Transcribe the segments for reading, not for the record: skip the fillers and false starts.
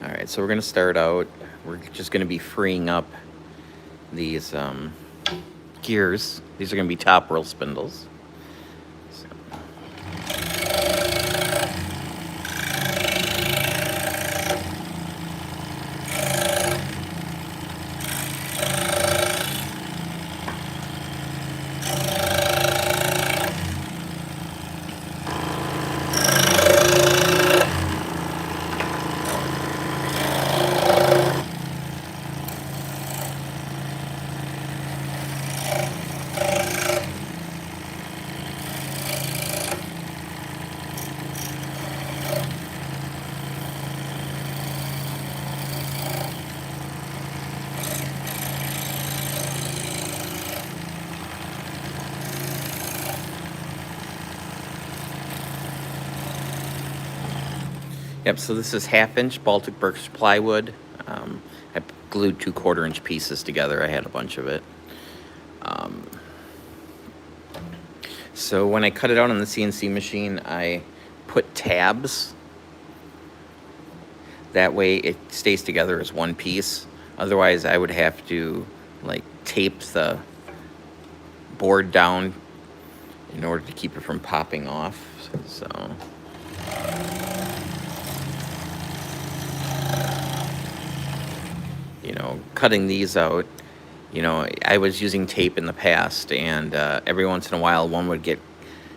All right, so we're going to start out. We're just going to be freeing up these gears. These are going to be top roll spindles. So. Yep, so this is 1/2-inch Baltic Birch plywood. I glued 2 1/4-inch pieces together. I had a bunch of it. So when I cut it out on the CNC machine, I put tabs. That way it stays together as one piece. Otherwise, I would have to like tape the board down in order to keep it from popping off. So. You know, cutting these out, you know, I was using tape in the past, and every once in a while one would get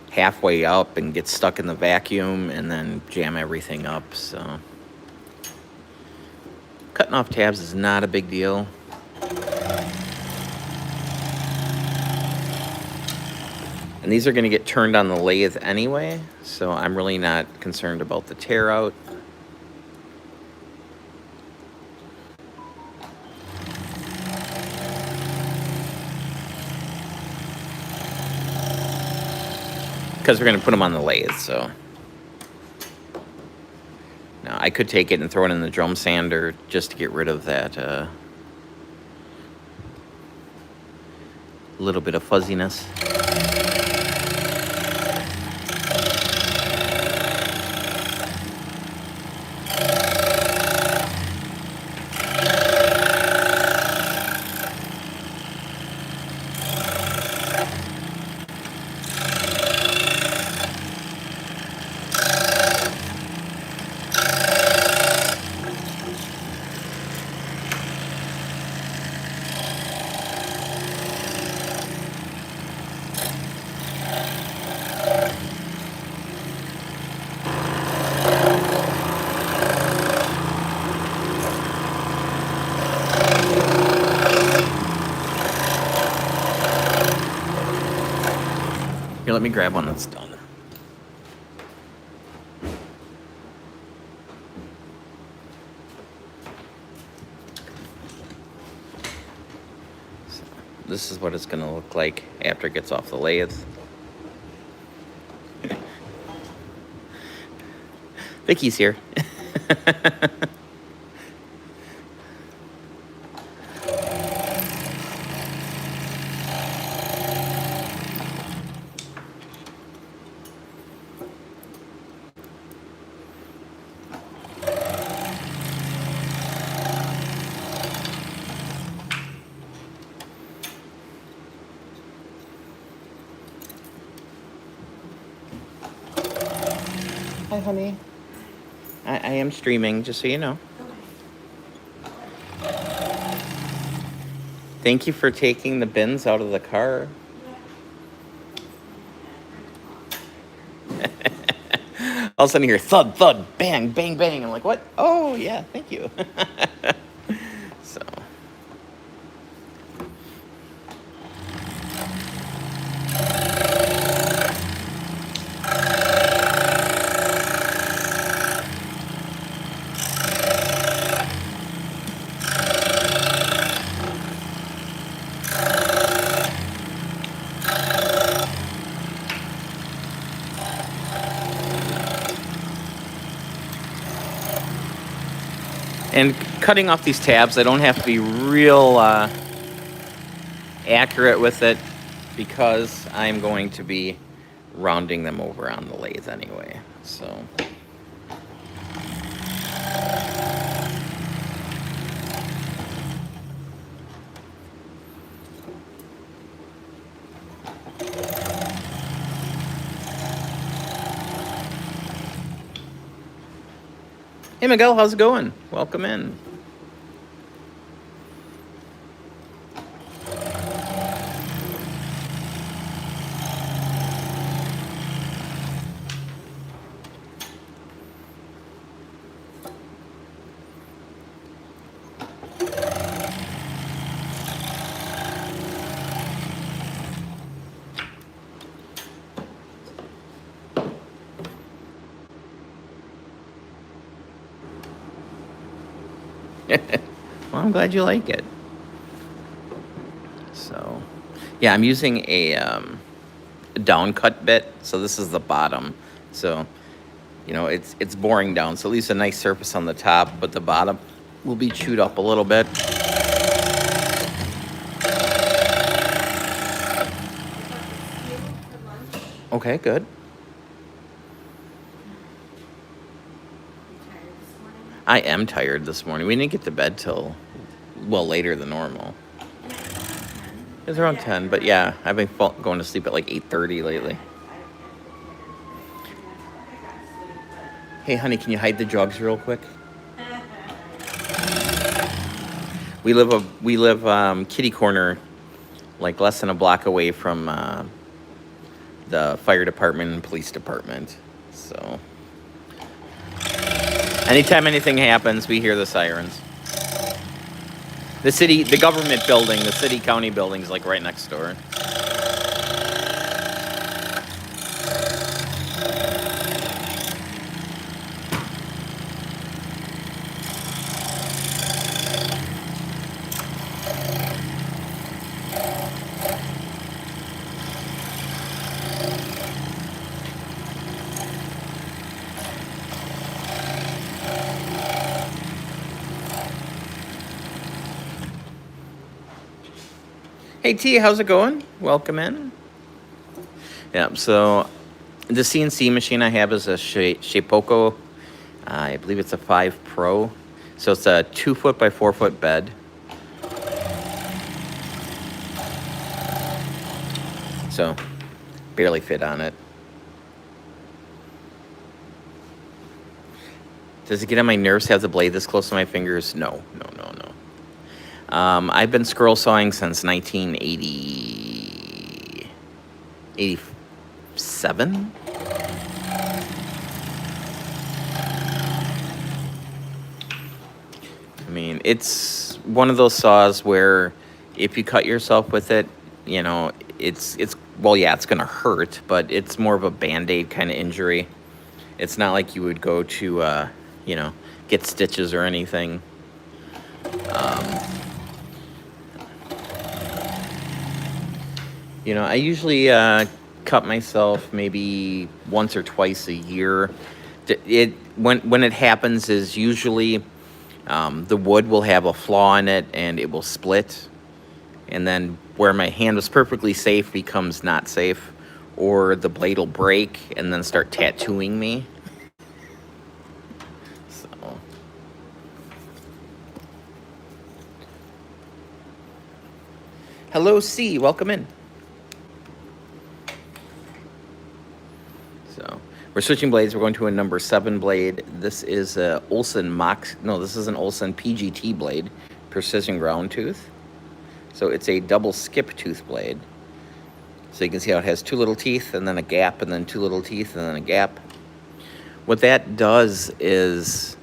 halfway up and get stuck in the vacuum and then jam everything up. So cutting off tabs is not a big deal. And these are going to get turned on the lathe anyway, so I'm really not concerned about the tear out. Because we're going to put them on the lathe, so. Now, I could take it and throw it in the drum sander just to get rid of that little bit of fuzziness. Here, let me grab one that's done. So, this is what it's going to look like after it gets off the lathe. Vicky's here. Hi, honey. I am streaming, just so you know. Thank you for taking the bins out of the car. All of a sudden you hear thud, thud, bang, bang, bang. I'm like, what? Oh, yeah, thank you. So. And cutting off these tabs, I don't have to be real accurate with it because I'm going to be rounding them over on the lathe anyway. So Hey, Miguel, how's it going? Welcome in. Well, I'm glad you like it. So, yeah, I'm using a down cut bit. So this is the bottom. So, it's boring down. So at least a nice surface on the top, but the bottom will be chewed up a little bit. Okay, good. I am tired this morning. We didn't get to bed till, well, later than normal. It's around 10, but yeah, I've been going to sleep at like 8:30 lately. Hey, honey, can you hide the drugs real quick? We live kitty corner, like less than a block away from the fire department and police department. So anytime anything happens, we hear the sirens. The government building, the city county building is like right next door. Hey T, how's it going? Welcome in. Yeah, so the CNC machine I have is a Shapeoko. I believe it's a 5 Pro. So it's a 2 foot by 4 foot bed. So barely fit on it. Does it get on my nerves to have the blade this close to my fingers? No. I've been scroll sawing since 1987. I mean, it's one of those saws where if you cut yourself with it, it's well, yeah, it's gonna hurt, but it's more of a Band-Aid kind of injury. It's not like you would go to, get stitches or anything. I usually cut myself maybe once or twice a year. When it happens is usually the wood will have a flaw in it and it will split, and then where my hand was perfectly safe becomes not safe, or the blade will break and then start tattooing me. So. Hello, C. Welcome in. So we're switching blades. We're going to a number 7 blade. This is a Olsen Mox. No, this is an Olsen PGT blade, precision ground tooth. So it's a double skip tooth blade. So you can see how it has 2 little teeth and then a gap, and then 2 little teeth and then a gap. What that does is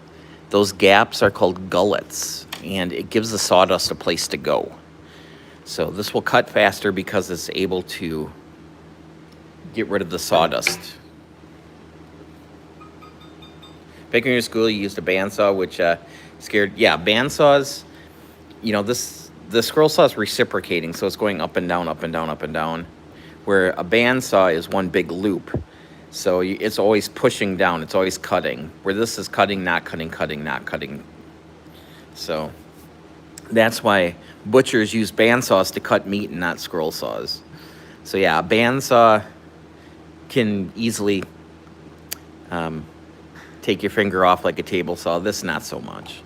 those gaps are called gullets, and it gives the sawdust a place to go. So this will cut faster because it's able to get rid of the sawdust. Back in your school, you used a bandsaw, which scared. Yeah, bandsaws. The scroll saw is reciprocating, so it's going up and down, up and down, up and down. Where a bandsaw is one big loop, so it's always pushing down. It's always cutting. Where this is cutting, not cutting, cutting, not cutting. So that's why butchers use bandsaws to cut meat and not scroll saws. So yeah, a bandsaw can easily take your finger off like a table saw. This, not so much.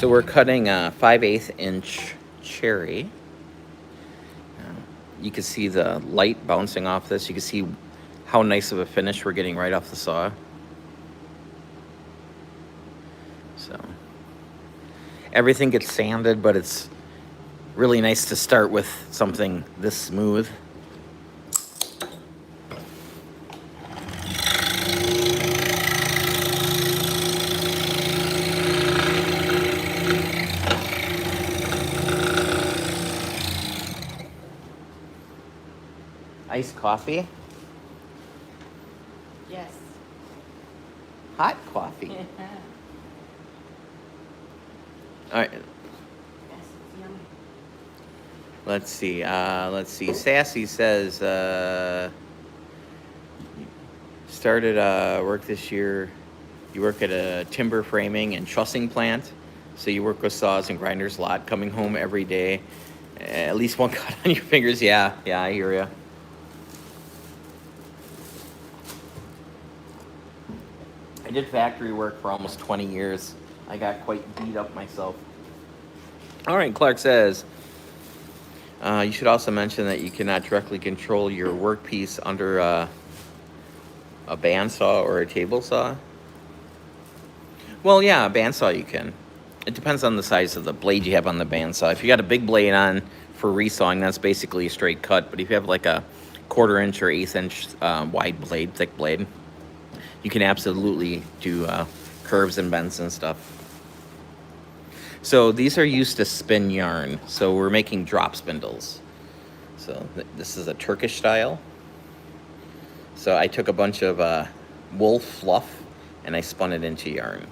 So we're cutting a 5/8 inch cherry. You can see the light bouncing off this. You can see how nice of a finish we're getting right off the saw. So everything gets sanded, but it's really nice to start with something this smooth. Iced coffee? Yes. Hot coffee. All right. Yes, it's yummy. Let's see. Sassy says started work this year. You work at a timber framing and trussing plant, so you work with saws and grinders a lot. Coming home every day, at least one cut on your fingers. Yeah, I hear ya. I did factory work for almost 20 years. I got quite beat up myself. All right, Clark says, you should also mention that you cannot directly control your workpiece under a bandsaw or a table saw. Well, yeah, a bandsaw you can. It depends on the size of the blade you have on the bandsaw. If you got a big blade on for resawing, that's basically a straight cut. But if you have like a 1/4 inch or 1/8 inch wide blade, thick blade, you can absolutely do curves and bends and stuff. So these are used to spin yarn. So we're making drop spindles. So this is a Turkish style. So I took a bunch of wool fluff and I spun it into yarn.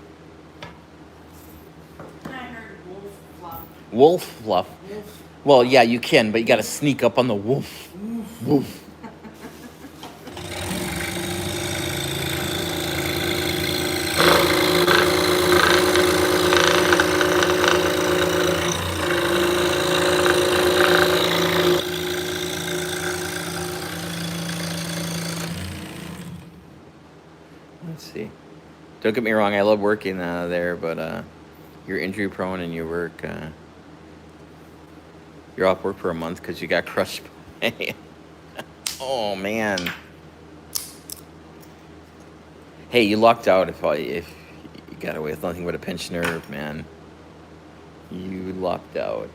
I heard wolf fluff. Wolf fluff? Wolf. Well, yeah, you can, but you got to sneak up on the wolf. Wolf. Let's see. Don't get me wrong, I love working there, but you're injury prone and you work. You're off work for a month because you got crushed by. Oh man. Hey, you lucked out if you got away with nothing but a pinched nerve, man. You lucked out.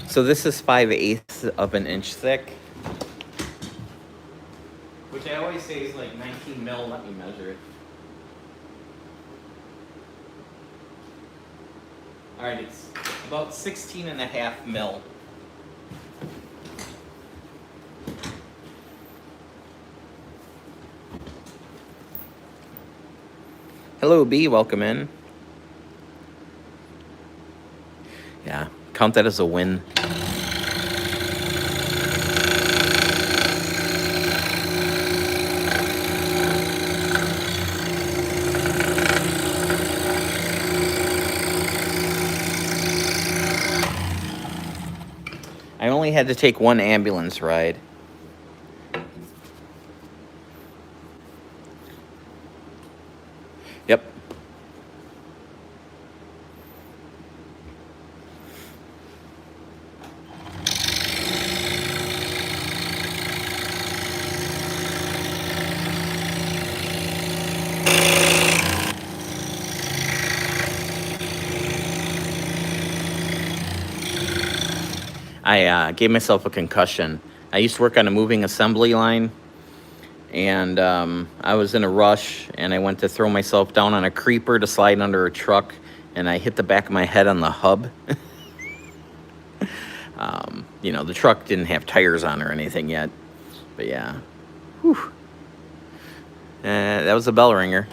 So this is 5/8 of an inch thick, which I always say is like 19 mil. Let me measure it. All right, it's about 16.5 mil. Hello, B. Welcome in. Yeah, count that as a win. I only had to take one ambulance ride. Yep. I gave myself a concussion. I used to work on a moving assembly line, and I was in a rush, and I went to throw myself down on a creeper to slide under a truck, and I hit the back of my head on the hub. You know, the truck didn't have tires on or anything yet, but yeah. Whew. That was a bell ringer.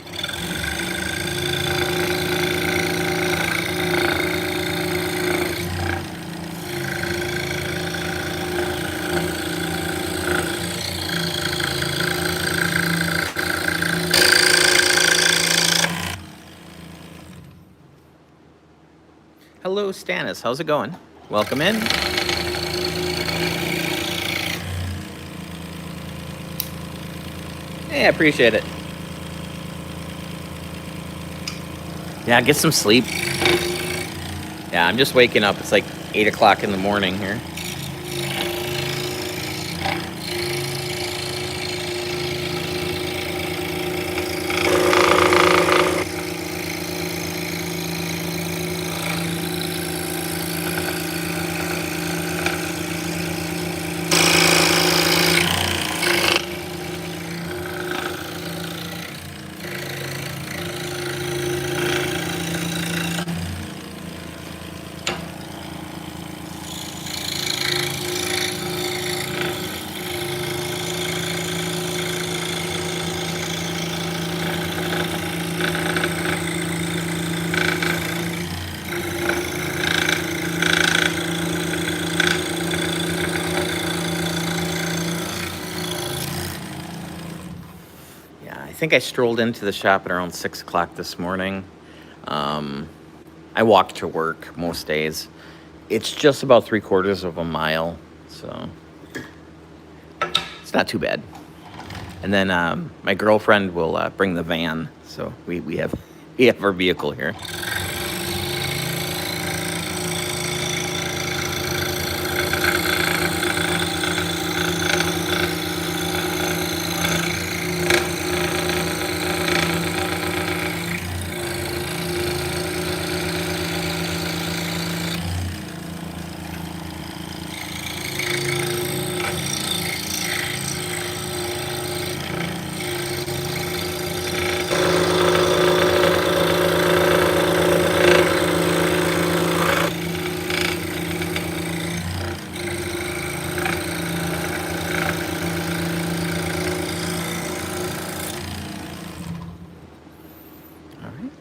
Hello, Stannis. How's it going? Welcome in. Hey, I appreciate it. Yeah, get some sleep. Yeah, I'm just waking up. It's like 8 o'clock in the morning here. I think I strolled into the shop at around 6 o'clock this morning. I walk to work most days. It's just about 3/4 of a mile, so it's not too bad. And then my girlfriend will bring the van, so we have our vehicle here.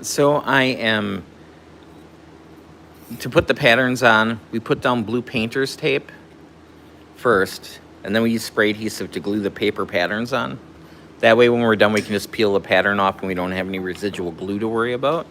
So I am, to put the patterns on, we put down blue painter's tape first, and then we use spray adhesive to glue the paper patterns on. That way when we're done, we can just peel the pattern off and we don't have any residual glue to worry about.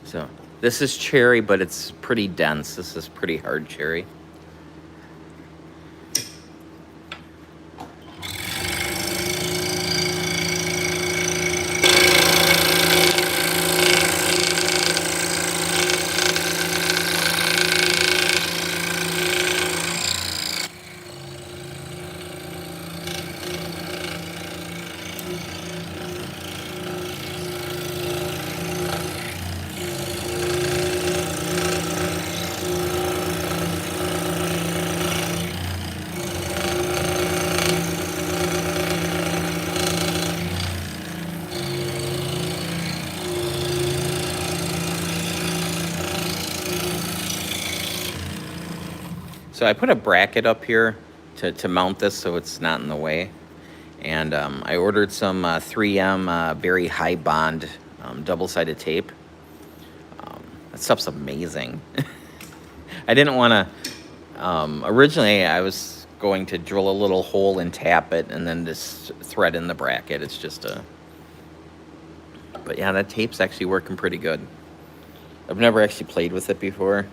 So this is cherry, but it's pretty dense. This is pretty hard cherry. So I put a bracket up here to mount this so it's not in the way. And I ordered some 3M very high bond double-sided tape. That stuff's amazing. I didn't want to, originally I was going to drill a little hole and tap it and then just thread in the bracket. It's just but yeah, that tape's actually working pretty good. I've never actually played with it before.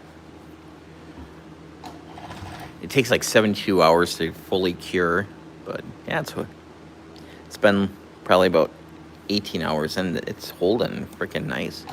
It takes like 72 hours to fully cure, but yeah, it's been probably about 18 hours and it's holding freaking nice.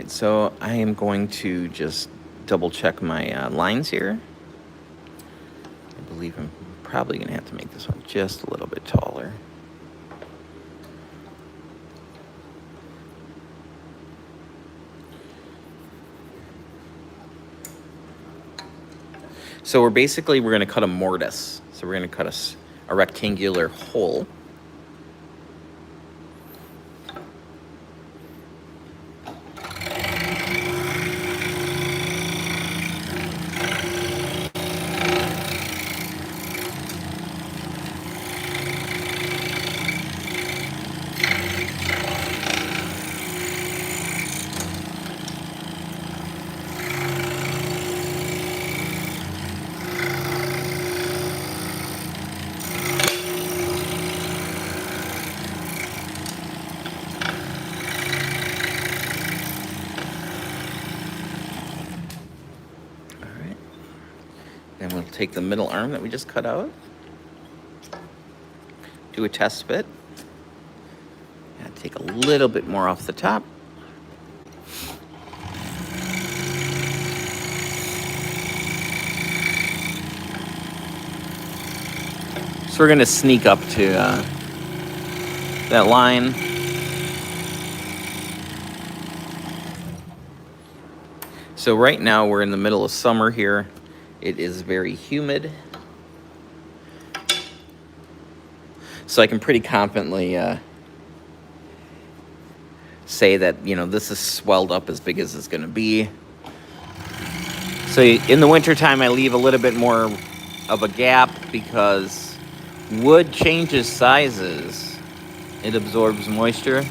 so I am going to just double check my lines here. I believe I'm probably going to have to make this one just a little bit taller. So we're going to cut a mortise. So we're going to cut a rectangular hole. Then we'll take the middle arm that we just cut out, do a test fit, and take a little bit more off the top. So we're going to sneak up to that line. So right now we're in the middle of summer here. It is very humid. So I can pretty confidently say that, this is swelled up as big as it's going to be. So in the wintertime, I leave a little bit more of a gap because wood changes sizes. It absorbs moisture.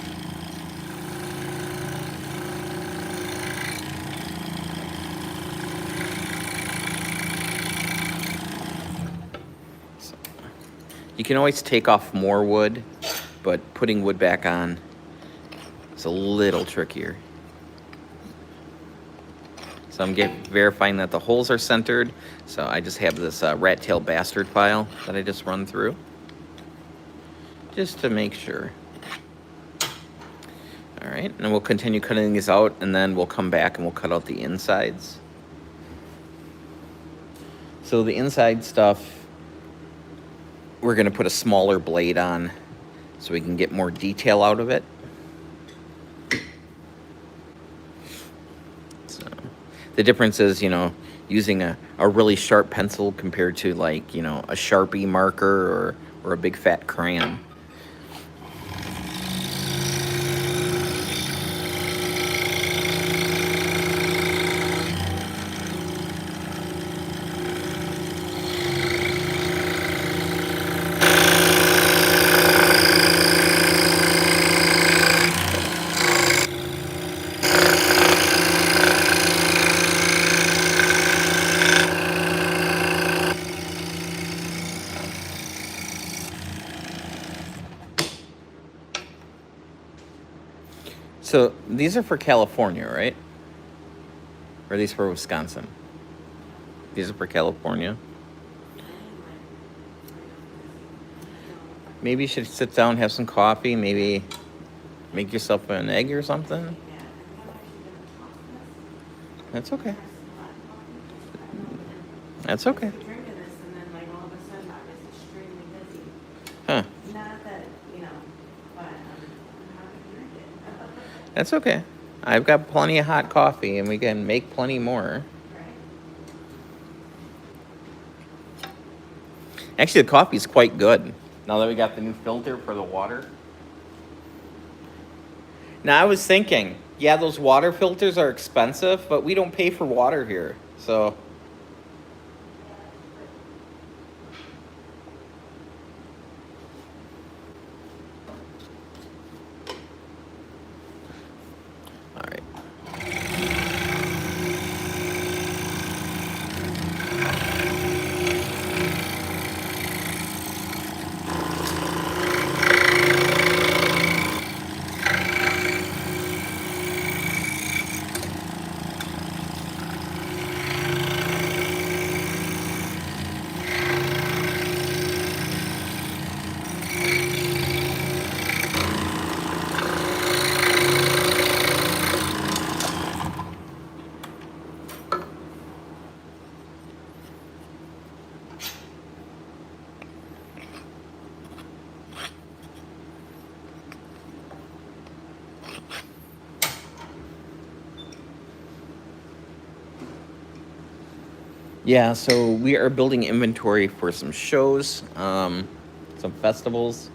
You can always take off more wood, but putting wood back on is a little trickier. So I'm verifying that the holes are centered. So I just have this rat tail bastard file that I just run through, just to make sure. All right, and we'll continue cutting these out, and then we'll come back and we'll cut out the insides. So the inside stuff, we're going to put a smaller blade on so we can get more detail out of it. So the difference is, using a really sharp pencil compared to a Sharpie marker or a big fat crayon. So these are for California, right? Or are these for Wisconsin? These are for California. Maybe you should sit down, have some coffee, maybe make yourself an egg or something. That's okay. That's okay. Drinking this and then all of a sudden I was extremely busy. Huh. Not that, but I'm not gonna drink it. That's okay. I've got plenty of hot coffee and we can make plenty more. Right? Actually, the coffee's quite good. Now that we got the new filter for the water. Now I was thinking, yeah, those water filters are expensive, but we don't pay for water here. So all right. Yeah, so we are building inventory for some shows, some festivals.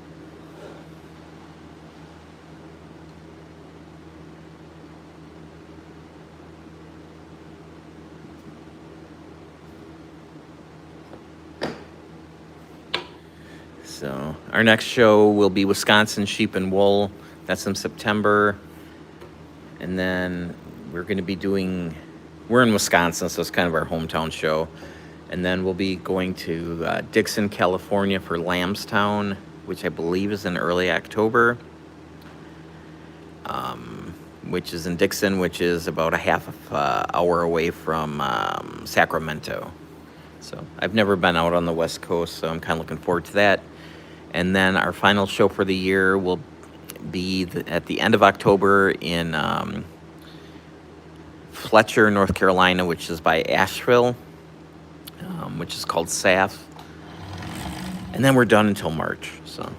So our next show will be Wisconsin Sheep and Wool. That's in September. And then we're going to be we're in Wisconsin, so it's kind of our hometown show. And then we'll be going to Dixon, California for Lambstown, which I believe is in early October, which is in Dixon, which is about a half hour away from Sacramento. So I've never been out on the West Coast, so I'm kind of looking forward to that. And then our final show for the year will be at the end of October in Fletcher, North Carolina, which is by Asheville, which is called SAF. And then we're done until March, so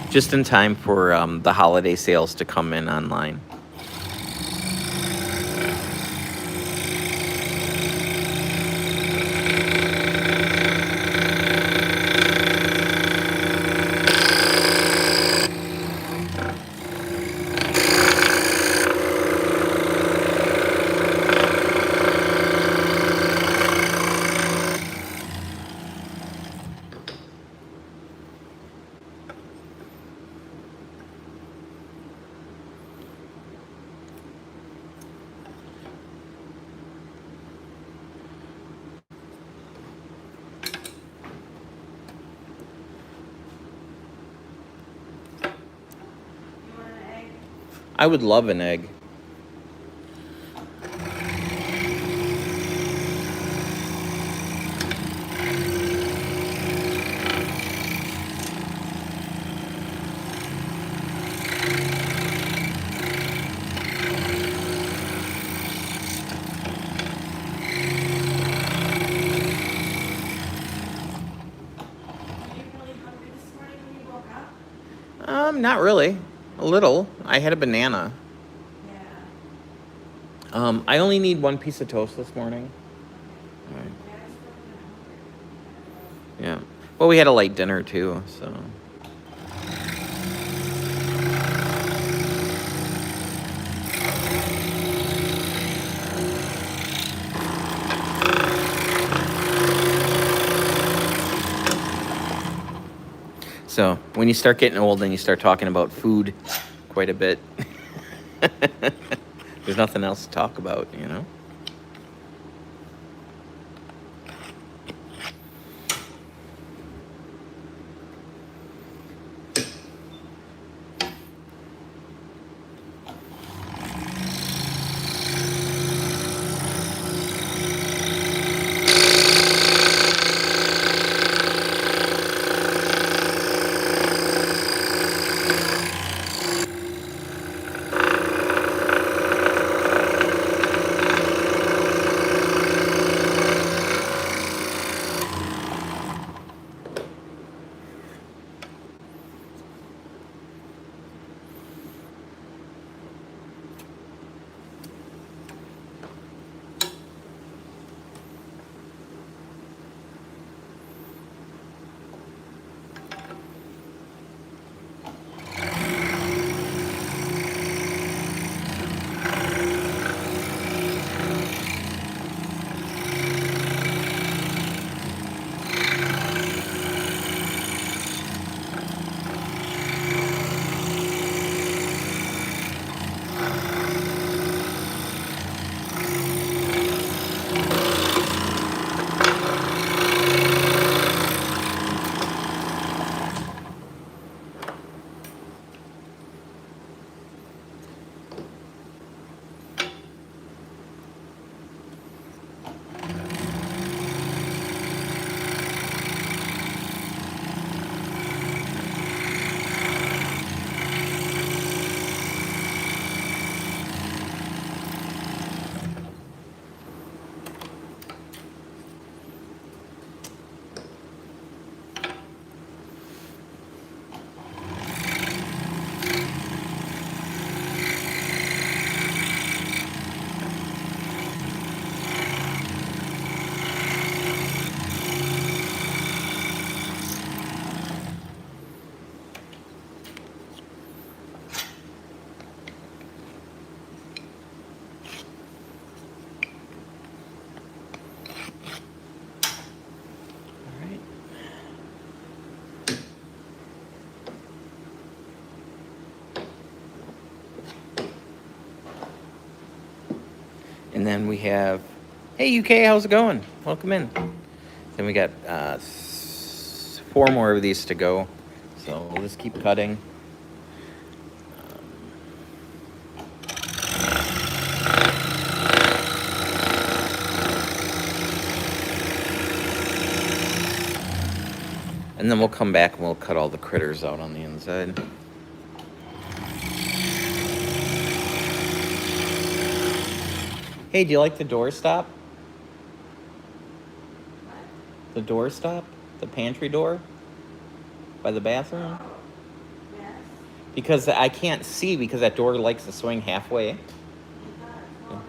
just in time for the holiday sales to come in online. You want an egg? I would love an egg. Were you really hungry this morning when you woke up? Not really. A little. I had a banana. Yeah. I only need one piece of toast this morning. Okay. All right. Yeah, I was still kind of hungry. Yeah. Well, we had a light dinner too, so. So when you start getting old and you start talking about food quite a bit, there's nothing else to talk about, you know? And then we have, hey UK, how's it going? Welcome in. Then we got 4 more of these to go. So we'll just keep cutting. And then we'll come back and we'll cut all the critters out on the inside. Hey, do you like the doorstop? The doorstop? The pantry door? By the bathroom? Yes. Because I can't see because that door likes to swing halfway. It does. Well,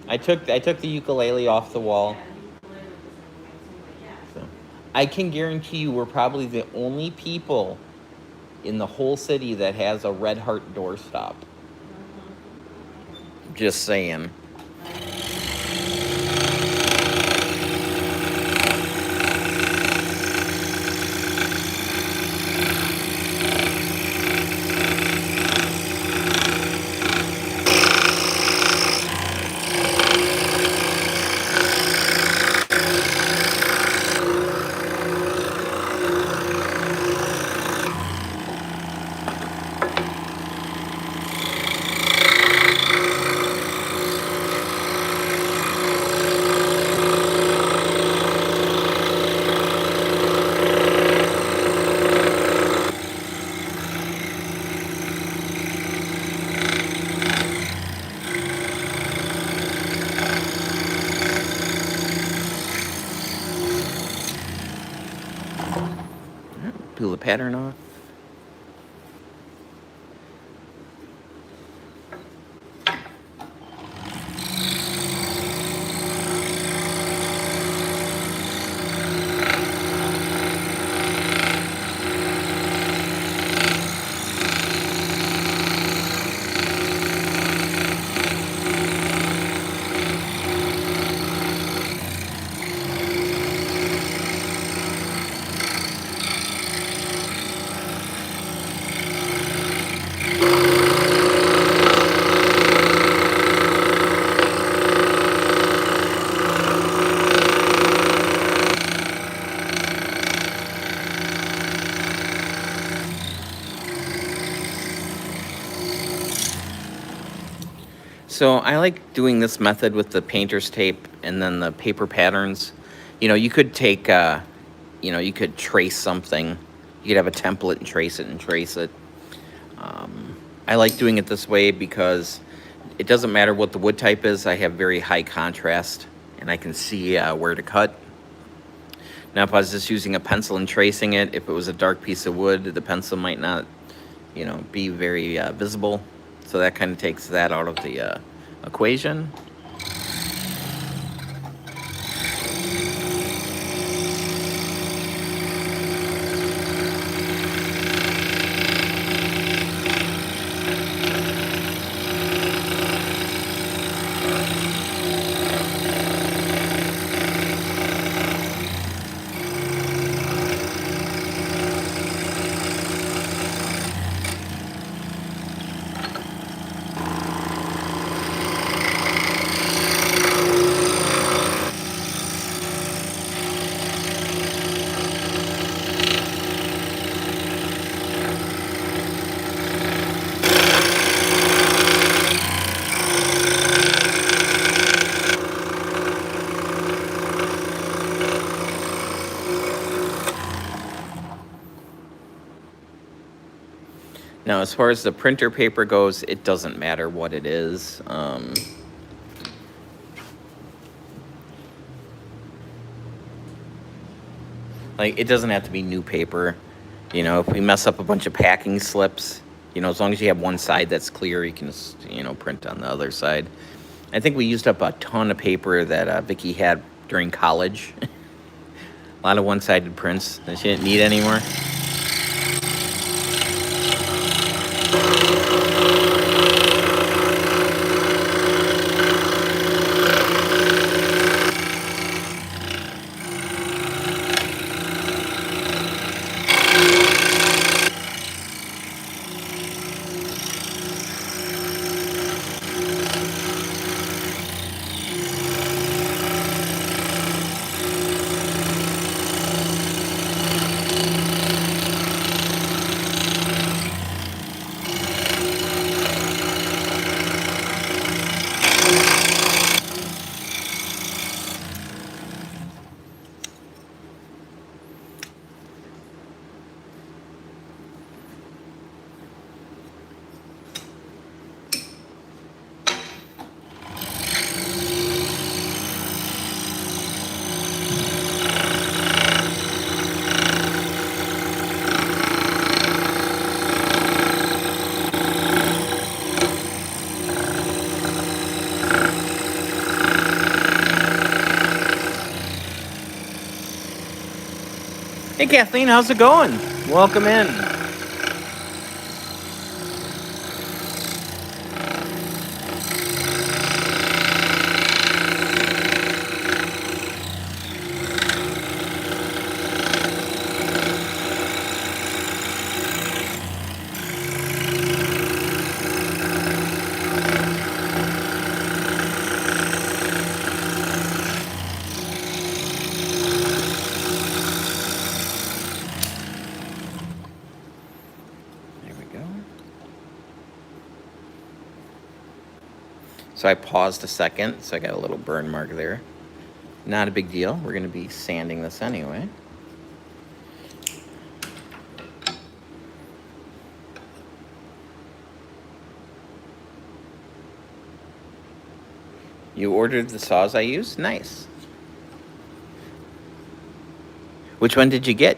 I took the ukulele off the wall. So I can guarantee you we're probably the only people in the whole city that has a Red Heart doorstop. Just saying. Peel the pattern off. So I like doing this method with the painter's tape and then the paper patterns. You know, you could take, you could trace something. You could have a template and trace it and trace it. I like doing it this way because it doesn't matter what the wood type is. I have very high contrast and I can see where to cut. Now, if I was just using a pencil and tracing it, if it was a dark piece of wood, the pencil might not, be very visible. So that kind of takes that out of the equation. Now, as far as the printer paper goes, it doesn't matter what it is. Like, it doesn't have to be new paper. If we mess up a bunch of packing slips, as long as you have one side that's clear, you can just, print on the other side. I think we used up a ton of paper that Vicky had during college. A lot of one-sided prints that she didn't need anymore. Hey Kathleen, how's it going? Welcome in. There we go. So I paused a second, so I got a little burn mark there. Not a big deal. We're going to be sanding this anyway. You ordered the saws I use? Nice. Which one did you get?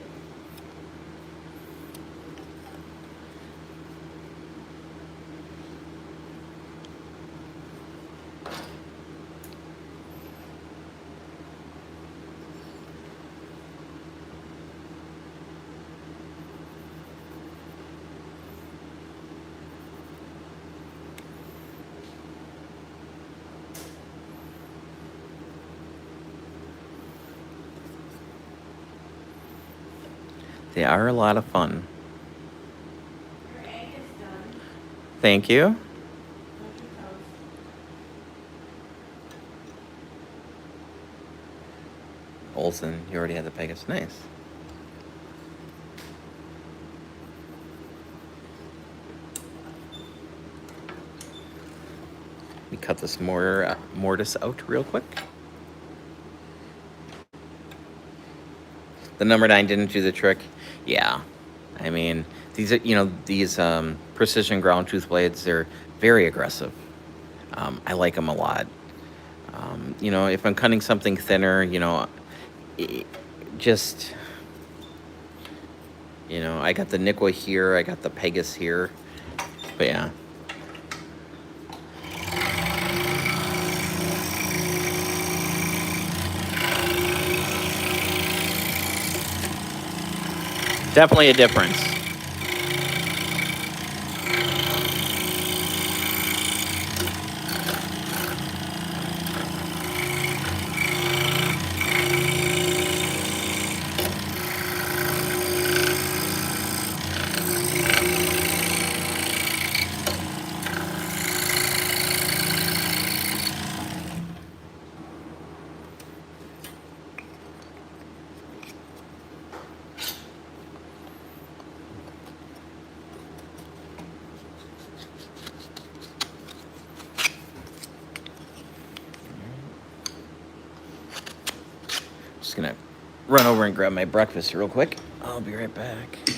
They are a lot of fun. Your egg is done. Thank you. Don't you toast? Olson, you already had the Pegasus. Nice. We cut this mortise out real quick. The number 9 didn't do the trick. Yeah, I mean these are these precision ground tooth blades. They're very aggressive. I like them a lot. If I'm cutting something thinner, just I got the Nikwa here, I got the Pegasus here, but yeah. Definitely a difference. Just gonna run over and grab my breakfast real quick. I'll be right back. You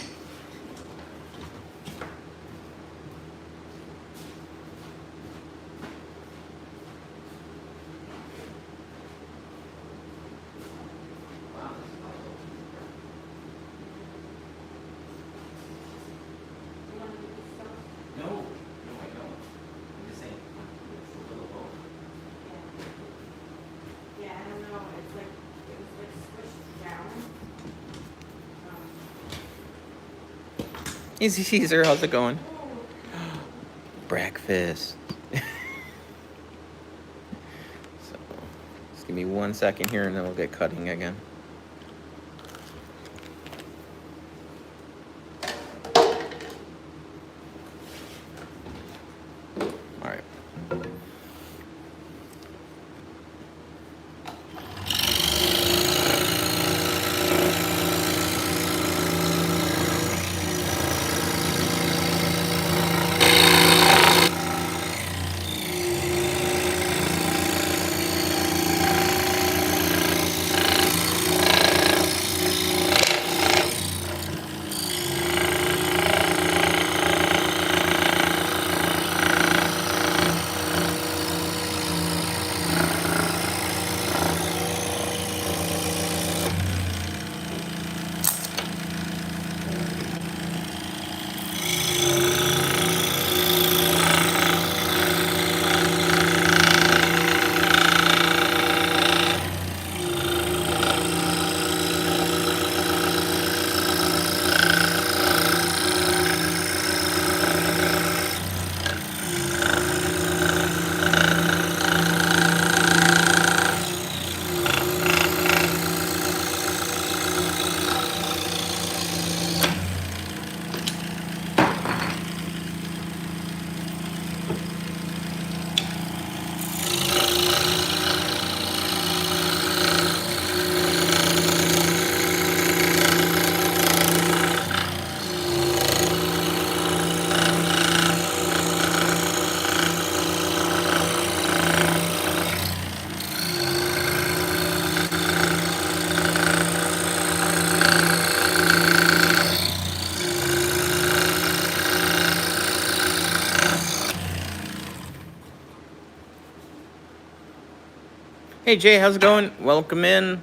want to do this stuff? No, I don't. I'm just saying, it's a little low. Yeah. Yeah, I don't know, it's like, it was like squished down. Easy Caesar, how's it going? Oh, Breakfast. So, just give me 1 second here and then we'll get cutting again. All right. Hey Jay, how's it going? Welcome in.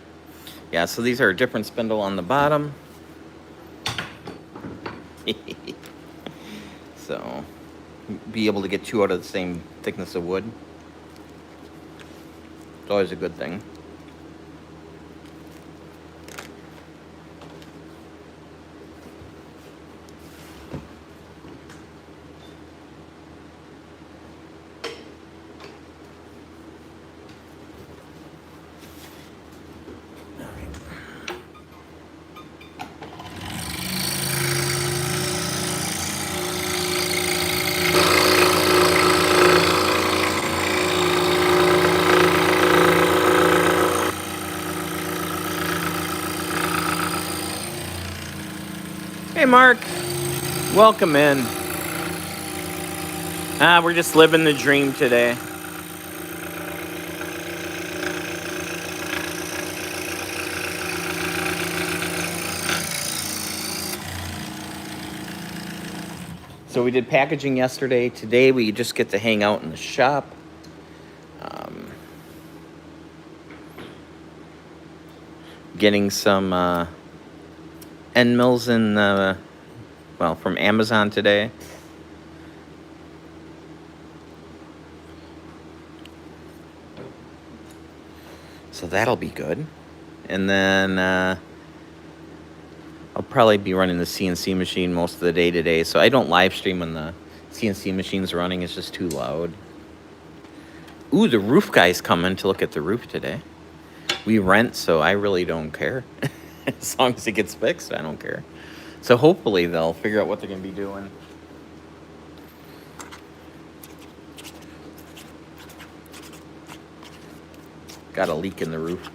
Yeah, so these are a different spindle on the bottom. So, be able to get two out of the same thickness of wood. It's always a good thing. Hey Mark, welcome in. We're just living the dream today. So we did packaging yesterday. Today we just get to hang out in the shop. Getting some end mills in, from Amazon today. So that'll be good. And then I'll probably be running the CNC machine most of the day today. So I don't live stream when the CNC machine's running. It's just too loud. Ooh, the roof guy's coming to look at the roof today. We rent, so I really don't care. As long as it gets fixed, I don't care. So hopefully they'll figure out what they're going to be doing. Got a leak in the roof.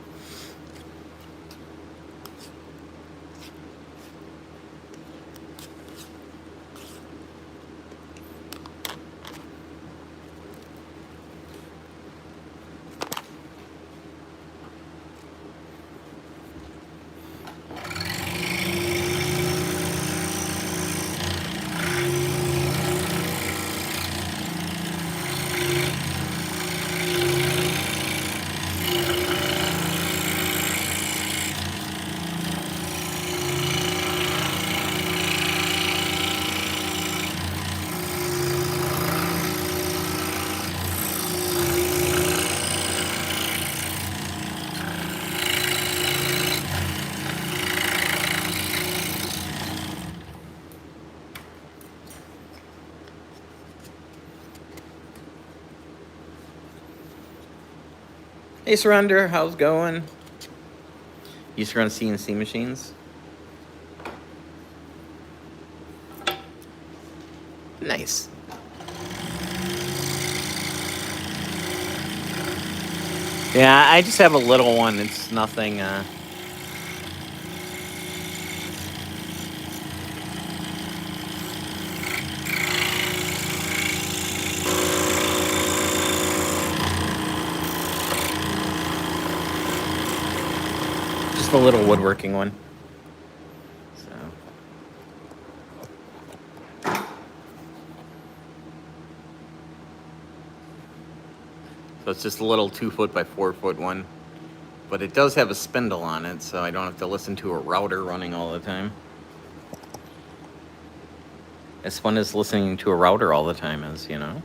Hey, Surrender, how's it going? You used to run CNC machines? Nice. Yeah, I just have a little one. It's nothing, just a little woodworking one. So it's just a little 2-foot by 4-foot one. But it does have a spindle on it, so I don't have to listen to a router running all the time. As fun as listening to a router all the time is, you know?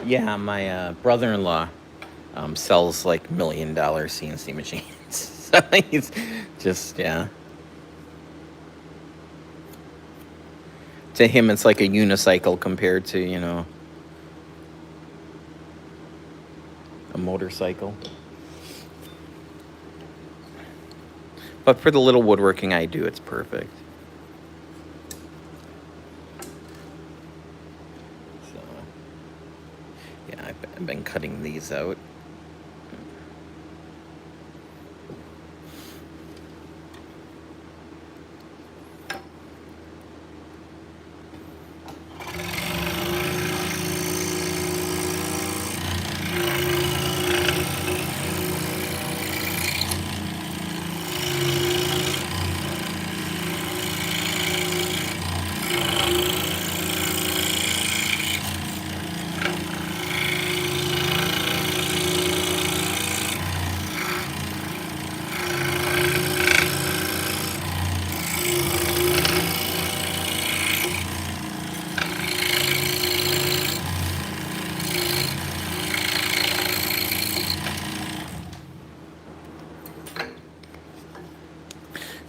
Yeah, my brother-in-law sells like $1 million CNC machines. So he's just, yeah. To him, it's like a unicycle compared to, you know, a motorcycle. But for the little woodworking I do, it's perfect. So, yeah, I've been cutting these out.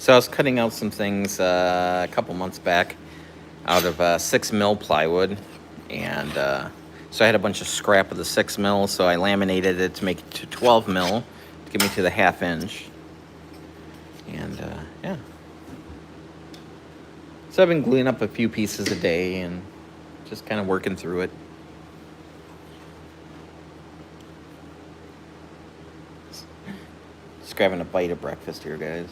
So I was cutting out some things a couple months back out of 6 mil plywood, and so I had a bunch of scrap of the 6 mil, so I laminated it to make it to 12 mil to get me to the 1/2 inch. And yeah, so I've been gluing up a few pieces a day and just kind of working through it. Just grabbing a bite of breakfast here, guys.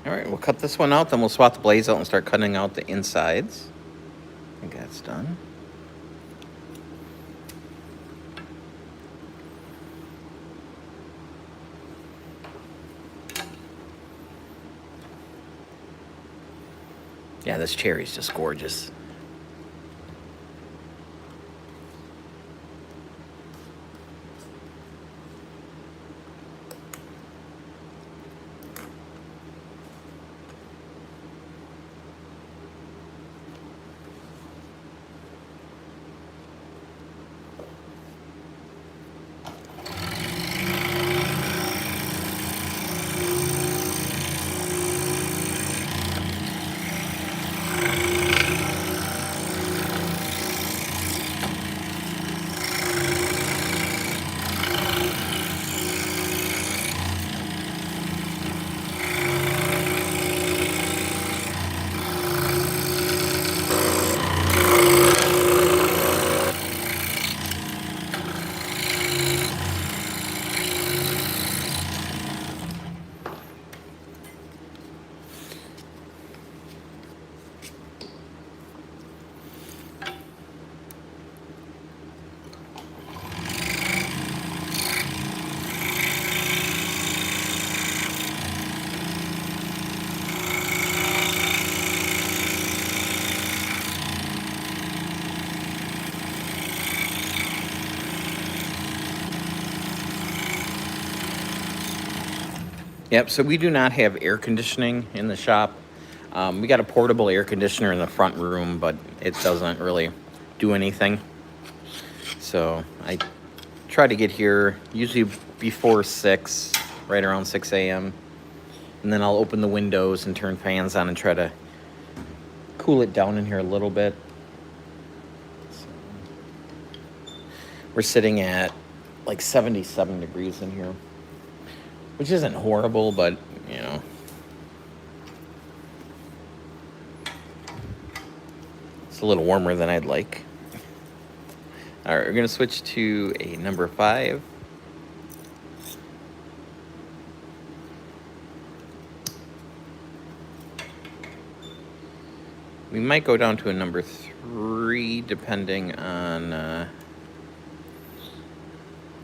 All right, we'll cut this one out, then we'll swap the blades out and start cutting out the insides. I think that's done. Yeah, this cherry's just gorgeous. Yep, so we do not have air conditioning in the shop. We got a portable air conditioner in the front room, but it doesn't really do anything. So I try to get here usually before 6, right around 6 a.m. And then I'll open the windows and turn fans on and try to cool it down in here a little bit. So we're sitting at like 77 degrees in here, which isn't horrible, but, you know. It's a little warmer than I'd like. All right, we're gonna switch to a number 5. We might go down to a number 3 depending on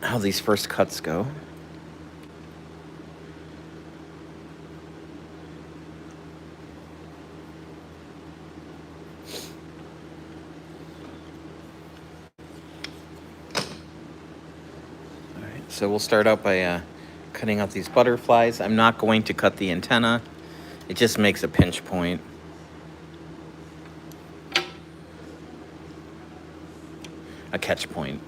how these first cuts go. All right, so we'll start out by cutting out these butterflies. I'm not going to cut the antenna. It just makes a pinch point. A catch point.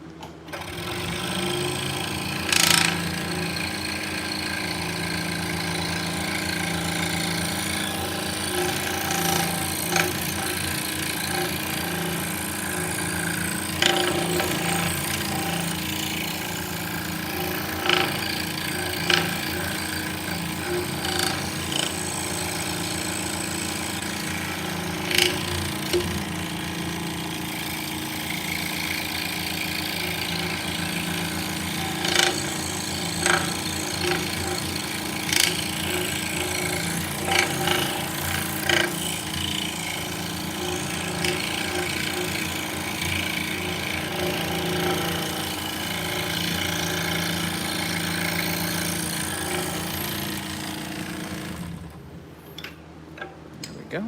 Go.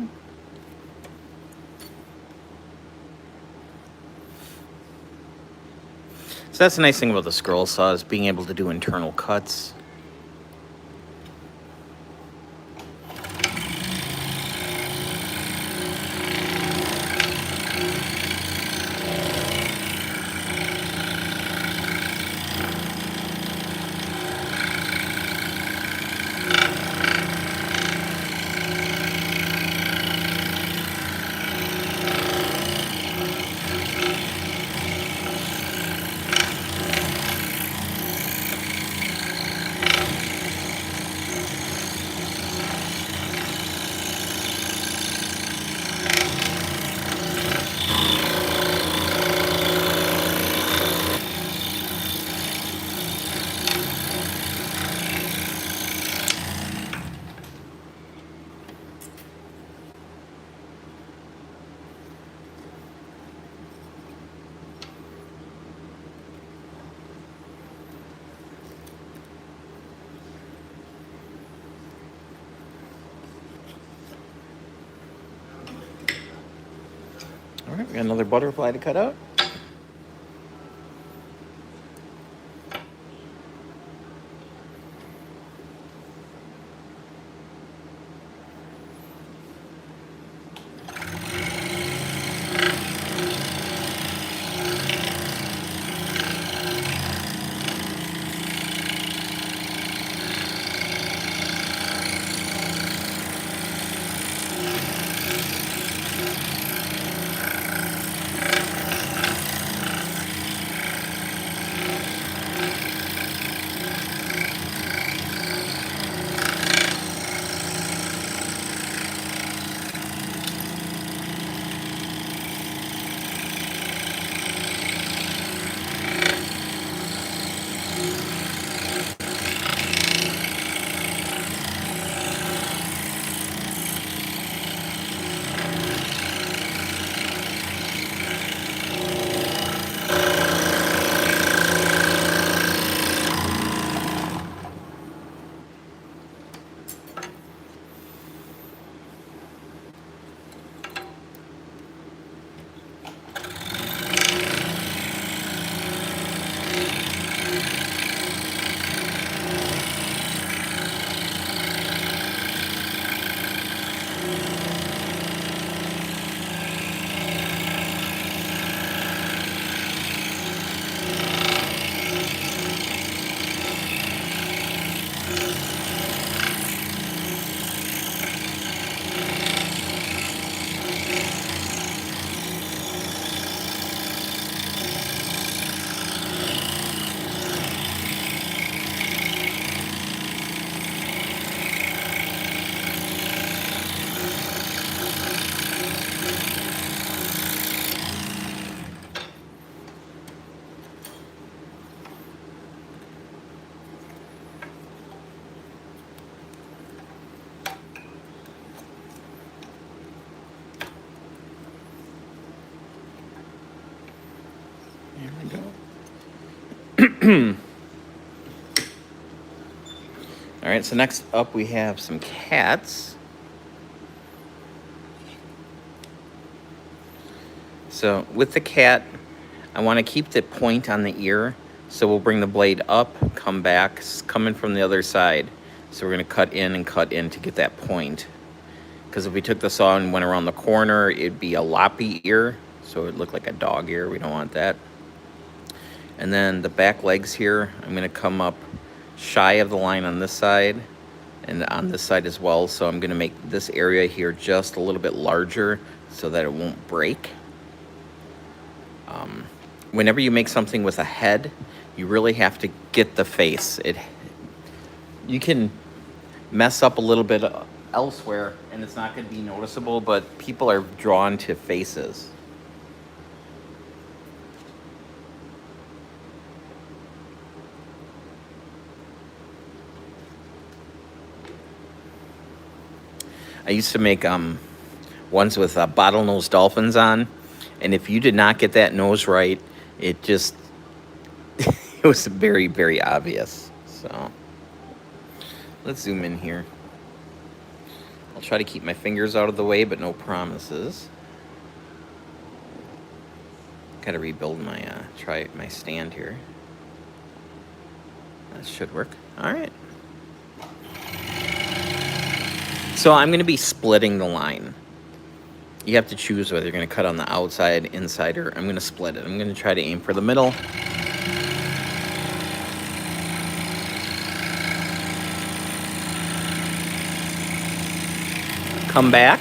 So that's the nice thing about the scroll saw, is being able to do internal cuts. All right, we got another butterfly to cut out. There we go. All right, so next up we have some cats. So with the cat, I want to keep the point on the ear. So we'll bring the blade up, come back, coming from the other side. So we're going to cut in to get that point. Because if we took the saw and went around the corner, it'd be a loppy ear. So it would look like a dog ear. We don't want that. And then the back legs here, I'm going to come up shy of the line on this side and on this side as well. So I'm going to make this area here just a little bit larger so that it won't break. Whenever you make something with a head, you really have to get the face. You can mess up a little bit elsewhere and it's not going to be noticeable, but people are drawn to faces. I used to make ones with bottlenose dolphins on, and if you did not get that nose right, it just it was very, very obvious. So let's zoom in here. I'll try to keep my fingers out of the way, but no promises. Got to rebuild my try my stand here. That should work. All right. So I'm going to be splitting the line. You have to choose whether you're going to cut on the outside, inside, or I'm going to split it. I'm going to try to aim for the middle. Come back.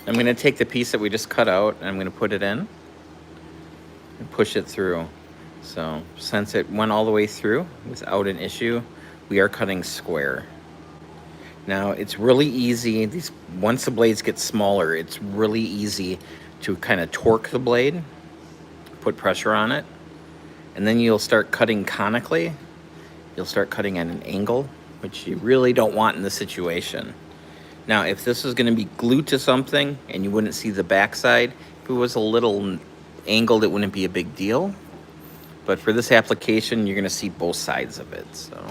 I'm going to take the piece that we just cut out and I'm going to put it in and push it through. So since it went all the way through without an issue, we are cutting square. Now it's really easy. Once the blades get smaller, it's really easy to kind of torque the blade, put pressure on it, and then you'll start cutting conically. You'll start cutting at an angle, which you really don't want in this situation. Now, if this was going to be glued to something and you wouldn't see the backside, if it was a little angled, it wouldn't be a big deal. But for this application, you're going to see both sides of it. So.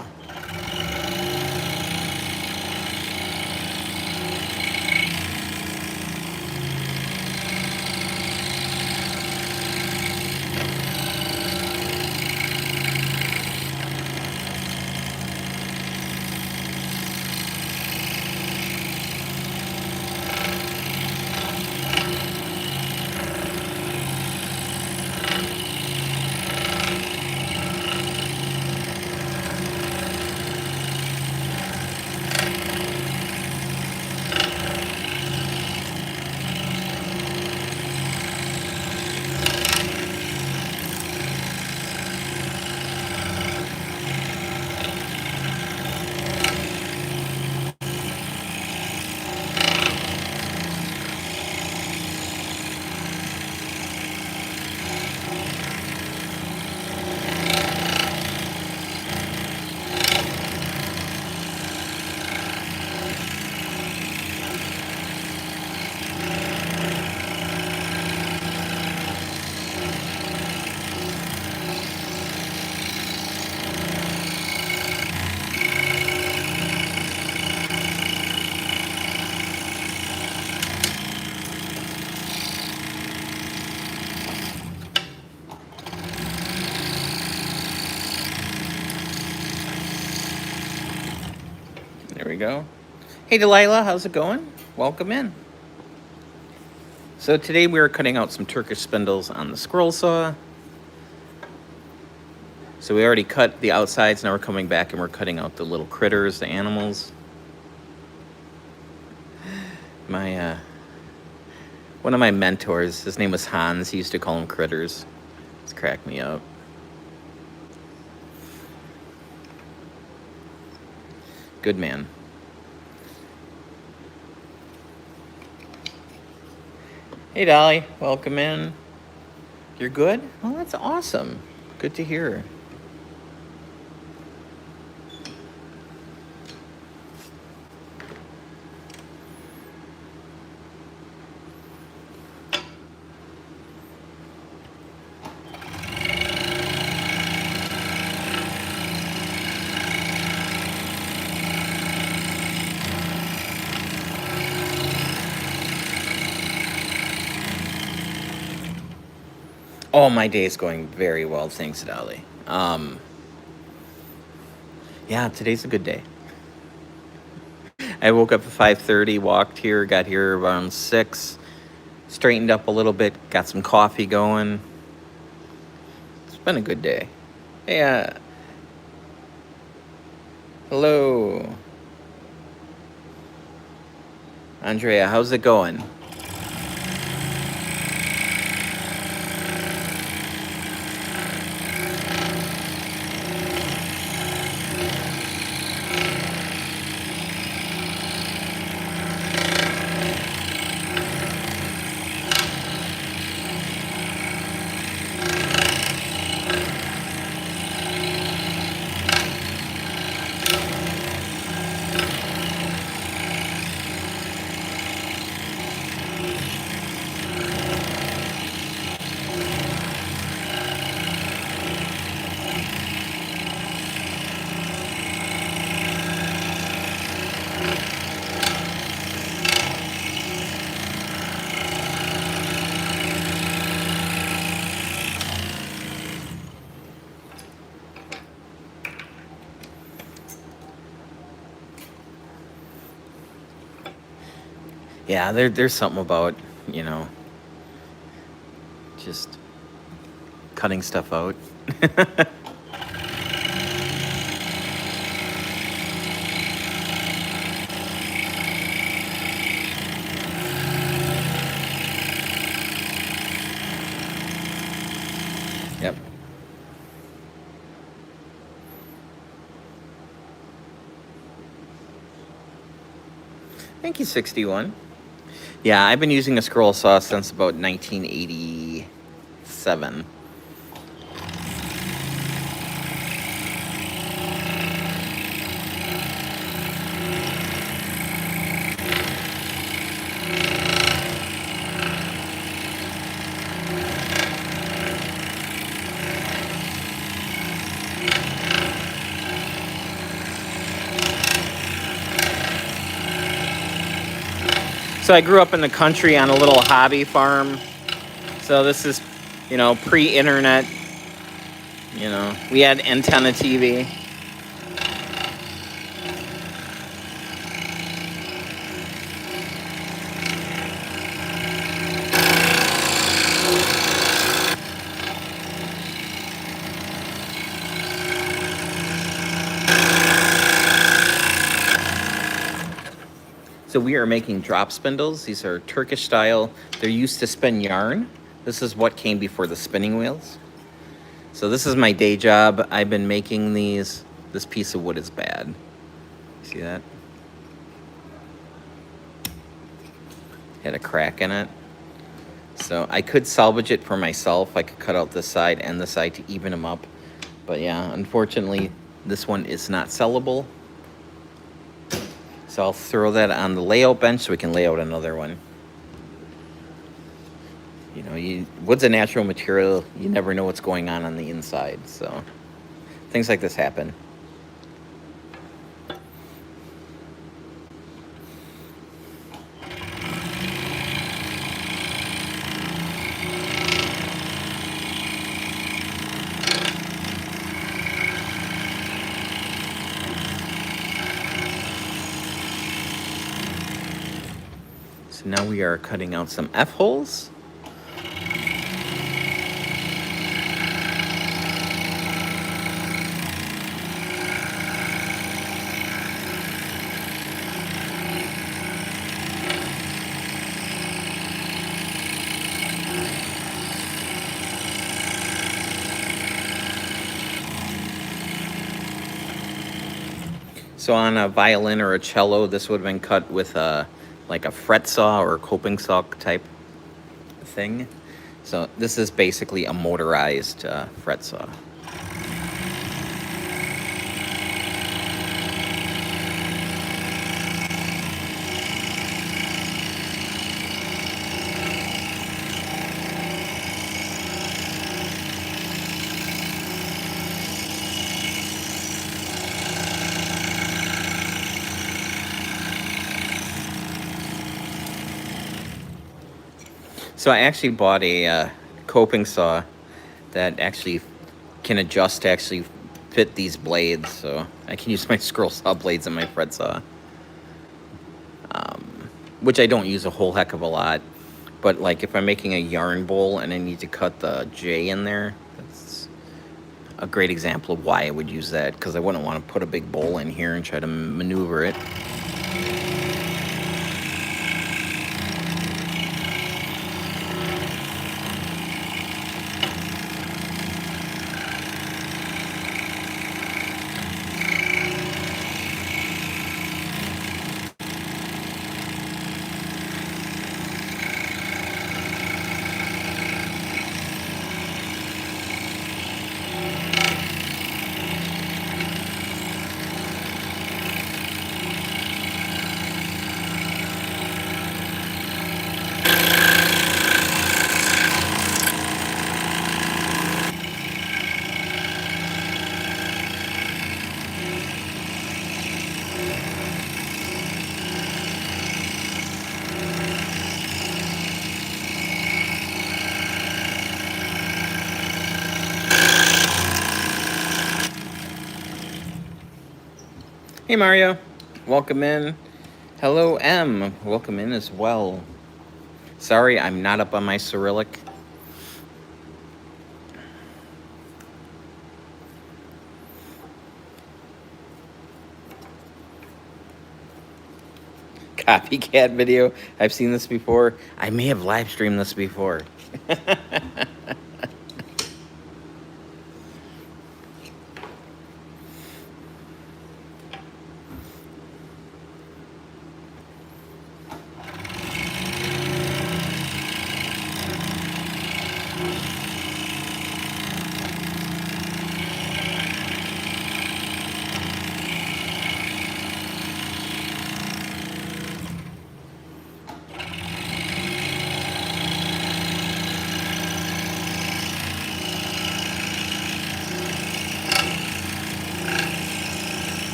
go. Hey, Delilah, how's it going? Welcome in. So today we are cutting out some Turkish spindles on the scroll saw. So we already cut the outsides, now we're coming back and we're cutting out the little critters, the animals. My, one of my mentors, his name was Hans, he used to call them critters. It's cracked me up. Good man. Hey, Dolly, welcome in. You're good? Well, that's awesome. Good to hear. Oh, my day's going very well, thanks, Dolly. Yeah, today's a good day. I woke up at 5:30, walked here, got here around 6, straightened up a little bit, got some coffee going. It's been a good day. Hey, hello. Andrea, how's it going? Yeah, there's something about, you know, just cutting stuff out. Yep. Thank you, 61. Yeah, I've been using a scroll saw since about 1987. So I grew up in the country on a little hobby farm. So this is, you know, pre-internet. You know, we had antenna TV. So we are making drop spindles. These are Turkish style. They're used to spin yarn. This is what came before the spinning wheels. So this is my day job. I've been making these. This piece of wood is bad. See that? Had a crack in it. So I could salvage it for myself. I could cut out this side and the side to even them up. But yeah, unfortunately, this one is not sellable. So I'll throw that on the layout bench so we can lay out another one. You know, wood's a natural material. You never know what's going on the inside. So things like this happen. So now we are cutting out some F-holes. So on a violin or a cello, this would have been cut with like a fret saw or a coping saw type thing. So this is basically a motorized fret saw. So I actually bought a coping saw that actually can adjust to actually fit these blades. So I can use my scroll saw blades in my fret saw, which I don't use a whole heck of a lot. But like if I'm making a yarn bowl and I need to cut the J in there, that's a great example of why I would use that, because I wouldn't want to put a big bowl in here and try to maneuver it. Hey Mario, welcome in. Hello M, welcome in as well. Sorry, I'm not up on my Cyrillic. Copycat video. I've seen this before. I may have live streamed this before.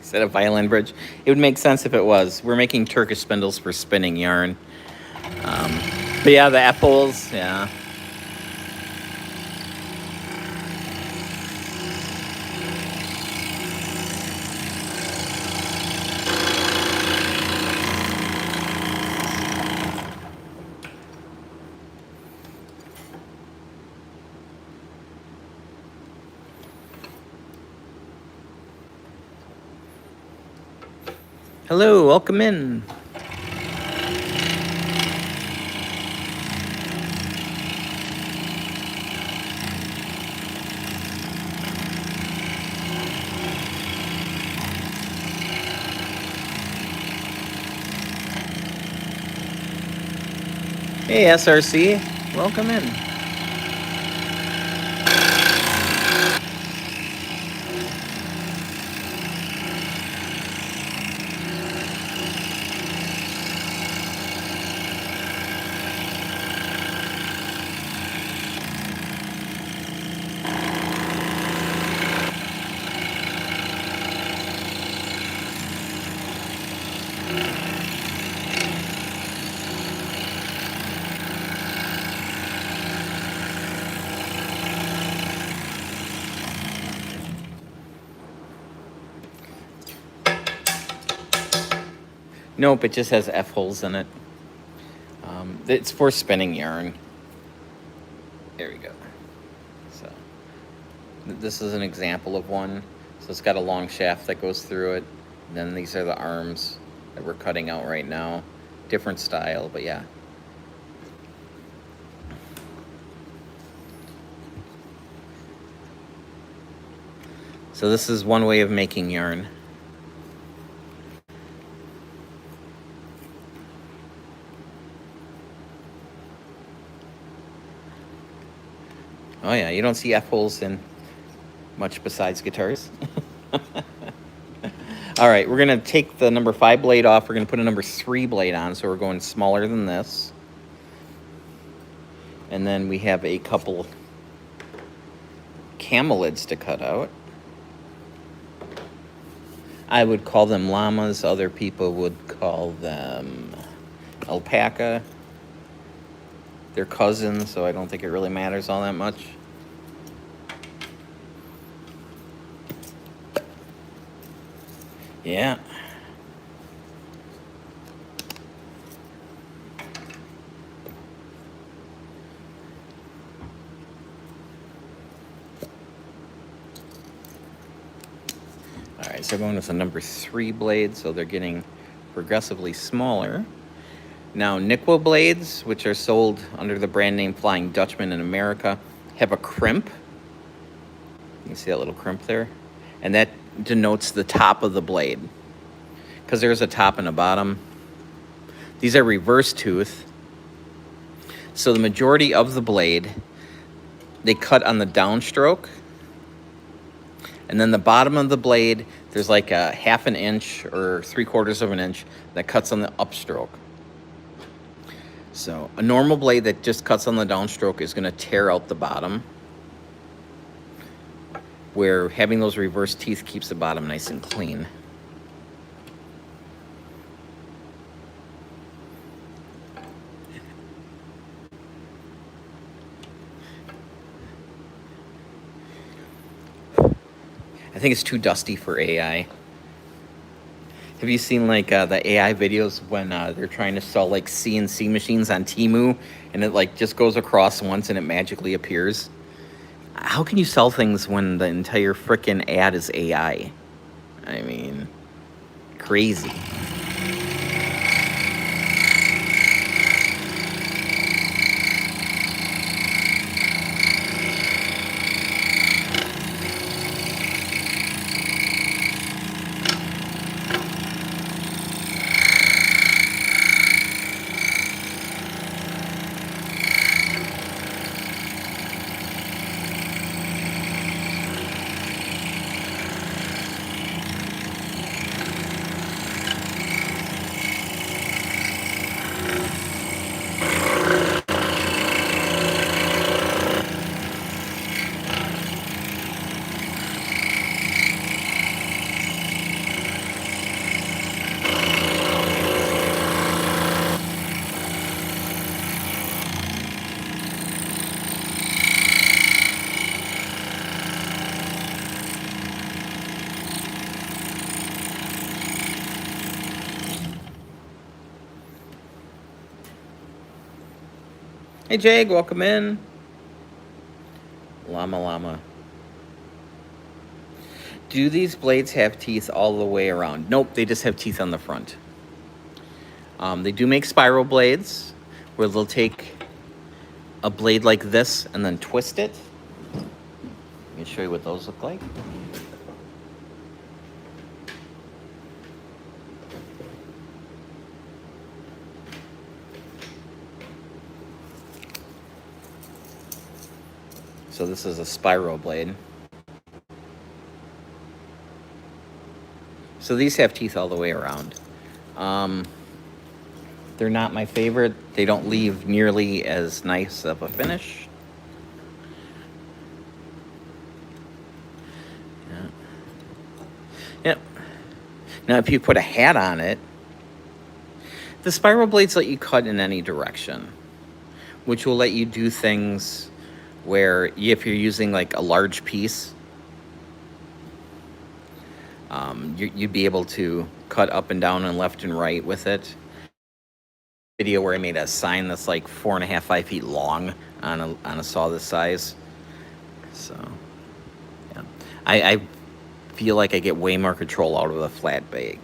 Instead of violin bridge, it would make sense if it was. We're making Turkish spindles for spinning yarn. But yeah, the F-holes, yeah. Hello, welcome in. Hey SRC, welcome in. Nope, it just has F-holes in it. It's for spinning yarn. There we go. So this is an example of one. So it's got a long shaft that goes through it. And then these are the arms that we're cutting out right now. Different style, but yeah. So this is one way of making yarn. Oh yeah, you don't see F-holes in much besides guitars. All right, we're gonna take the number 5 blade off. We're gonna put a number 3 blade on, so we're going smaller than this. And then we have a couple camelids to cut out. I would call them llamas. Other people would call them alpaca. They're cousins, so I don't think it really matters all that much. Yeah. All right, so going with a number 3 blade, so they're getting progressively smaller. Now, Nikwo blades, which are sold under the brand name Flying Dutchman in America, have a crimp. You can see that little crimp there. And that denotes the top of the blade, because there's a top and a bottom. These are reverse tooth. So the majority of the blade, they cut on the downstroke. And then the bottom of the blade, there's like a 1/2 inch or 3/4 of an inch that cuts on the upstroke. So a normal blade that just cuts on the downstroke is going to tear out the bottom, where having those reverse teeth keeps the bottom nice and clean. I think it's too dusty for AI. Have you seen like the AI videos when they're trying to sell like CNC machines on Temu, and it like just goes across once and it magically appears? How can you sell things when the entire frickin' ad is AI? I mean, crazy. Hey, Jag, welcome in. Llama. Do these blades have teeth all the way around? Nope, they just have teeth on the front. They do make spiral blades, where they'll take a blade like this and then twist it. Let me show you what those look like. So this is a spiral blade. So these have teeth all the way around. They're not my favorite. They don't leave nearly as nice of a finish. Yeah. Yep. Now if you put a hat on it, the spiral blades let you cut in any direction, which will let you do things where if you're using like a large piece, You'd be able to cut up and down and left and right with it. Video where I made a sign that's like 4.5, 5 feet long on a saw this size. So, yeah, I feel like I get way more control out of a flat bag.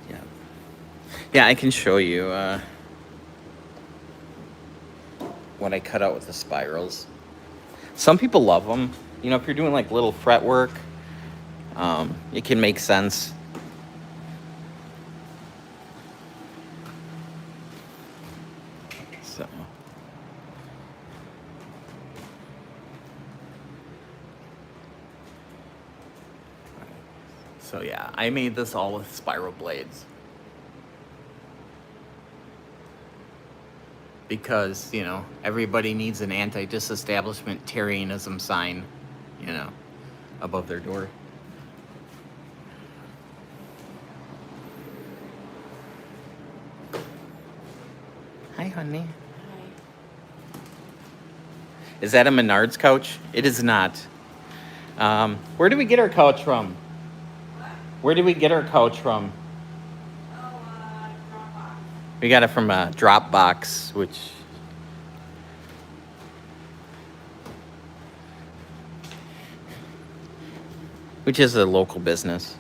Yeah, yeah, I can show you what I cut out with the spirals. Some people love them. You know, if you're doing like little fretwork, it can make sense. So, so yeah, I made this all with spiral blades because, you know, everybody needs an anti-disestablishment Terryism sign, you know, above their door. Hi, honey. Is that a Menards couch? It is not. Where did we get our couch from? Where did we get our couch from? Dropbox. We got it from Dropbox, which is a local business.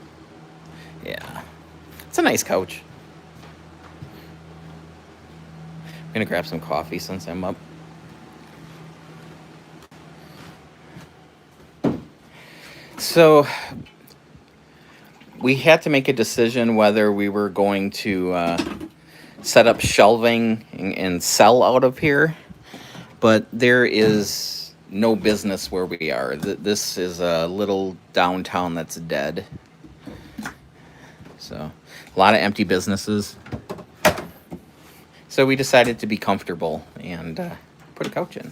Yeah, it's a nice couch. I'm gonna grab some coffee since I'm up. So we had to make a decision whether we were going to set up shelving and sell out of here, but there is no business where we are. This is a little downtown that's dead. So a lot of empty businesses. So we decided to be comfortable and put a couch in.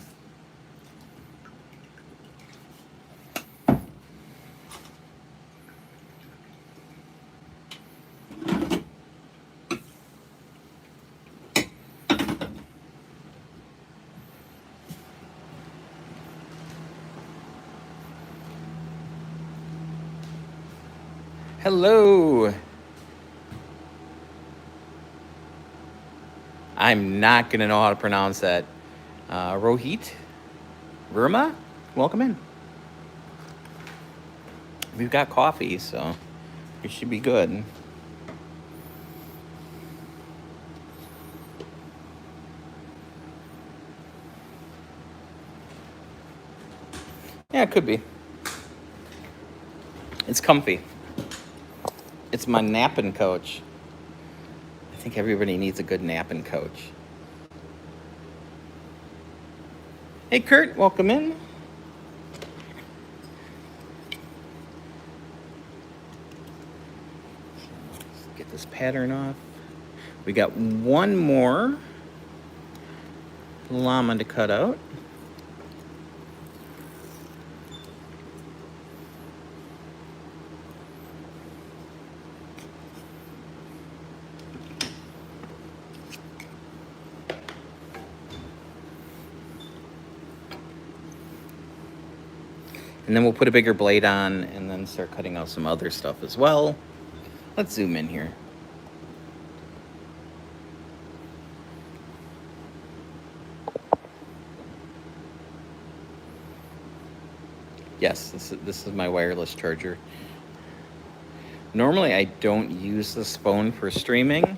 Hello. I'm not going to know how to pronounce that. Rohit? Verma? Welcome in. We've got coffee, so it should be good. Yeah, it could be. It's comfy. It's my napping couch. I think everybody needs a good napping couch. Hey, Kurt, welcome in. Let's get this pattern off. We got one more llama to cut out. And then we'll put a bigger blade on and then start cutting out some other stuff as well. Let's zoom in here. Yes, this is my wireless charger. Normally I don't use this phone for streaming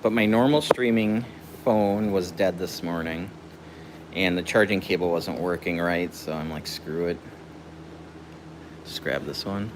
But my normal streaming phone was dead this morning, and the charging cable wasn't working right, so I'm like, screw it. Just grab this one.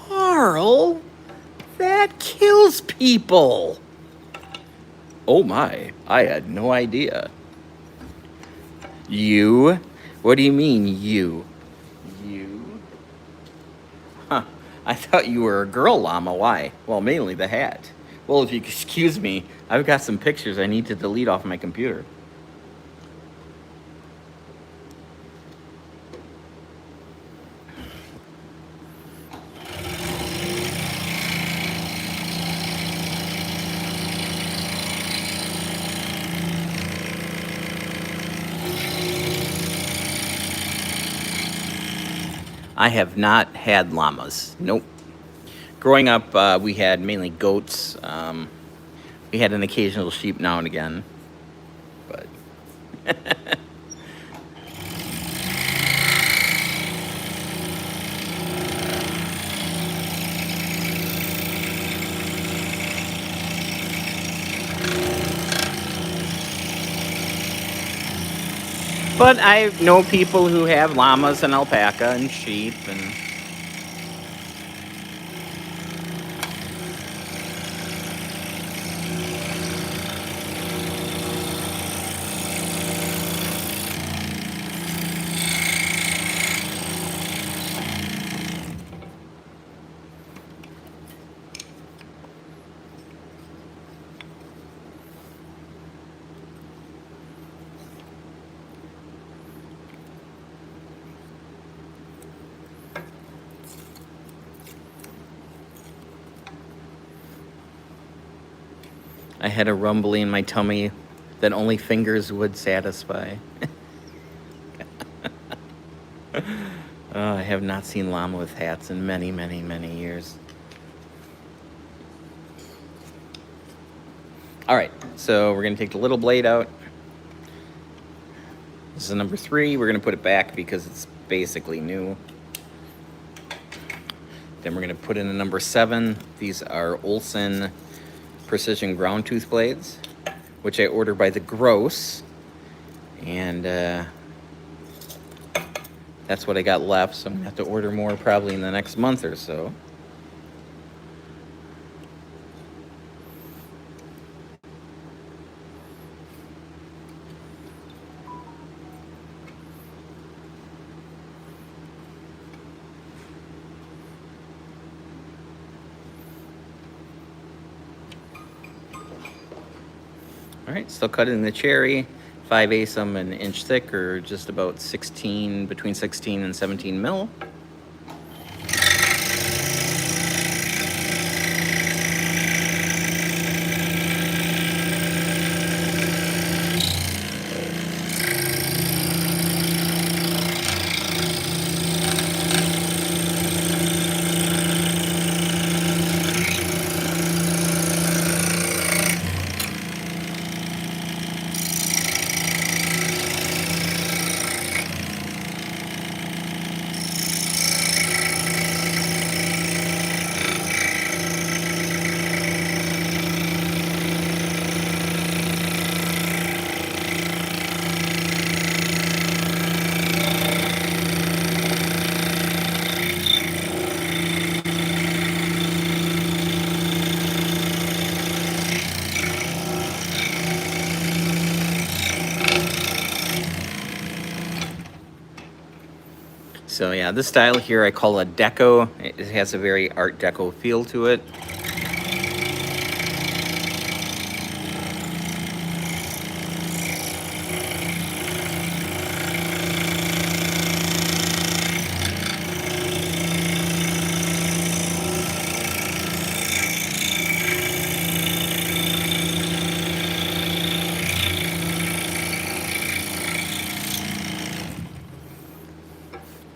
Carl, that kills people. Oh my, I had no idea. You? What do you mean, you? You? Huh, I thought you were a girl llama. Why? Well, mainly the hat. Well, if you excuse me, I've got some pictures I need to delete off my computer. I have not had llamas. Nope. Growing up, we had mainly goats. We had an occasional sheep now and again, but but I know people who have llamas and alpaca and sheep and. I had a rumbling in my tummy that only fingers would satisfy. I have not seen llama with hats in many, many, many years. All right, so we're gonna take the little blade out. This is number 3. We're gonna put it back because it's basically new. Then we're gonna put in a number 7. These are Olsen Precision ground tooth blades, which I order by the gross, and that's what I got left, so I'm gonna have to order more probably in the next month or so. All right, still cutting the cherry, 5/8 an inch thick, or just about 16, between 16 and 17 mil. So yeah, this style here I call a deco. It has a very Art Deco feel to it.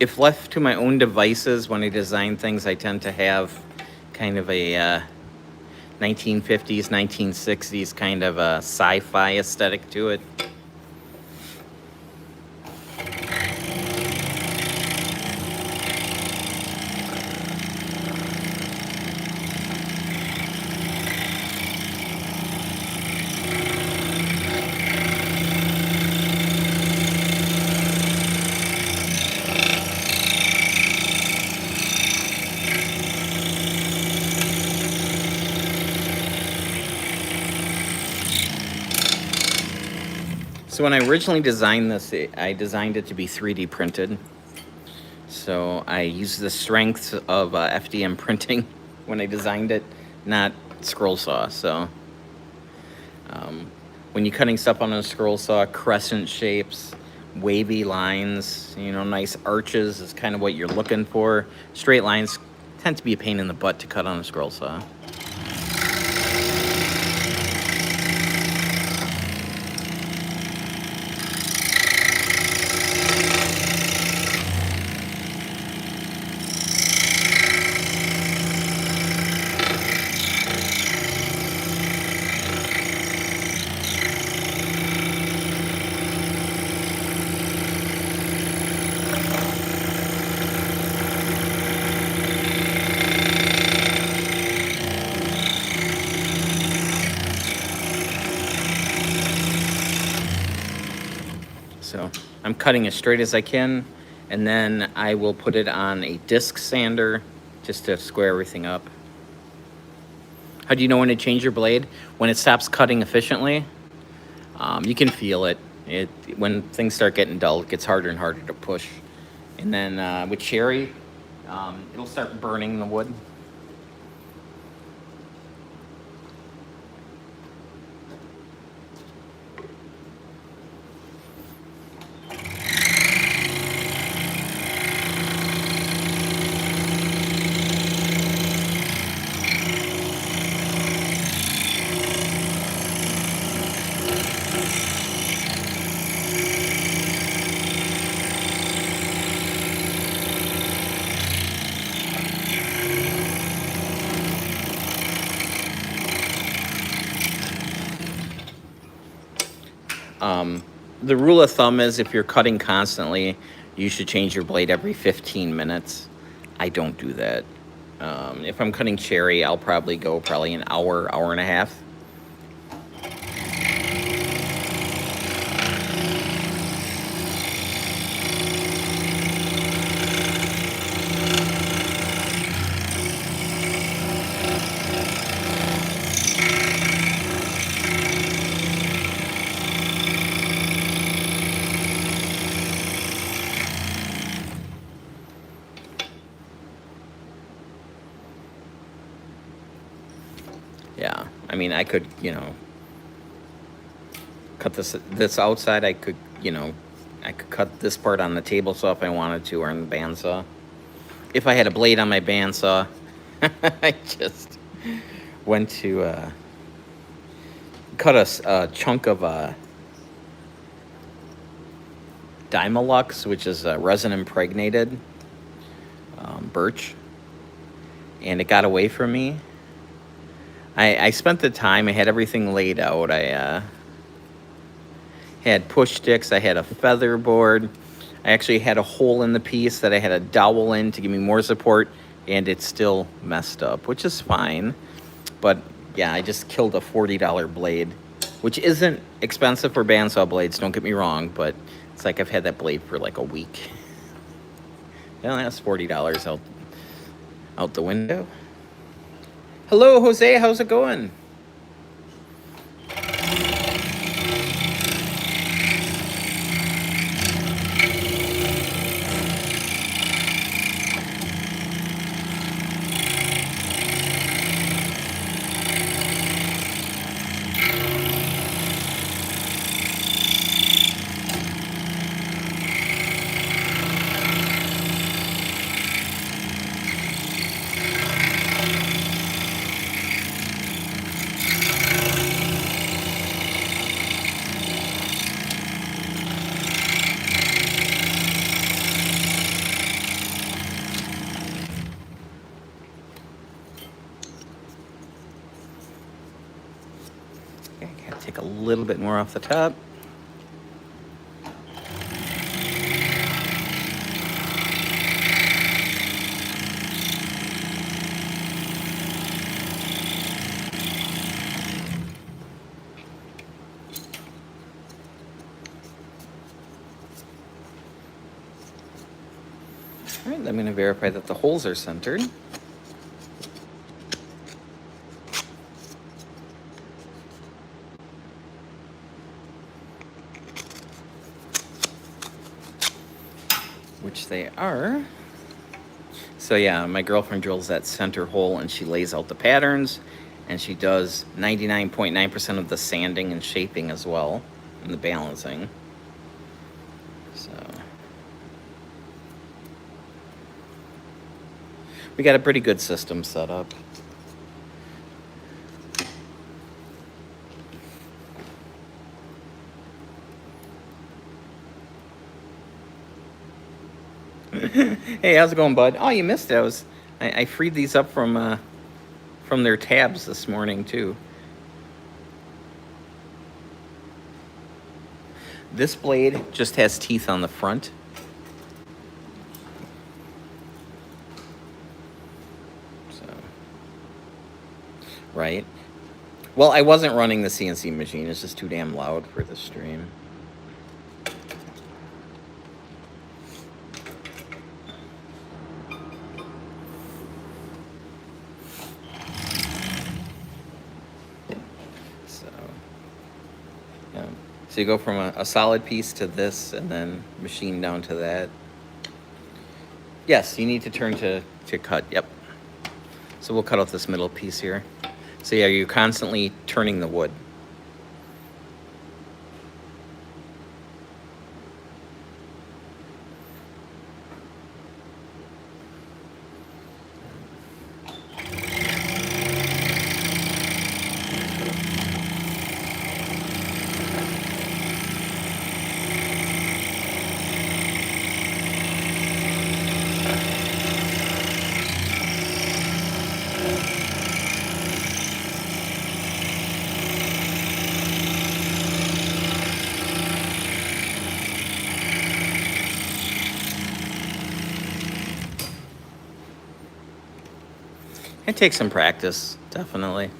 If left to my own devices when I design things, I tend to have kind of a 1950s, 1960s kind of a sci-fi aesthetic to it. So when I originally designed this, I designed it to be 3D printed. So I used the strength of FDM printing when I designed it, not scroll saw. So when you're cutting stuff on a scroll saw, crescent shapes, wavy lines, nice arches is kind of what you're looking for. Straight lines tend to be a pain in the butt to cut on a scroll saw. So I'm cutting as straight as I can, and then I will put it on a disc sander just to square everything up. How do you know when to change your blade? When it stops cutting efficiently, you can feel it. When things start getting dull, it gets harder and harder to push. And then with cherry, it'll start burning the wood. The rule of thumb is if you're cutting constantly, you should change your blade every 15 minutes. I don't do that. If I'm cutting cherry, I'll probably go an hour, hour and a half. Yeah, I mean, I could, cut this outside. I could cut this part on the table saw if I wanted to, or on the bandsaw. If I had a blade on my bandsaw, I just went to cut a chunk of Dymolux, which is resin impregnated birch, and it got away from me. I spent the time. I had everything laid out. I had push sticks. I had a feather board. I actually had a hole in the piece that I had a dowel in to give me more support, and it's still messed up, which is fine. But yeah, I just killed a $40 blade, which isn't expensive for bandsaw blades, don't get me wrong, but it's like I've had that blade for like a week. Well, that's $40 out the window. Hello, Jose. How's it going? little bit more off the top. All right, I'm going to verify that the holes are centered. Which they are. So yeah, my girlfriend drills that center hole and she lays out the patterns, and she does 99.9% of the sanding and shaping as well, and the balancing. So we got a pretty good system set up. Hey, how's it going, bud? Oh, you missed it. I freed these up from their tabs this morning too. This blade just has teeth on the front. So, right. Well, I wasn't running the CNC machine. It's just too damn loud for the stream. So you go from a solid piece to this, and then machine down to that. Yes, you need to turn to cut, yep. So we'll cut out this middle piece here. So yeah, you're constantly turning the wood. It takes some practice, definitely.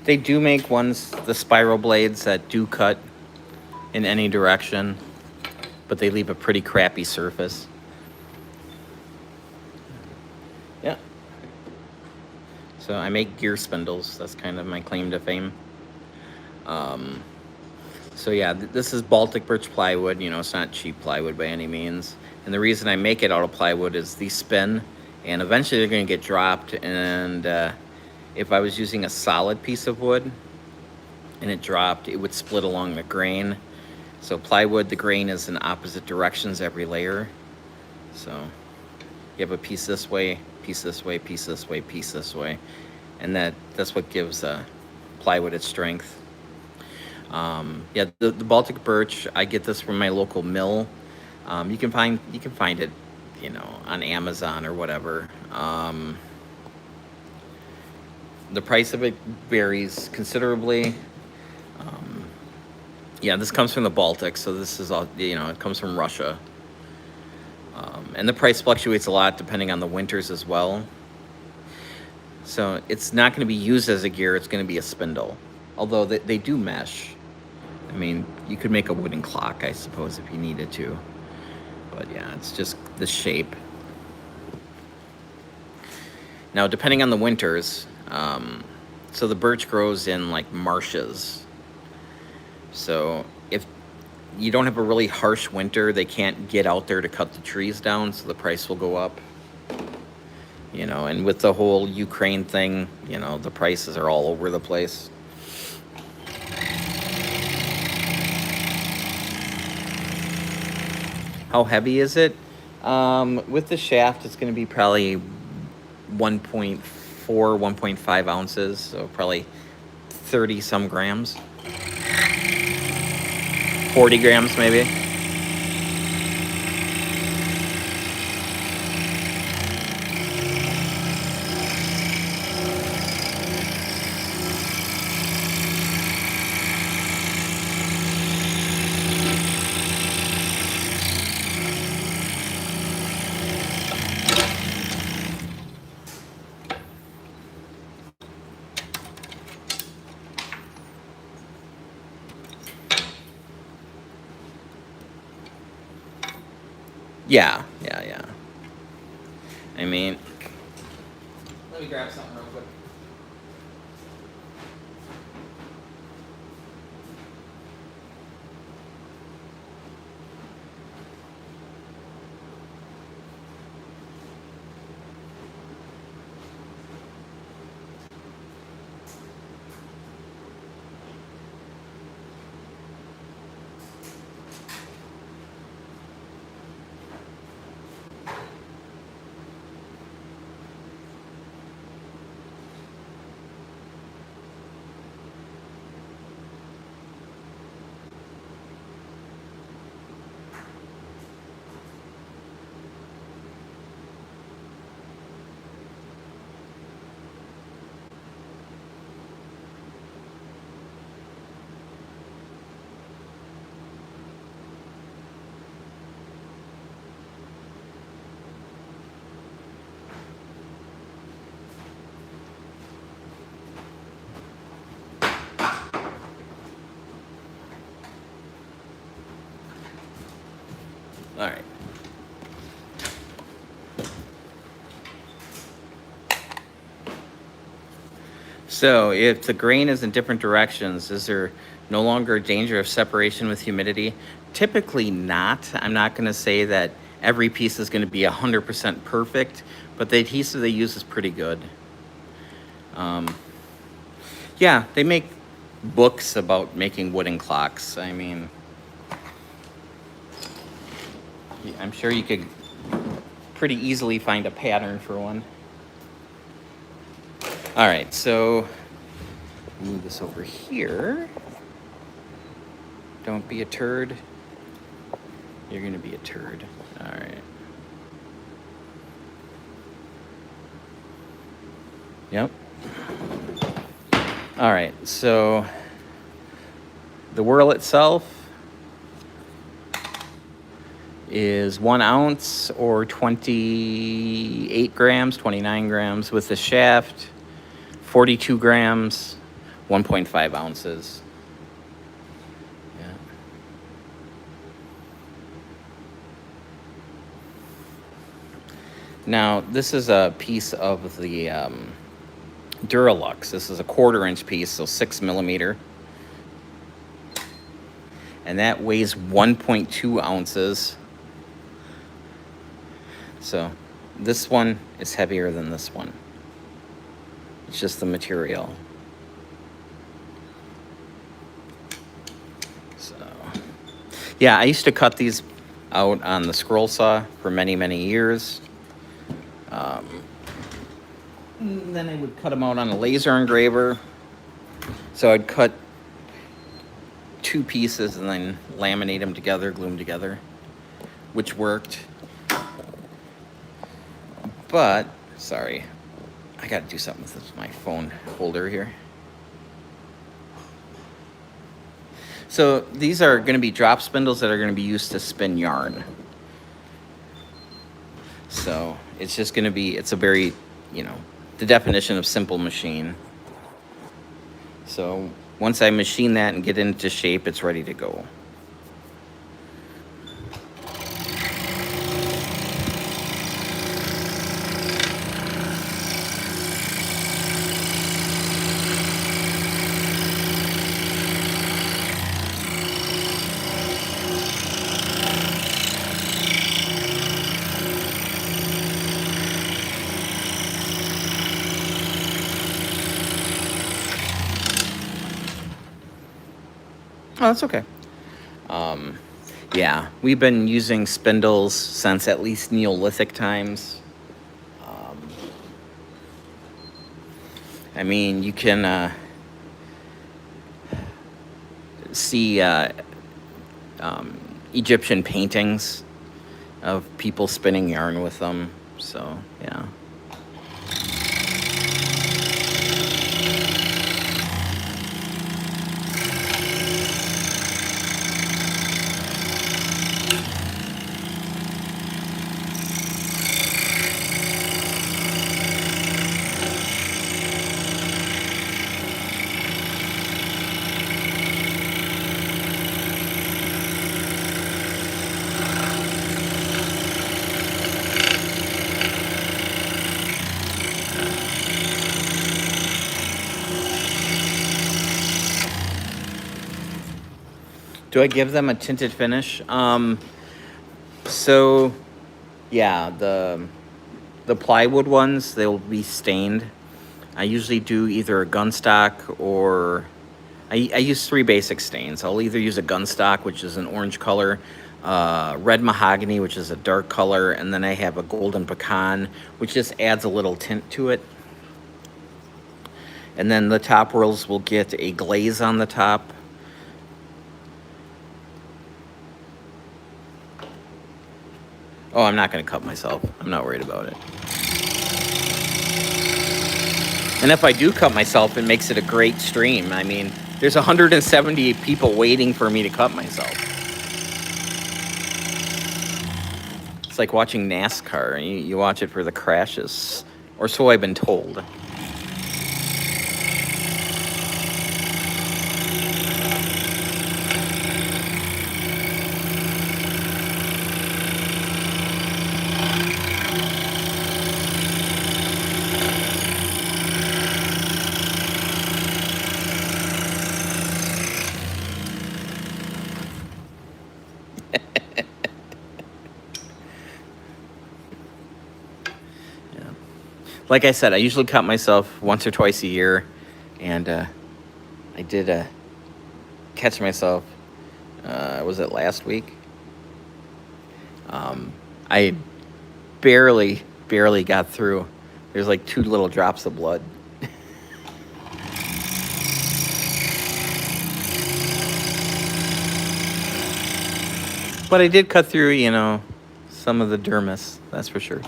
They do make ones, the spiral blades, that do cut in any direction, but they leave a pretty crappy surface. Yeah. So I make gear spindles. That's kind of my claim to fame. So yeah, this is Baltic birch plywood. You know, it's not cheap plywood by any means. And the reason I make it out of plywood is these spin, and eventually they're going to get dropped. And if I was using a solid piece of wood and it dropped, it would split along the grain. So plywood, the grain is in opposite directions every layer. So you have a piece this way, piece this way, piece this way, piece this way. And that's what gives plywood its strength. Yeah, the Baltic birch, I get this from my local mill. You can find it, you know, on Amazon or whatever. The price of it varies considerably. Yeah, this comes from the Baltic, so this is all, you know, it comes from Russia. And the price fluctuates a lot depending on the winters as well. So it's not going to be used as a gear, it's going to be a spindle. Although they do mesh. I mean, you could make a wooden clock, I suppose, if you needed to. But yeah, it's just the shape. Now, depending on the winters, so the birch grows in like marshes. So if you don't have a really harsh winter, they can't get out there to cut the trees down, so the price will go up. You know, and with the whole Ukraine thing, you know, the prices are all over the place. How heavy is it? With the shaft, it's going to be probably 1.4, 1.5 ounces, so probably 30 some grams. 40 grams maybe. Yeah. I mean, let me grab something real quick. All right. So if the grain is in different directions, is there no longer a danger of separation with humidity? Typically not. I'm not going to say that every piece is going to be 100% perfect, but the adhesive they use is pretty good. Yeah, they make books about making wooden clocks. I mean, I'm sure you could pretty easily find a pattern for one. All right, so move this over here. Don't be a turd. You're gonna be a turd. All right. Yep. All right, so the whirl itself is 1 ounce or 28 grams, 29 grams. With the shaft, 42 grams, 1.5 ounces. Yeah. Now, this is a piece of the Duralux. This is a 1/4 inch piece, so 6 millimeter. And that weighs 1.2 ounces. So this one is heavier than this one. It's just the material. So, yeah, I used to cut these out on the scroll saw for many, many years. Then I would cut them out on a laser engraver. So I'd cut 2 pieces and then laminate them together, glue them together, which worked. But, sorry, I gotta do something with my phone holder here. So these are gonna be drop spindles that are gonna be used to spin yarn. So it's just gonna be, it's a very, the definition of simple machine. So once I machine that and get into shape, it's ready to go. Oh, that's okay. Um, yeah, we've been using spindles since at least Neolithic times. Um, I mean, you can see um, Egyptian paintings of people spinning yarn with them. So, yeah. Do I give them a tinted finish? So yeah, the plywood ones, they'll be stained. I usually do either a gunstock or I use three basic stains. I'll either use a gunstock, which is an orange color, red mahogany, which is a dark color, and then I have a golden pecan, which just adds a little tint to it. And then the top rails will get a glaze on the top. Oh, I'm not going to cut myself. I'm not worried about it. And if I do cut myself, it makes it a great stream. I mean, there's 170 people waiting for me to cut myself. It's like watching NASCAR. You watch it for the crashes, or so I've been told. Like I said, I usually cut myself once or twice a year, and I did catch myself. Was it last week? I barely got through. There's like 2 little drops of blood. But I did cut through, some of the dermis. That's for sure.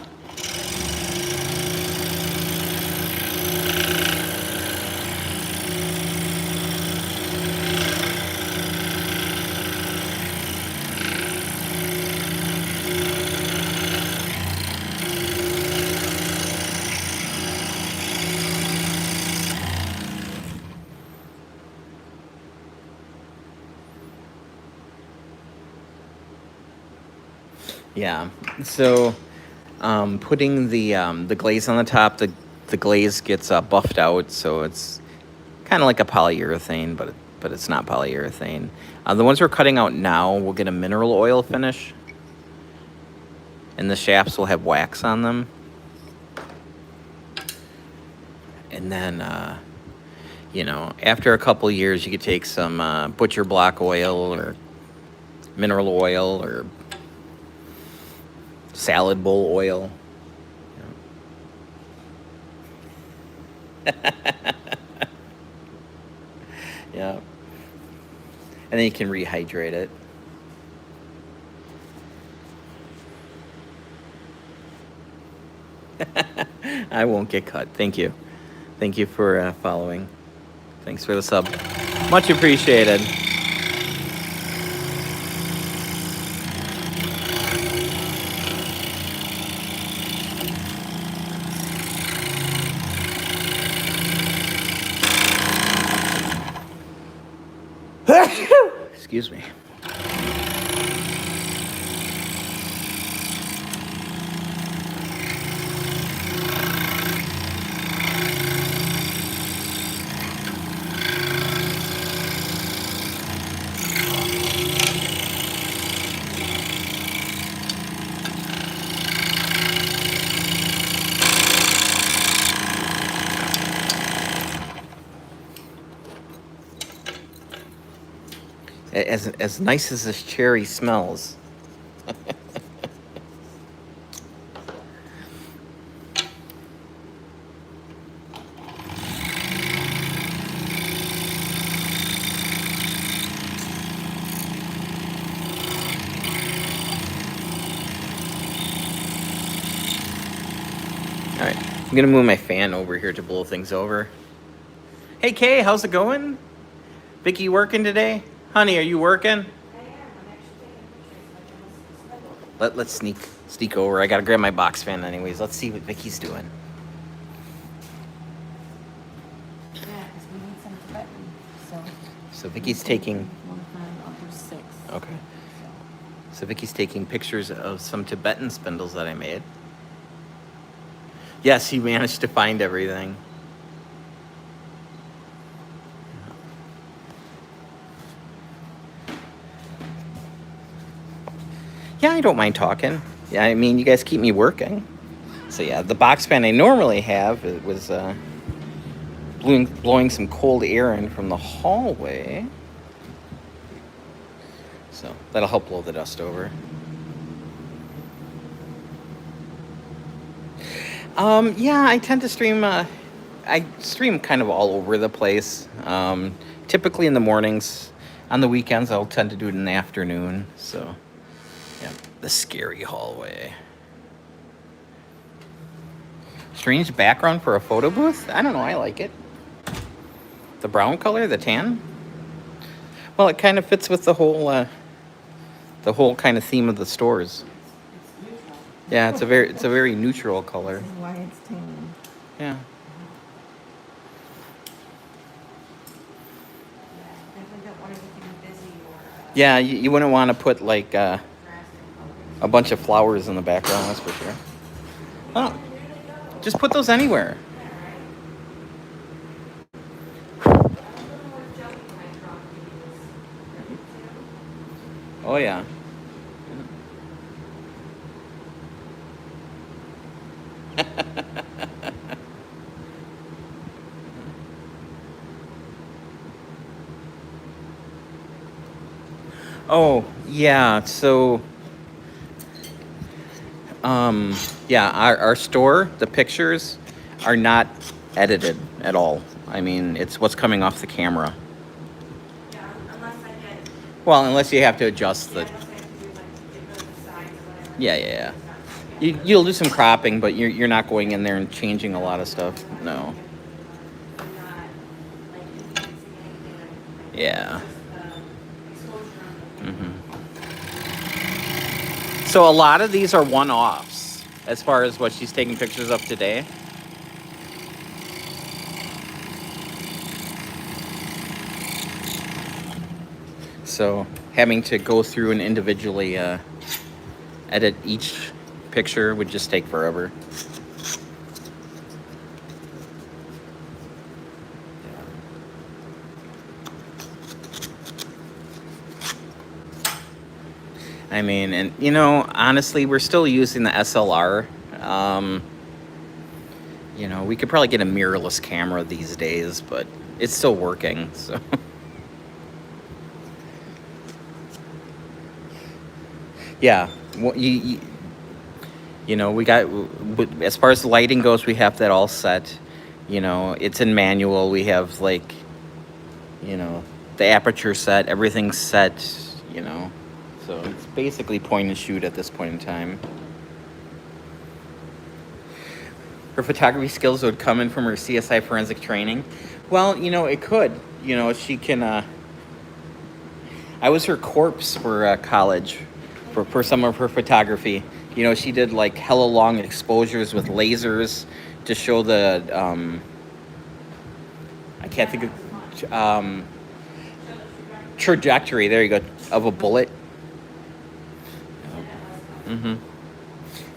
Yeah. So, putting the glaze on the top, the glaze gets buffed out, so it's kind of like a polyurethane, but it's not polyurethane. The ones we're cutting out now will get a mineral oil finish, and the shafts will have wax on them. And then, after a couple years, you could take some butcher block oil or mineral oil or salad bowl oil. Yeah. And then you can rehydrate it. I won't get cut. Thank you. Thank you for following. Thanks for the sub. Much appreciated. Excuse me. As nice as this cherry smells. All right, I'm gonna move my fan over here to blow things over. Hey Kay, how's it going? Vicky working today? Honey, are you working? I am, I'm actually taking pictures, like I was Let's sneak over. I gotta grab my box fan anyways. Let's see what Vicky's doing. Yeah, because we need some Tibetan, so. So Vicky's taking. I'll do 6. Okay. So Vicky's taking pictures of some Tibetan spindles that I made. Yes, he managed to find everything. Yeah, I don't mind talking. Yeah, I mean, you guys keep me working. So yeah, the box fan I normally have, it was blowing some cold air in from the hallway. So that'll help blow the dust over. Yeah, I tend to stream. I stream kind of all over the place. Typically in the mornings. On the weekends, I'll tend to do it in the afternoon. So, yeah, the scary hallway. Strange background for a photo booth? I don't know. I like it. The brown color, the tan. Well, it kind of fits with the whole kind of theme of the stores. It's neutral. Yeah, it's a very neutral color. This is why it's tan. Yeah. Yeah, definitely don't want anything busy or. Yeah, you wouldn't want to put like Drastic colors. a bunch of flowers in the background, that's for sure. Oh, just put those anywhere. Oh, yeah. Oh, yeah. So, yeah, our store, the pictures are not edited at all. I mean, it's what's coming off the camera. Yeah, unless I get. Well, unless you have to adjust Yeah, the. unless I have to do like, get rid of the sides or whatever. Yeah. You'll do some cropping, but you're not going in there and changing a lot of stuff. No. I'm not like influencing anything. Yeah. Just exposure on the. So a lot of these are one-offs as far as what she's taking pictures of today. So having to go through and individually edit each picture would just take forever. I mean, and you know, honestly, we're still using the SLR. You know, we could probably get a mirrorless camera these days, but it's still working, so. Yeah, well, you know, we got, as far as the lighting goes, we have that all set. You know, it's in manual. We have like, you know, the aperture set, everything's set, you know. So it's basically point and shoot at this point in time. Her photography skills would come in from her CSI forensic training. Well, you know, it could. You know, she can, I was her corpse for college for some of her photography. You know, she did like hella long exposures with lasers to show the, I can't think of, trajectory, there you go, of a bullet. Mm-hmm.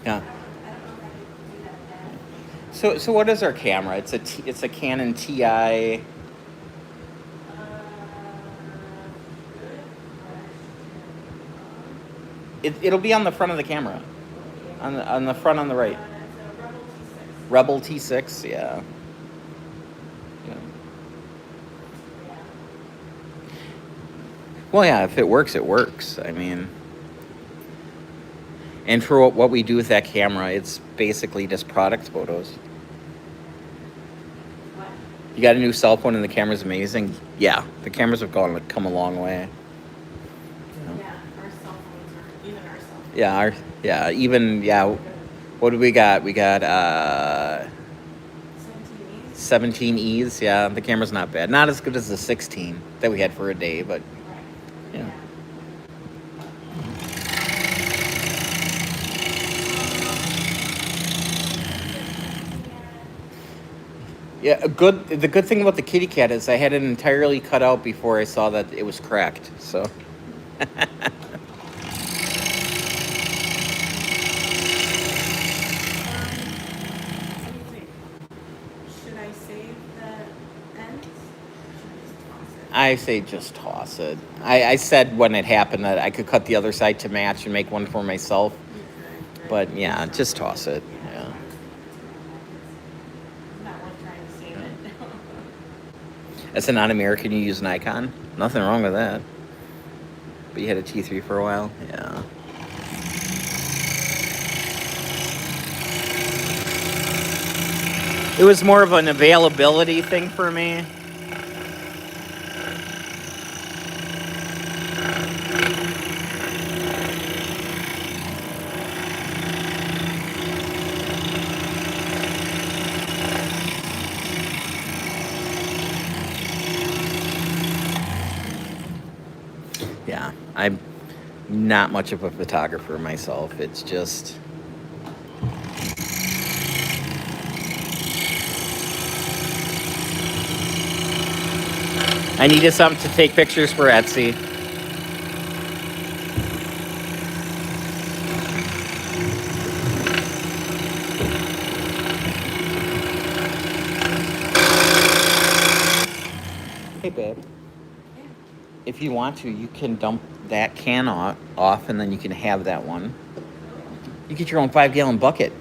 Yeah. So what is our camera? It's a Canon TI. It'll be on the front of the camera, on the front on the right. Rebel T6, yeah. Well, yeah, if it works, it works. I mean, and for what we do with that camera, it's basically just product photos. What? You got a new cell phone and the camera's amazing. Yeah, the cameras have come a long way. Yeah, our cell phones are, even our cell phones. Yeah, what do we got? We got 17 17Es. Yeah, the camera's not bad. Not as good as the 16 that we had for a day, but Right. yeah. Yeah, the good thing about the kitty cat is I had it entirely cut out before I saw that it was cracked. So What do you think? Should I save the ends? Should I just toss it? I say just toss it. I said when it happened that I could cut the other side to match and make one for myself. You could, right? But yeah, just toss it. Yeah. Yeah. It's not worth trying to save it. As a non-American, you use Nikon. Nothing wrong with that. But you had a T3 for a while. Yeah. It was more of an availability thing for me. Yeah, I'm not much of a photographer myself. It's just I needed something to take pictures for Etsy. Hey, babe. Yeah. If you want to, you can dump that can off and then you can have that one. You get your own 5-gallon bucket.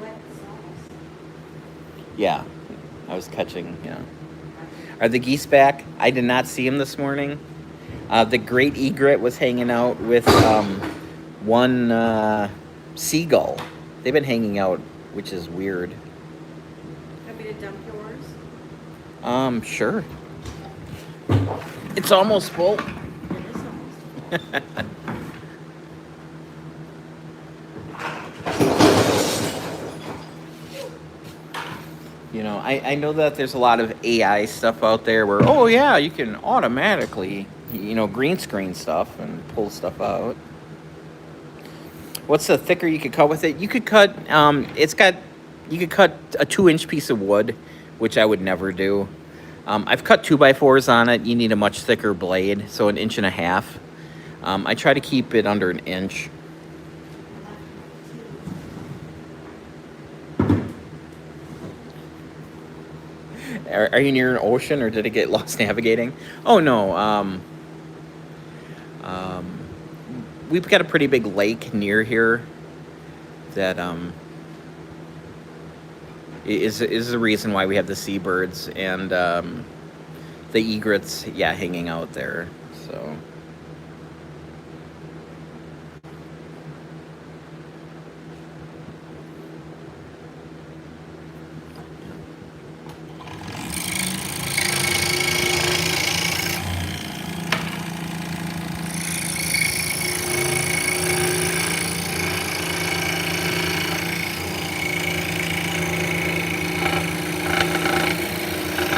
Wet sauce. Yeah, I was catching, yeah. Are the geese back? I did not see them this morning. The great egret was hanging out with one seagull. They've been hanging out, which is weird. Want me to dump yours? Sure. It's almost full. It is almost. You know, I know that there's a lot of AI stuff out there where, oh yeah, you can automatically, green screen stuff and pull stuff out. What's the thicker you could cut with it? You could cut, you could cut a 2-inch piece of wood, which I would never do. I've cut 2x4s on it. You need a much thicker blade, so 1.5 inches. I try to keep it under 1 inch. Are you near an ocean, or did it get lost navigating? Oh no. We've got a pretty big lake near here that is the reason why we have the seabirds and the egrets, yeah, hanging out there. So.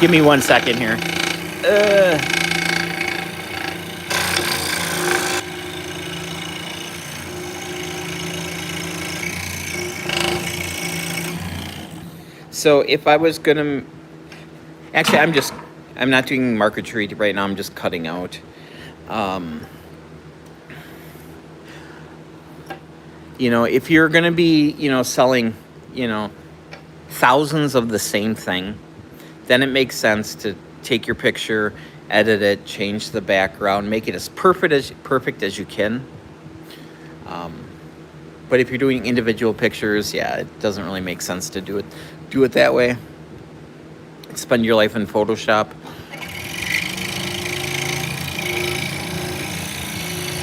Give me 1 second here. So if I was gonna, actually, I'm not doing marquetry right now. I'm just cutting out. If you're gonna be, selling, thousands of the same thing, then it makes sense to take your picture, edit it, change the background, make it as perfect as you can. But if you're doing individual pictures, yeah, it doesn't really make sense to do it that way. spend your life in Photoshop.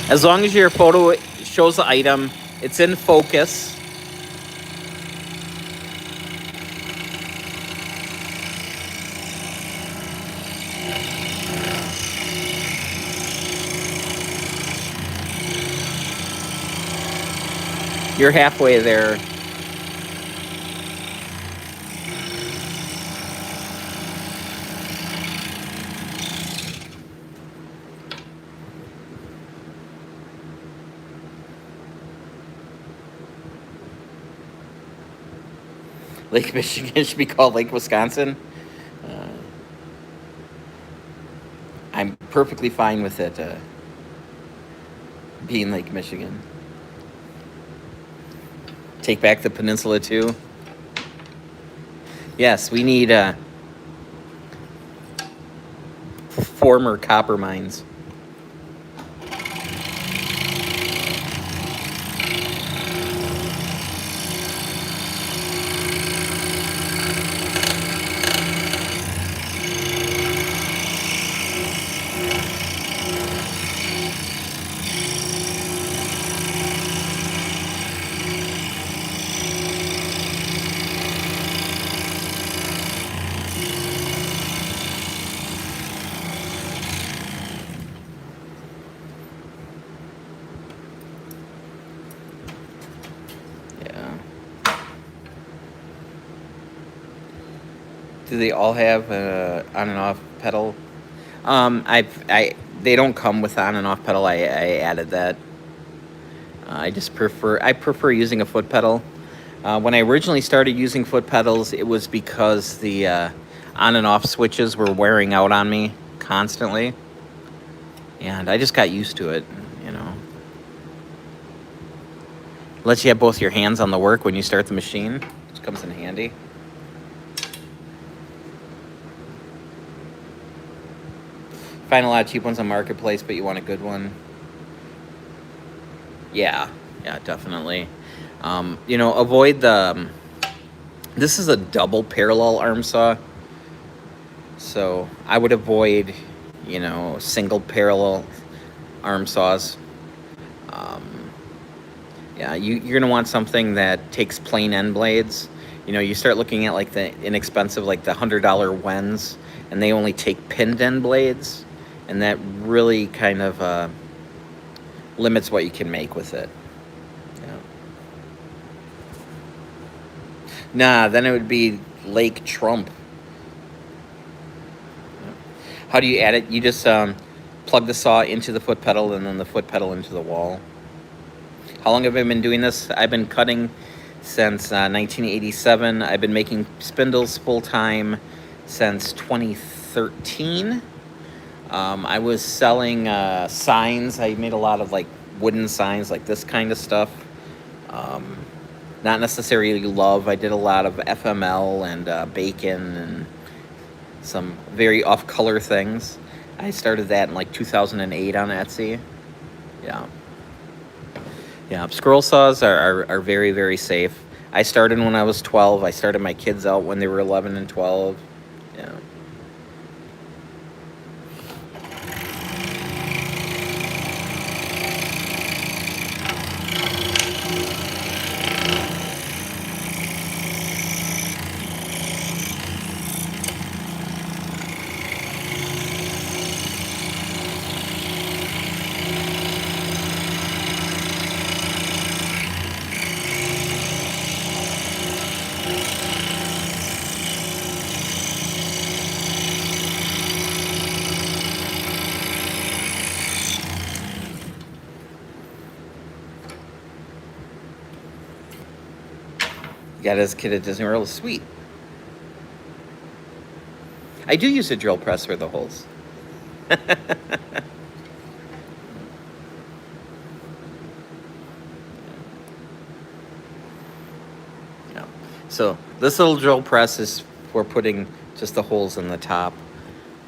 As long as your photo shows the item, it's in focus. You're halfway there. Lake Michigan should be called Lake Wisconsin. Uh, I'm perfectly fine with it being Lake Michigan. Take back the peninsula too. Yes, we need former copper mines. Yeah. Do they all have on and off pedal? They don't come with on and off pedal. I added that. I prefer using a foot pedal. When I originally started using foot pedals, it was because the on and off switches were wearing out on me constantly, and I just got used to it. You know, lets you have both your hands on the work when you start the machine, which comes in handy. Find a lot of cheap ones on Marketplace, but you want a good one. Yeah, definitely. You know, avoid the. This is a double parallel arm saw, so I would avoid, you know, single parallel arm saws. Yeah, you're gonna want something that takes plain end blades. You know, you start looking at like the inexpensive, like the $100 Wens, and they only take pinned end blades, and that really kind of limits what you can make with it. Yeah. Nah, then it would be Lake Trump. How do you add it? You just plug the saw into the foot pedal and then the foot pedal into the wall. How long have I been doing this? I've been cutting since 1987. I've been making spindles full-time since 2013. I was selling signs. I made a lot of like wooden signs, like this kind of stuff. Not necessarily love. I did a lot of FML and bacon and some very off-color things. I started that in like 2008 on Etsy. Yeah. Yeah, scroll saws are very, very safe. I started when I was 12. I started my kids out when they were 11 and 12. Yeah. Got his kid at Disney World. Sweet. I do use a drill press for the holes. Yeah. So this little drill press is for putting just the holes in the top.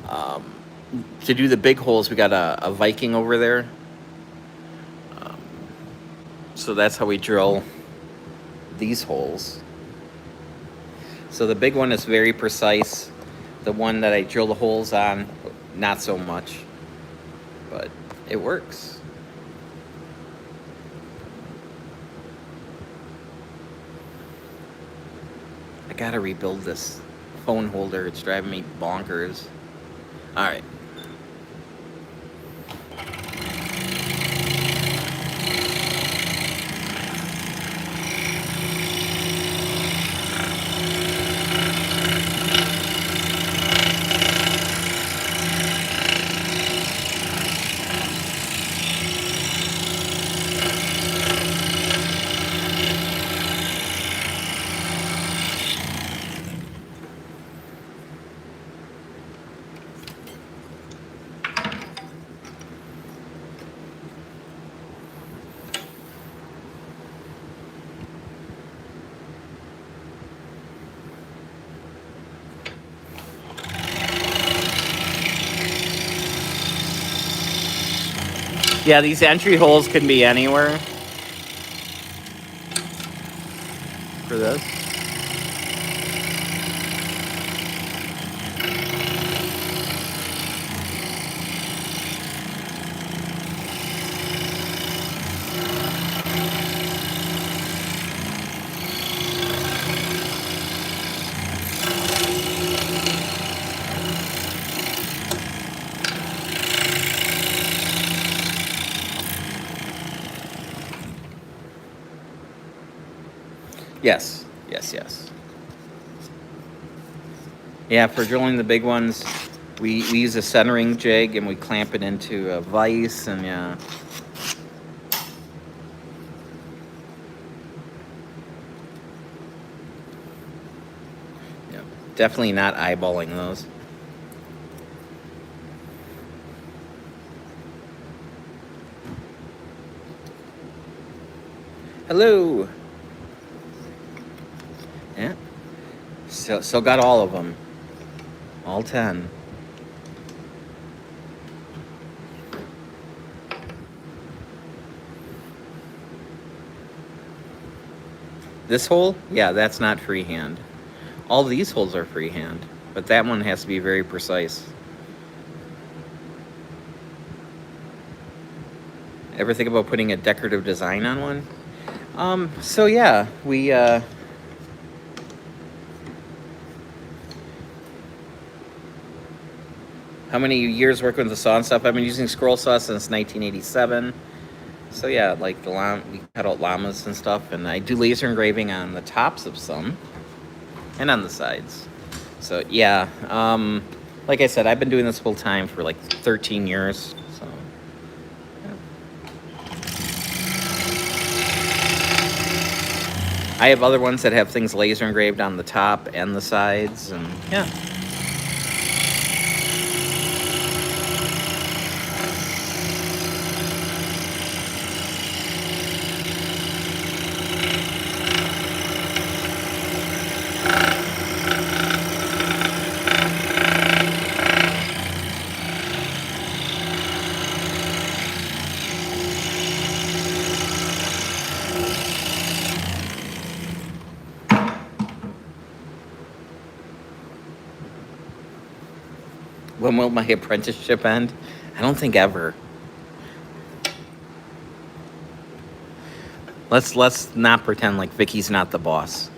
To do the big holes, we got a Viking over there. So that's how we drill these holes. So the big one is very precise. The one that I drill the holes on, not so much, but it works. I gotta rebuild this phone holder. It's driving me bonkers. All right. Yeah, these entry holes can be anywhere for this. Yes, yes, yes. Yeah, for drilling the big ones, we use a centering jig and we clamp it into a vise, and yeah. Yeah, definitely not eyeballing those. Hello. Yeah. Still got all of them. All 10. This hole? Yeah, that's not freehand. All these holes are freehand, but that one has to be very precise. Ever think about putting a decorative design on one? So yeah, we, how many years working with the saw and stuff? I've been using scroll saw since 1987. So yeah, like we cut out llamas and stuff, and I do laser engraving on the tops of some, and on the sides. So yeah, like I said, I've been doing this full time for like 13 years. So yeah. I have other ones that have things laser engraved on the top and the sides, and yeah. When will my apprenticeship end? I don't think ever. Let's not pretend like Vicky's not the boss.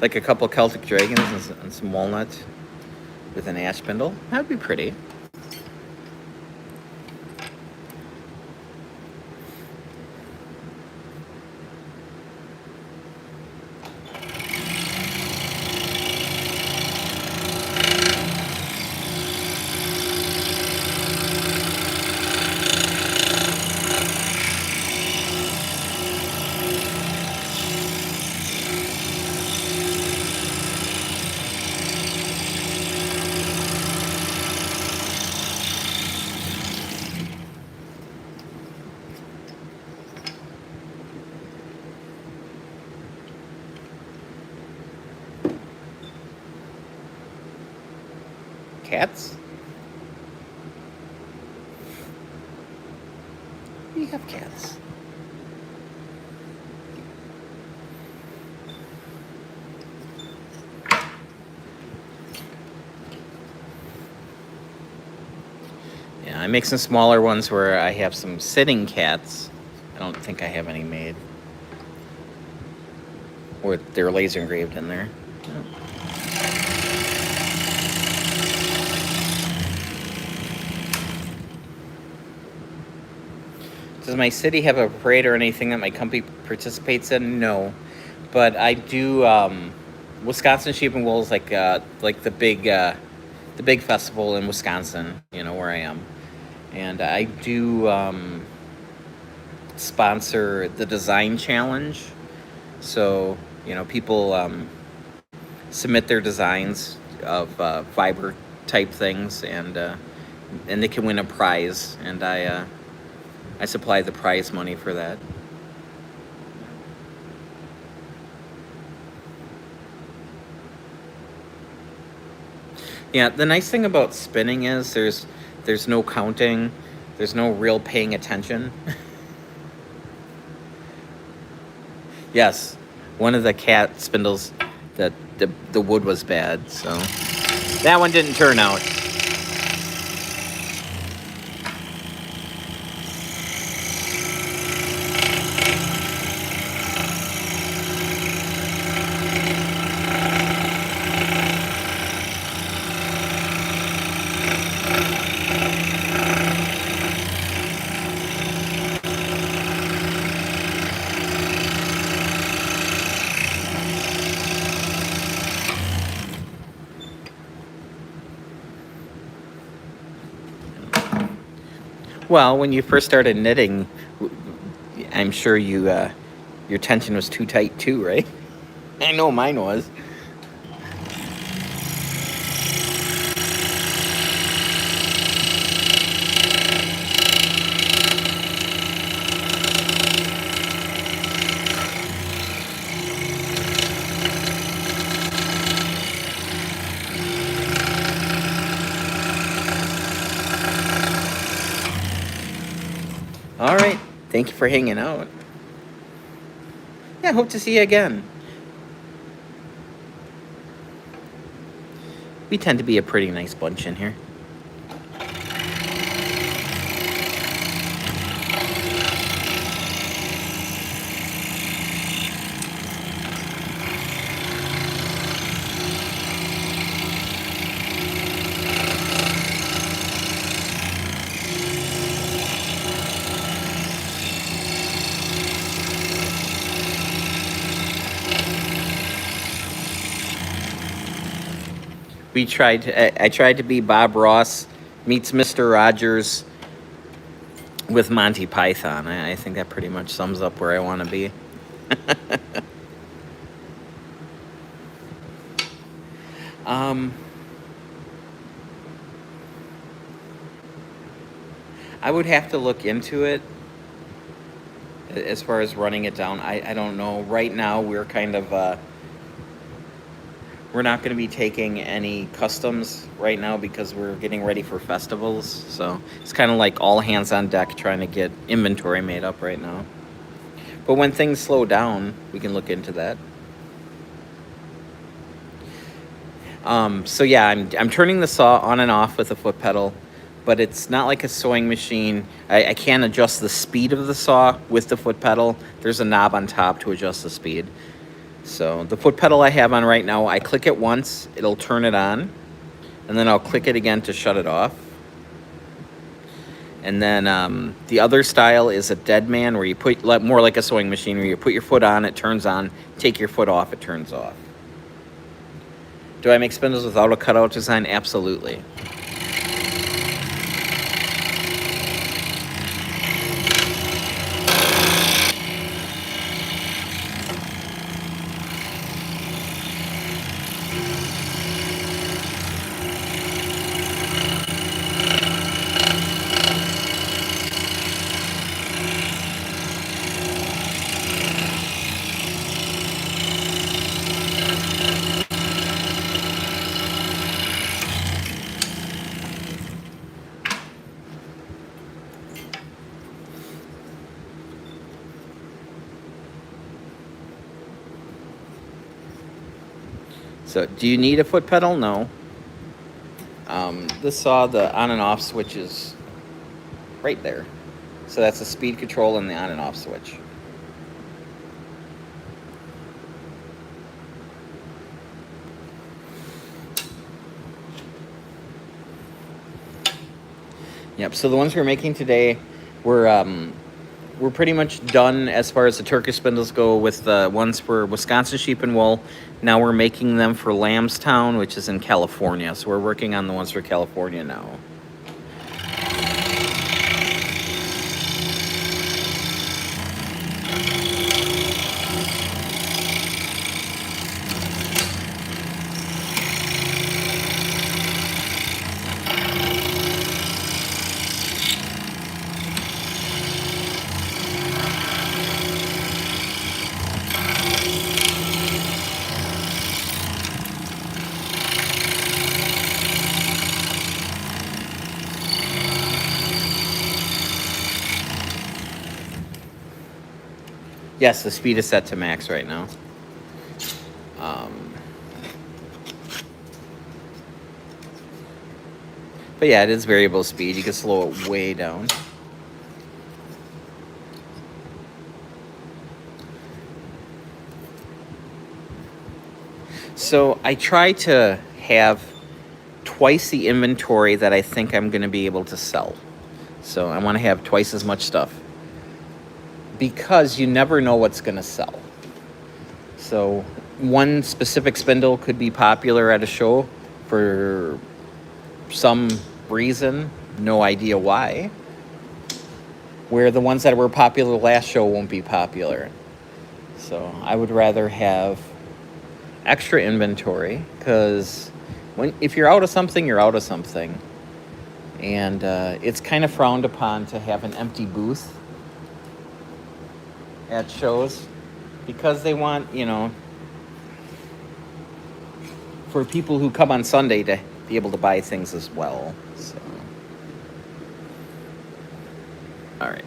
Like a couple Celtic dragons and some walnut with an ash spindle. That'd be pretty. cats? You have cats. Yeah, I make some smaller ones where I have some sitting cats. I don't think I have any made. Or they're laser engraved in there. Does my city have a parade or anything that my company participates in? No, but I do. Wisconsin Sheep and Wool is like the big festival in Wisconsin. You know where I am, and I do sponsor the design challenge. So people submit their designs of fiber type things, and they can win a prize, and I supply the prize money for that. Yeah, the nice thing about spinning is there's no counting, there's no real paying attention. Yes, one of the cat spindles, that the wood was bad, so that one didn't turn out. Well, when you first started knitting, I'm sure your tension was too tight too, right? I know mine was. All right. Thank you for hanging out. Yeah, hope to see you again. We tend to be a pretty nice bunch in here. I tried to be Bob Ross meets Mr. Rogers with Monty Python. I think that pretty much sums up where I want to be. I would have to look into it as far as running it down. I don't know. Right now, we're kind of we're not going to be taking any customs right now because we're getting ready for festivals. So it's kind of like all hands on deck trying to get inventory made up right now. But when things slow down, we can look into that. So yeah, I'm turning the saw on and off with a foot pedal, but it's not like a sewing machine. I can't adjust the speed of the saw with the foot pedal. There's a knob on top to adjust the speed. So the foot pedal I have on right now, I click it once, it'll turn it on, and then I'll click it again to shut it off. And then the other style is a dead man, where you put more like a sewing machine, where you put your foot on, it turns on, take your foot off, it turns off. Do I make spindles without a cutout design? Absolutely. So, do you need a foot pedal? No. This saw, the on and off switch is right there. So that's the speed control and the on and off switch. Yep. So the ones we're making today, we're pretty much done as far as the Turkish spindles go with the ones for Wisconsin sheep and wool. Now we're making them for Lambstown, which is in California. So we're working on the ones for California now. Yes, the speed is set to max right now. But yeah, it is variable speed. You can slow it way down. So I try to have twice the inventory that I think I'm going to be able to sell. So I want to have twice as much stuff, because you never know what's going to sell. So one specific spindle could be popular at a show for some reason, no idea why, where the ones that were popular last show won't be popular. So I would rather have extra inventory, because if you're out of something, you're out of something. And it's kind of frowned upon to have an empty booth at shows, because they want, for people who come on Sunday to be able to buy things as well. So, all right.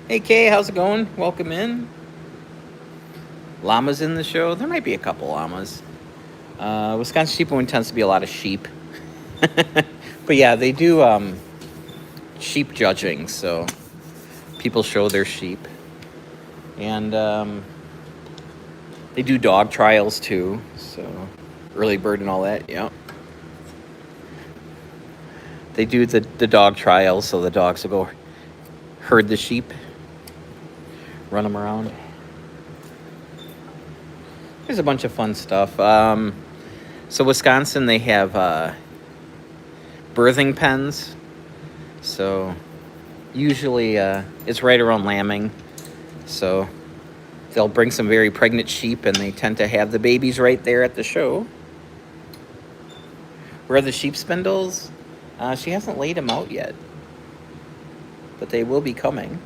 Hey Kay, how's it going? Welcome in. Llamas in the show? There might be a couple llamas. Wisconsin Sheep and Wool tends to be a lot of sheep. But yeah, they do sheep judging, so people show their sheep. And they do dog trials too, so early bird and all that, yeah. They do the dog trials, so the dogs will go herd the sheep, run them around. There's a bunch of fun stuff. So Wisconsin, they have birthing pens. So usually it's right around lambing. So they'll bring some very pregnant sheep, and they tend to have the babies right there at the show. Where are the sheep spindles? She hasn't laid them out yet, but they will be coming.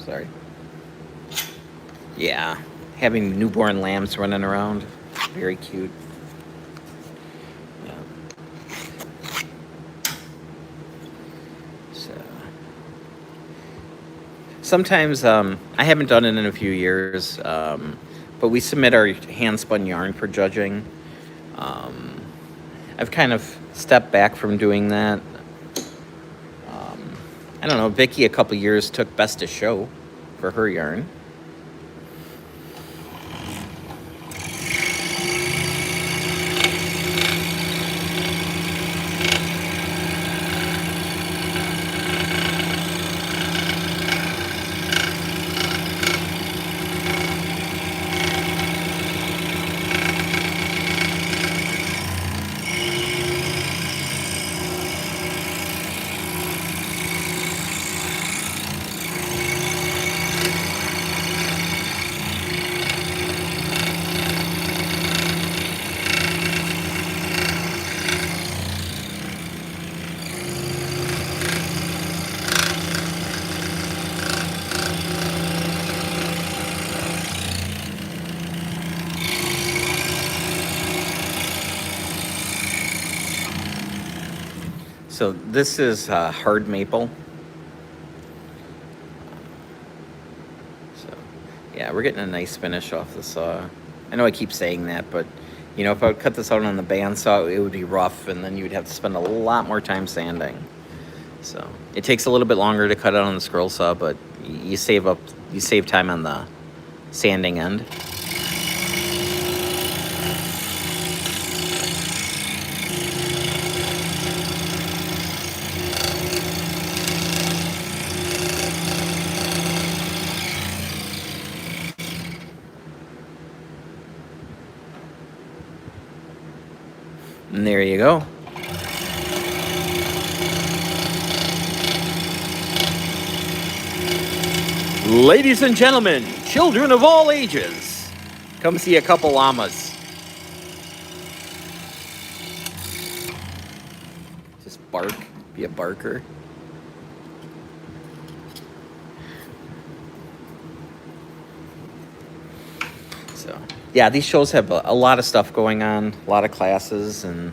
Sorry. Yeah, having newborn lambs running around, very cute. Yeah. So sometimes I haven't done it in a few years, but we submit our hand spun yarn for judging. I've kind of stepped back from doing that. I don't know, Vicky a couple years took Best of Show for her yarn. So this is hard maple. So yeah, we're getting a nice finish off the saw. I know I keep saying that, but you know, if I would cut this out on the bandsaw, it would be rough, and then you'd have to spend a lot more time sanding. So it takes a little bit longer to cut out on the scroll saw, but you save time on the sanding end. And there you go. Ladies and gentlemen, children of all ages, come see a couple llamas. Just bark, be a barker. So, yeah, these shows have a lot of stuff going on, a lot of classes and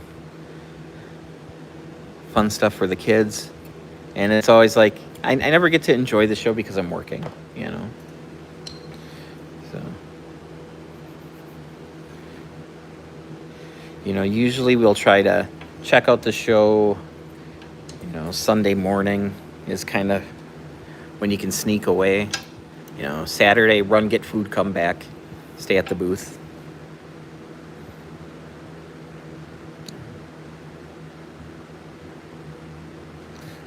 fun stuff for the kids. And it's always like, I never get to enjoy the show because I'm working, you know. So, you know, usually we'll try to check out the show, you know, Sunday morning is kind of when you can sneak away. You know, Saturday, run, get food, come back, stay at the booth.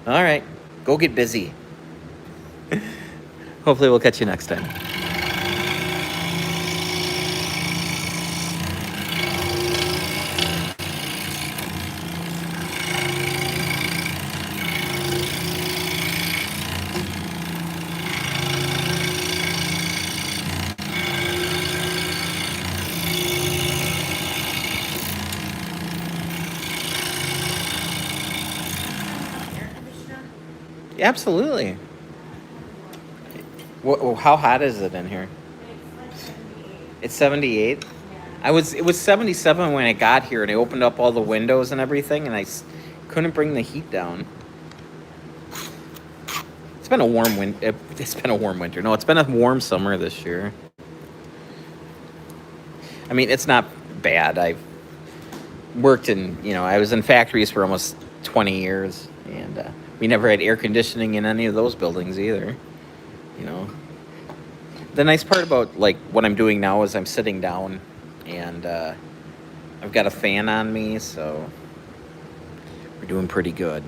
All right, go get busy. Hopefully we'll catch you next time. Air conditioner? Absolutely. How hot is it in here? It's like 78. It's 78. Yeah. It was 77 when I got here, and I opened up all the windows and everything, and couldn't bring the heat down. It's been a warm It's been a warm winter. No, it's been a warm summer this year. I mean, it's not bad. I've worked I was in factories for almost 20 years, and we never had air conditioning in any of those buildings either. You know, the nice part about like what I'm doing now is I'm sitting down, and I've got a fan on me, so we're doing pretty good.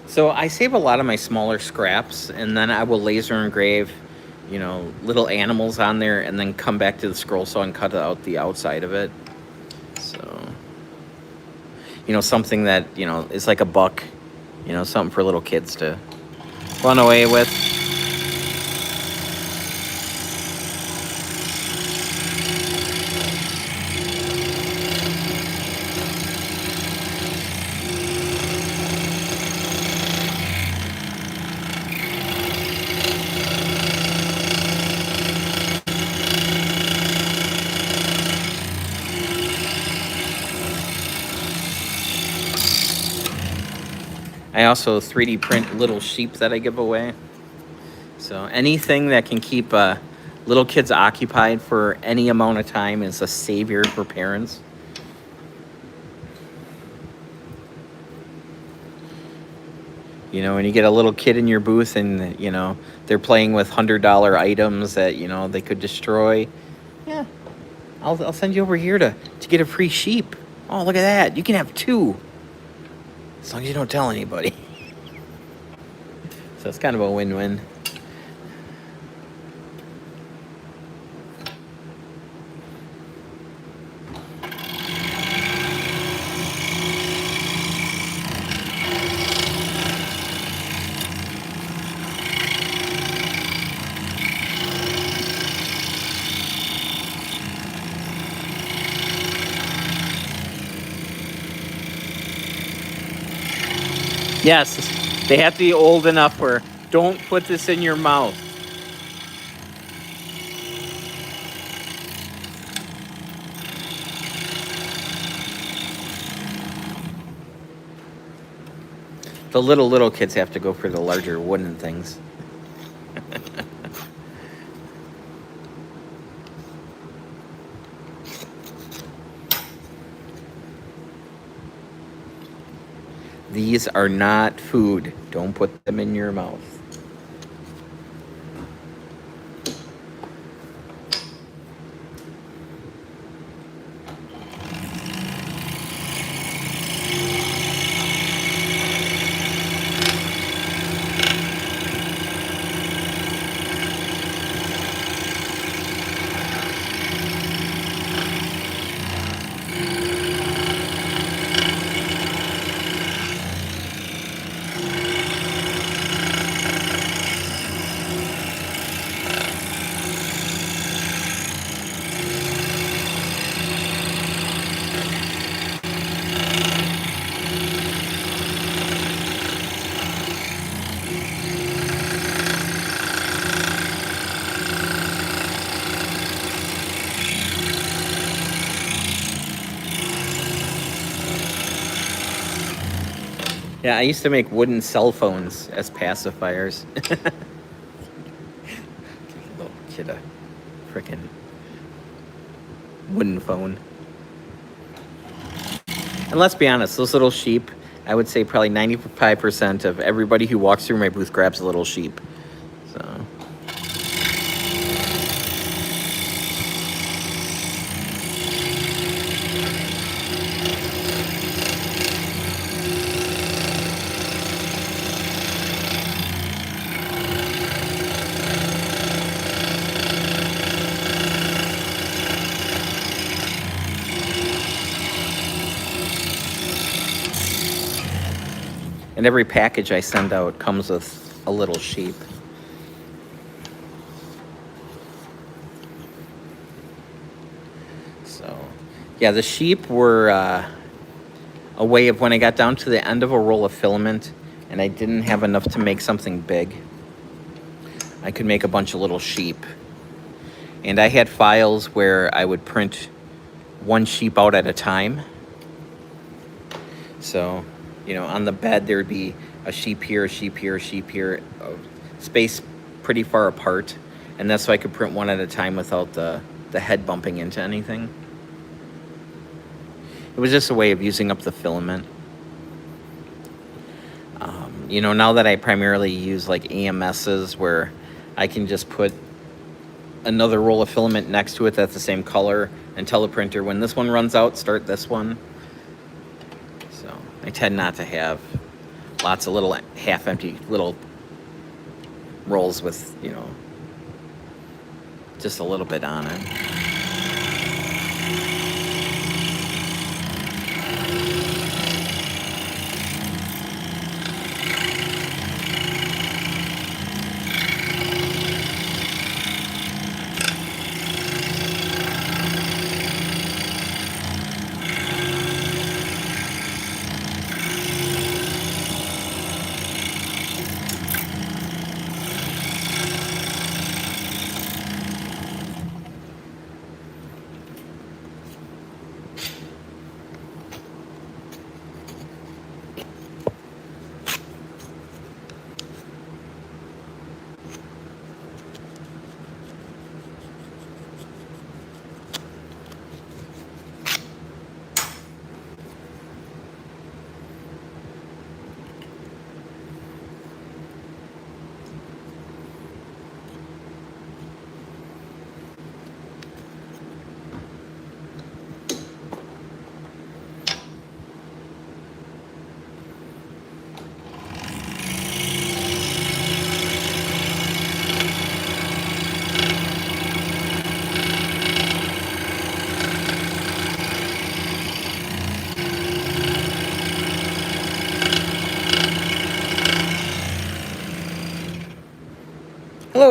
So I save a lot of my smaller scraps, and then I will laser engrave, little animals on there, and then come back to the scroll saw and cut out the outside of it. So, something that, is like a buck, something for little kids to run away with. I also 3D print little sheep that I give away. So anything that can keep little kids occupied for any amount of time is a savior for parents. When you get a little kid in your booth and, they're playing with $100 items that, they could destroy. Yeah, I'll send you over here to get a free sheep. Oh, look at that. You can have 2. As long as you don't tell anybody. So it's kind of a win-win. Yes, they have to be old enough where don't put this in your mouth. The little kids have to go for the larger wooden things. These are not food. Don't put them in your mouth. Yeah, I used to make wooden cell phones as pacifiers. Little kid, a frickin' wooden phone. And let's be honest, those little sheep, I would say probably 95% of everybody who walks through my booth grabs a little sheep. So. And every package I send out comes with a little sheep. So, yeah, the sheep were a way of when I got down to the end of a roll of filament and I didn't have enough to make something big, I could make a bunch of little sheep. And I had files where I would print one sheep out at a time. So, you know, on the bed there would be a sheep here, a sheep here, a sheep here, spaced pretty far apart. And that's so I could print one at a time without the head bumping into anything. It was just a way of using up the filament. You know, now that I primarily use like AMSs where I can just put another roll of filament next to it that's the same color and tell the printer when this one runs out, start this one. So I tend not to have lots of little half-empty little rolls with, you know, just a little bit on it.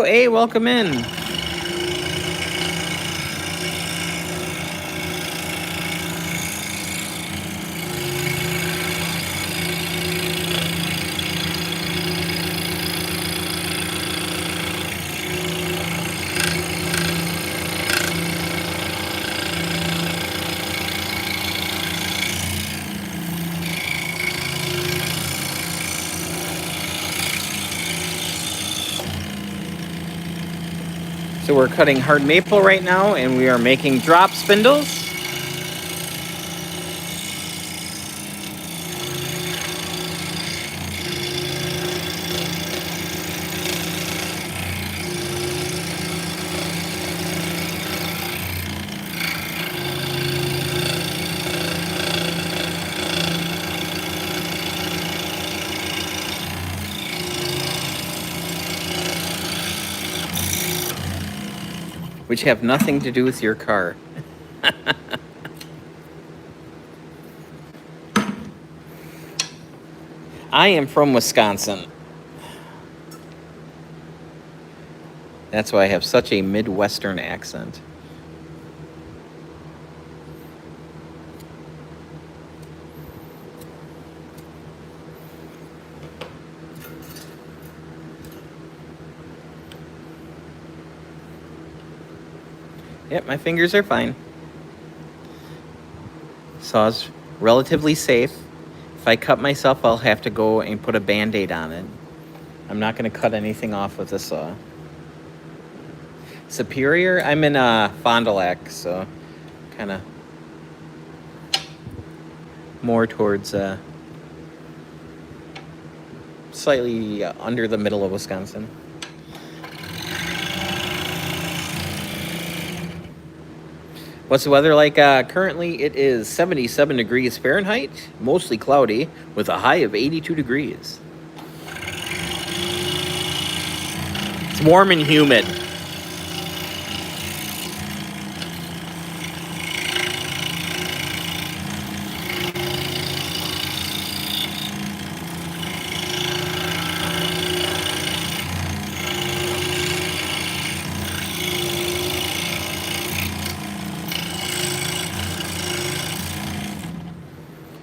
A, welcome in. So we're cutting hard maple right now, and we are making drop spindles. Which have nothing to do with your car. I am from Wisconsin. That's why I have such a Midwestern accent. Yep, my fingers are fine. Saw's relatively safe. If I cut myself, I'll have to go and put a Band-Aid on it. I'm not going to cut anything off with the saw. Superior, I'm in Fond du Lac, so kind of more towards slightly under the middle of Wisconsin. What's the weather like? Currently, it is 77 degrees Fahrenheit, mostly cloudy, with a high of 82 degrees. It's warm and humid.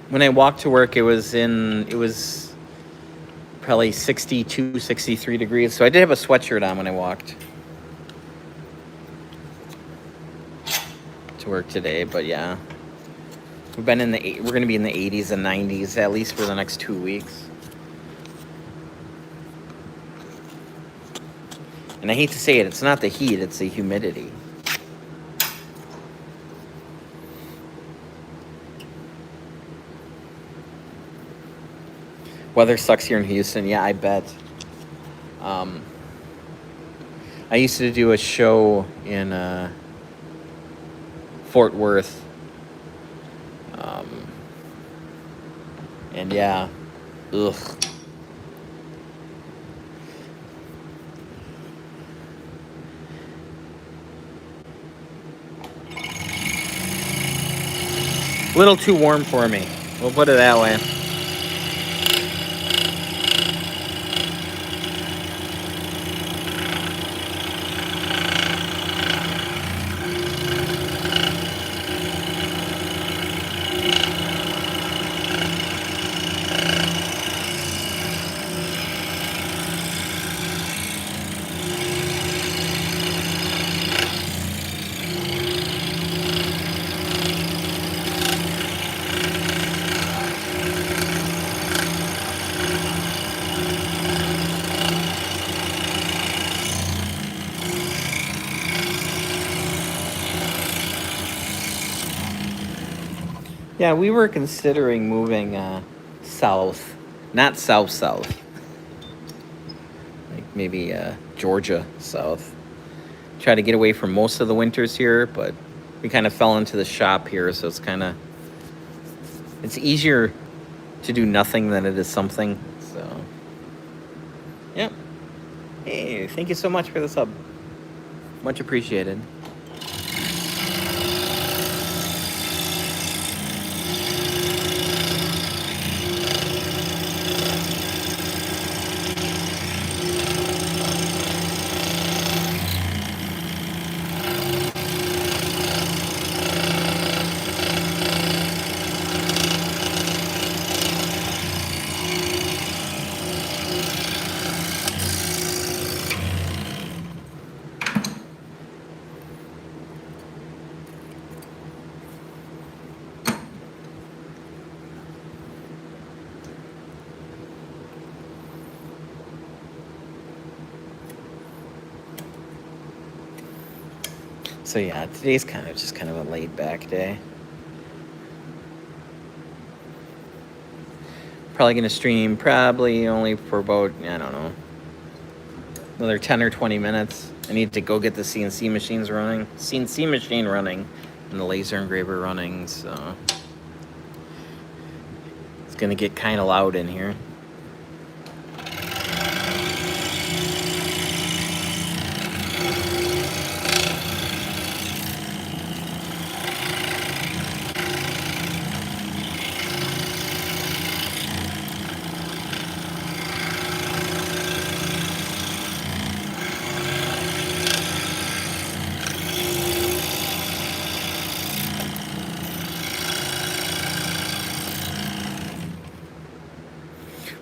When I walked to work, it was probably 62, 63 degrees. So I did have a sweatshirt on when I walked to work today. But yeah, we're going to be in the 80s and 90s at least for the next 2 weeks. And I hate to say it, it's not the heat, it's the humidity. Weather sucks here in Houston. Yeah, I bet. I used to do a show in Fort Worth. And yeah, ugh. A little too warm for me. We'll put it that way. Yeah, we were considering moving south, not south, like maybe Georgia south. Try to get away from most of the winters here, but we kind of fell into the shop here, so it's easier to do nothing than it is something. So, yeah. Hey, thank you so much for the sub. Much appreciated. So yeah, today's just kind of a laid back day. Probably gonna stream probably only for about, I don't know, another 10 or 20 minutes. I need to go get the CNC machine running and the laser engraver running, so it's gonna get kind of loud in here.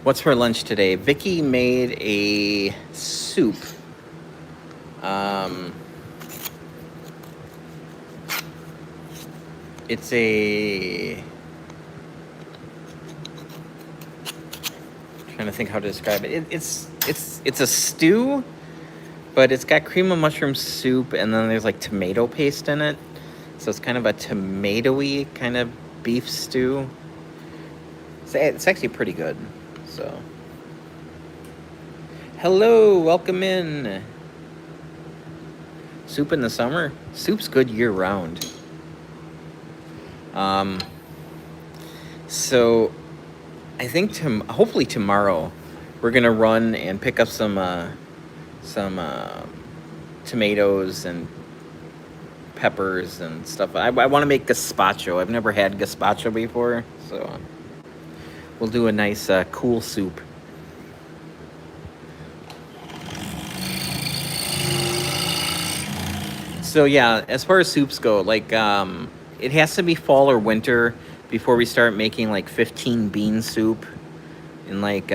What's for lunch today? Vicky made a soup. It's trying to think how to describe it. It's a stew, but it's got cream of mushroom soup, and then there's like tomato paste in it. So it's kind of a tomatoey kind of beef stew. It's actually pretty good. So, hello, welcome in. Soup in the summer? Soup's good year round. So I think hopefully tomorrow we're gonna run and pick up some tomatoes and peppers and stuff. I want to make gazpacho. I've never had gazpacho before, so we'll do a nice cool soup. So yeah, as far as soups go, like it has to be fall or winter before we start making like 15 bean soup and like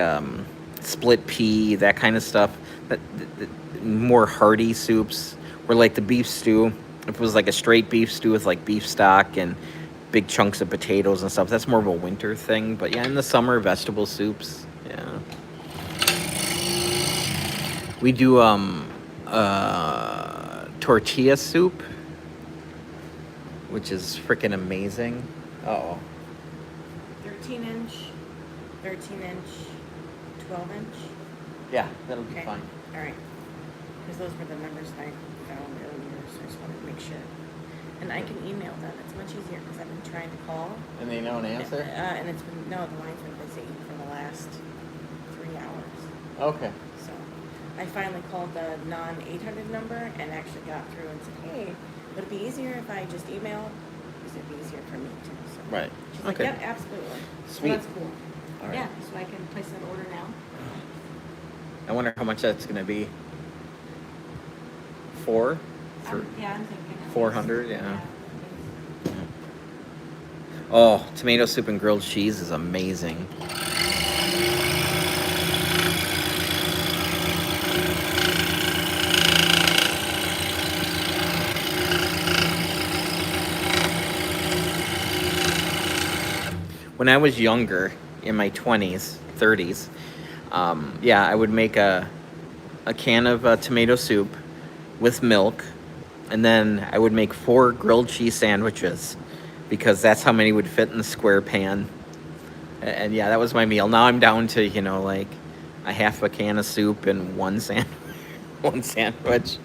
split pea, that kind of stuff. The more hearty soups, or like the beef stew. If it was like a straight beef stew with like beef stock and big chunks of potatoes and stuff, that's more of a winter thing. But yeah, in the summer, vegetable soups. Yeah, we do tortilla soup, which is freaking amazing. Oh, 13-inch, 13-inch, 12-inch. yeah, that'll be Okay. fine. All right. Because those were the numbers I found earlier, so I just wanted to make sure. And I can email them. It's much easier because I've been trying to call. And they don't answer? And it's been, no, the line's been busy for the last 3 hours. Okay. So I finally called the non-800 number and actually got through and said, hey, would it be easier if I just emailed? Because it'd be easier for me too. So Right. she's like, Okay. yep, absolutely. Sweet. So that's cool. All right. Yeah, so I can place that order now. I wonder how much that's going to be. 4? Yeah, I'm thinking. at 400, least. yeah. at least. Oh, tomato soup and grilled cheese is amazing. When I was younger, in my 20s, 30s, yeah, I would make a can of tomato soup with milk, and then I would make 4 grilled cheese sandwiches because that's how many would fit in the square pan. And yeah, that was my meal. Now I'm down to, like a half a can of soup and one sandwich.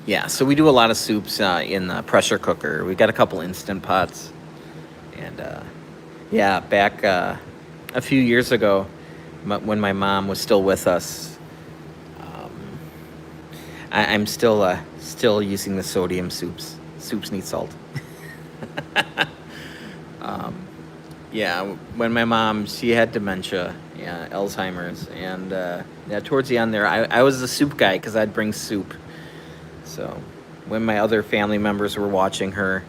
Yeah, so we do a lot of soups in the pressure cooker. We've got a couple Instant Pots. And yeah, back a few years ago, when my mom was still with us, I'm still using the sodium soups. Soups need salt. Yeah, when my mom, she had dementia, yeah, Alzheimer's, and yeah, towards the end there, I was the soup guy because I'd bring soup. So when my other family members were watching her,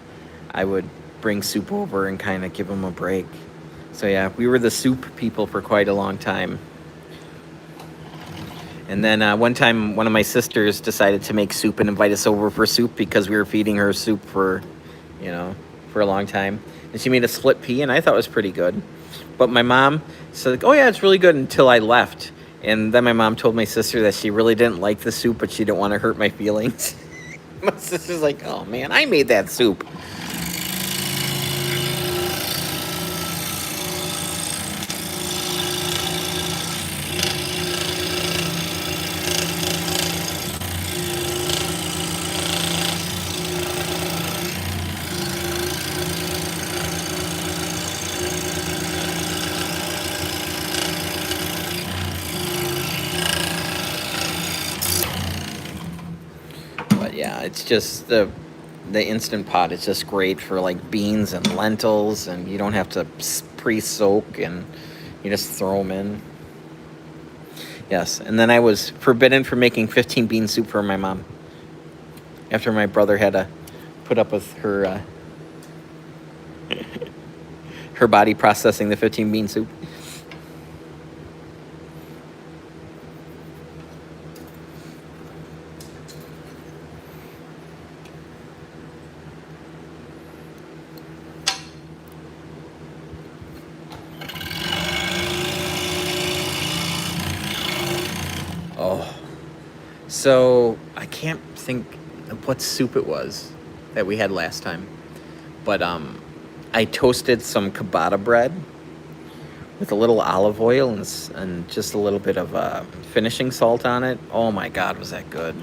I would bring soup over and kind of give them a break. So yeah, we were the soup people for quite a long time. And then one time, one of my sisters decided to make soup and invite us over for soup because we were feeding her soup for, for a long time. And she made a split pea, and I thought it was pretty good. But my mom said, "Oh yeah, it's really good," until I left. And then my mom told my sister that she really didn't like the soup, but she didn't want to hurt my feelings. My sister's like, "Oh man, I made that soup." But yeah, it's just the Instant Pot is just great for like beans and lentils, and you don't have to pre-soak, and you just throw them in. Yes, and then I was forbidden from making 15 bean soup for my mom after my brother had to put up with her her body processing the 15 bean soup. Oh, so I can't think of what soup it was that we had last time, but I toasted some ciabatta bread with a little olive oil and just a little bit of finishing salt on it. Oh my God, was that good?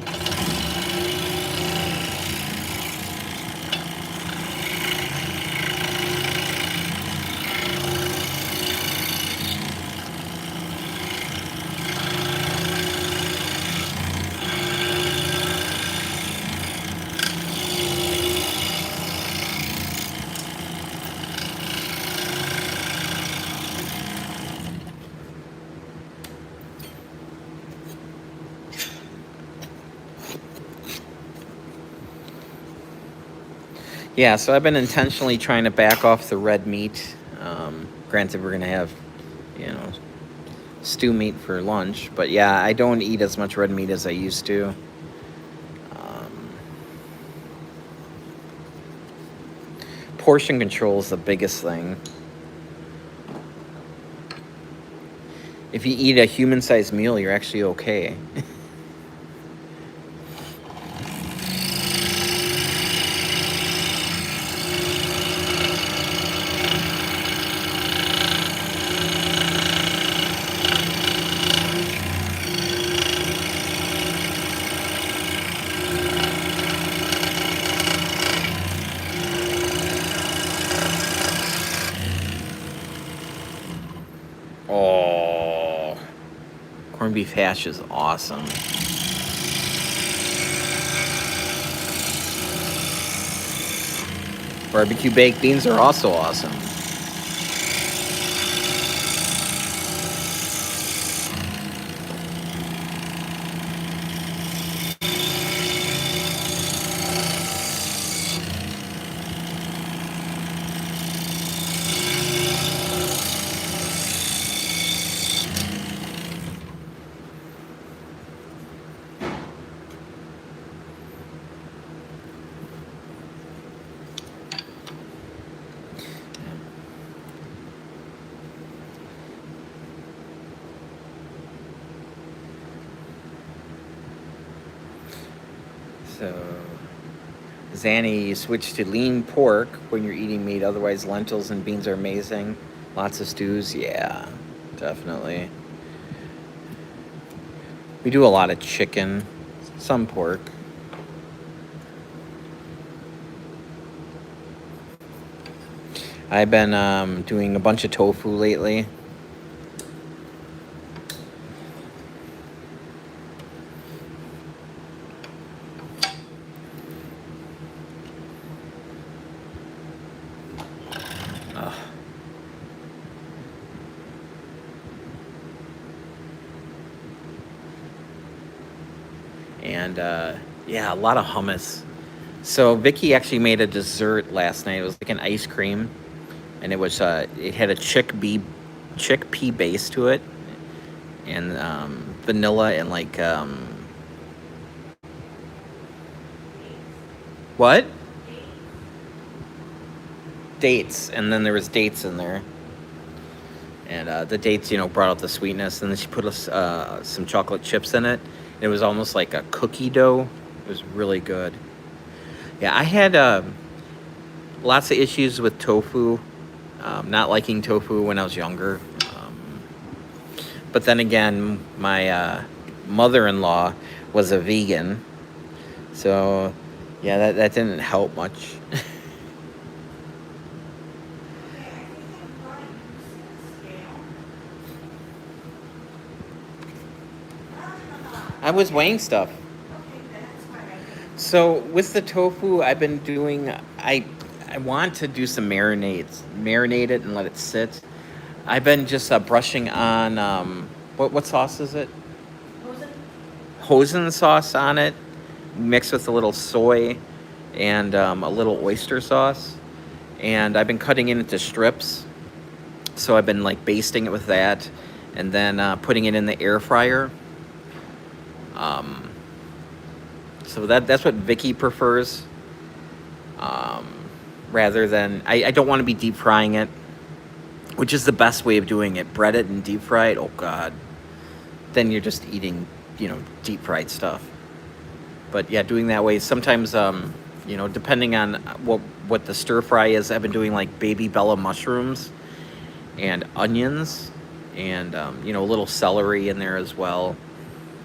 Yeah, so I've been intentionally trying to back off the red meat. Granted, we're gonna have, you know, stew meat for lunch, but yeah, I don't eat as much red meat as I used to. Portion control is the biggest thing. If you eat a human-sized meal, you're actually okay. Oh, corned beef hash is awesome. Barbecue baked beans are also awesome. So, Zanny, you switch to lean pork when you're eating meat. Otherwise, lentils and beans are amazing. Lots of stews. Yeah, definitely. We do a lot of chicken, some pork. I've been doing a bunch of tofu lately. Ugh. And yeah, a lot of hummus. So Vicky actually made a dessert last night. It was like an ice cream, and it had a chickpea base to it, and vanilla and like what dates, and then there was dates in there, and the dates, brought out the sweetness, and then she put some chocolate chips in it. It was almost like a cookie dough. It was really good. Yeah, I had lots of issues with tofu, not liking tofu when I was younger. But then again, my mother-in-law was a vegan, so yeah, that didn't help much. I was weighing stuff. So with the tofu, I've been doing. I want to do some marinate it and let it sit. I've been just brushing on what sauce is it? Hoisin sauce on it, mixed with a little soy and a little oyster sauce. And I've been cutting it into strips. So I've been like basting it with that, and then putting it in the air fryer. So that's what Vicky prefers. Rather than I don't want to be deep frying it, which is the best way of doing it. Bread it and deep fry it. Oh God, then you're just eating, deep fried stuff. But yeah, doing that way sometimes, depending on what the stir fry is. I've been doing like baby bella mushrooms and onions, and a little celery in there as well,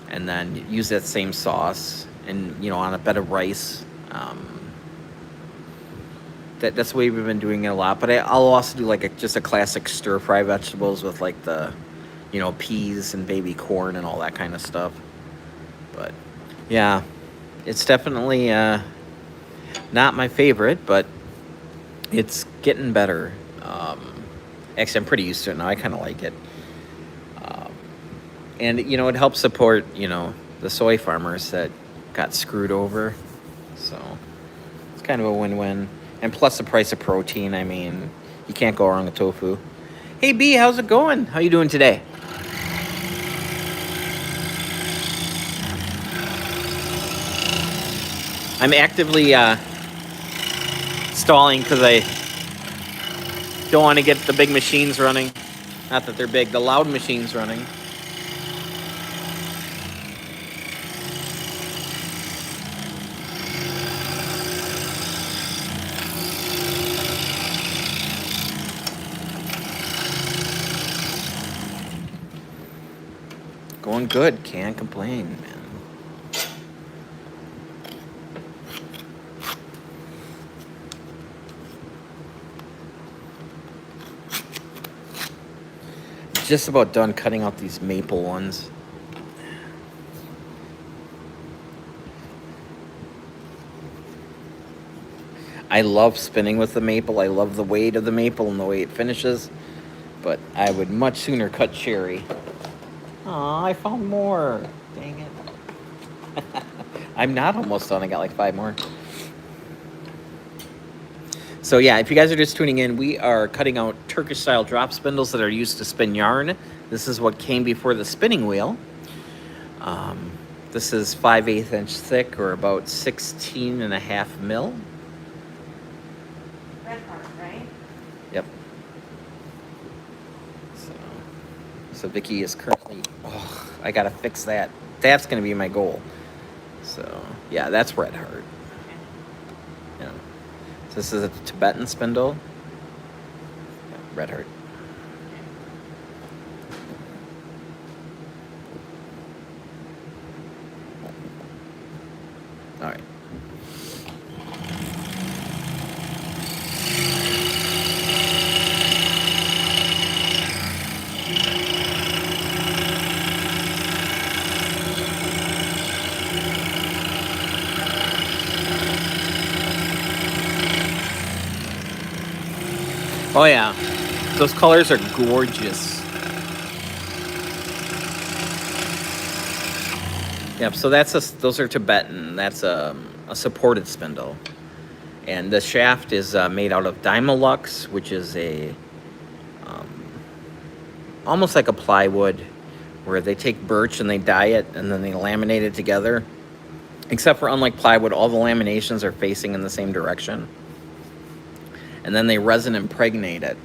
and then use that same sauce, and on a bed of rice. That's the way we've been doing it a lot. But I'll also do like just a classic stir fry vegetables with like the, peas and baby corn and all that kind of stuff. But yeah, it's definitely not my favorite, but it's getting better. Actually, I'm pretty used to it now. I kind of like it. And it helps support the soy farmers that got screwed over. So it's kind of a win-win. And plus the price of protein. I mean, you can't go wrong with tofu. Hey B, how's it going? How you doing today? I'm actively stalling because I don't want to get the big machines running. Not that they're big, the loud machines running. Going good, can't complain, man. Just about done cutting out these maple ones. I love spinning with the maple. I love the weight of the maple and the way it finishes. But I would much sooner cut cherry. Aw, I found more. Dang it. I'm not almost done. I got like 5 more. So yeah, if you guys are just tuning in, we are cutting out Turkish-style drop spindles that are used to spin yarn. This is what came before the spinning wheel. This is 5/8 inch thick, or about 16.5 mil. Red part, right? Yep. So Vicky is currently, I gotta fix that. That's gonna be my goal. So yeah, that's Red Heart. Yeah. So this is a Tibetan spindle. Yeah, Red Heart. All right. Oh yeah, those colors are gorgeous. Yep. So those are Tibetan. That's a supported spindle. And the shaft is made out of Dymilux, which is a almost like a plywood, where they take birch and they dye it and then they laminate it together. Except for, unlike plywood, all the laminations are facing in the same direction. And then they resin impregnate it.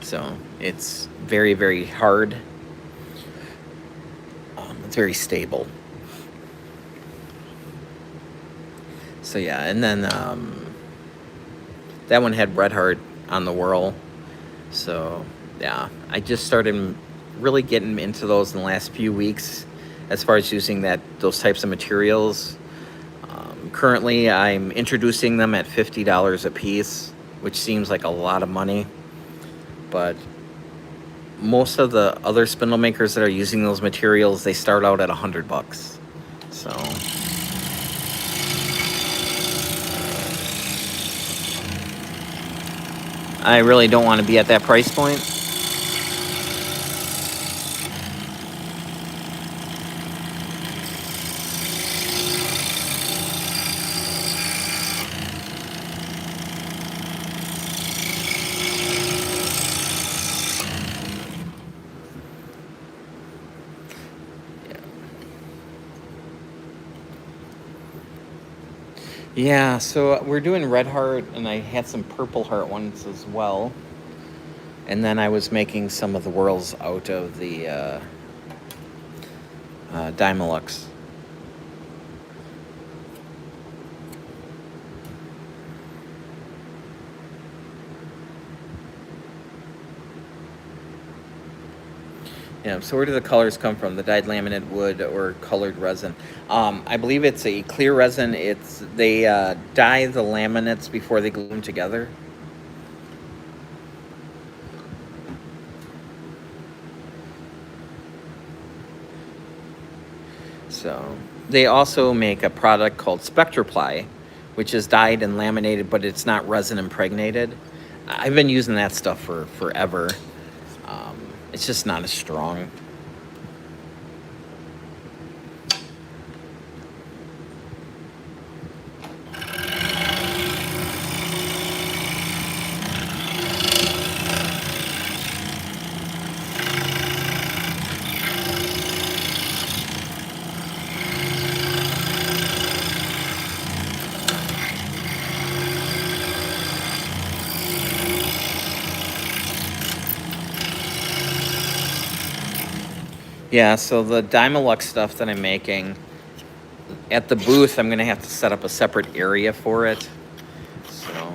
So it's very, very hard. It's very stable. So yeah, and then that one had Red Heart on the whirl. So yeah, I just started really getting into those in the last few weeks as far as using those types of materials. Currently, I'm introducing them at $50 a piece, which seems like a lot of money. But most of the other spindle makers that are using those materials, they start out at $100. So I really don't want to be at that price point. Yeah, so we're doing Red Heart, and I had some Purple Heart ones as well. And then I was making some of the whirls out of the Dymilux. Yeah, so where do the colors come from? The dyed laminate wood or colored resin? I believe it's a clear resin. They dye the laminates before they glue them together. So they also make a product called Spectraply, which is dyed and laminated, but it's not resin impregnated. I've been using that stuff for forever. It's just not as strong. Yeah, so the Dymilux stuff that I'm making, at the booth, I'm going to have to set up a separate area for it. So,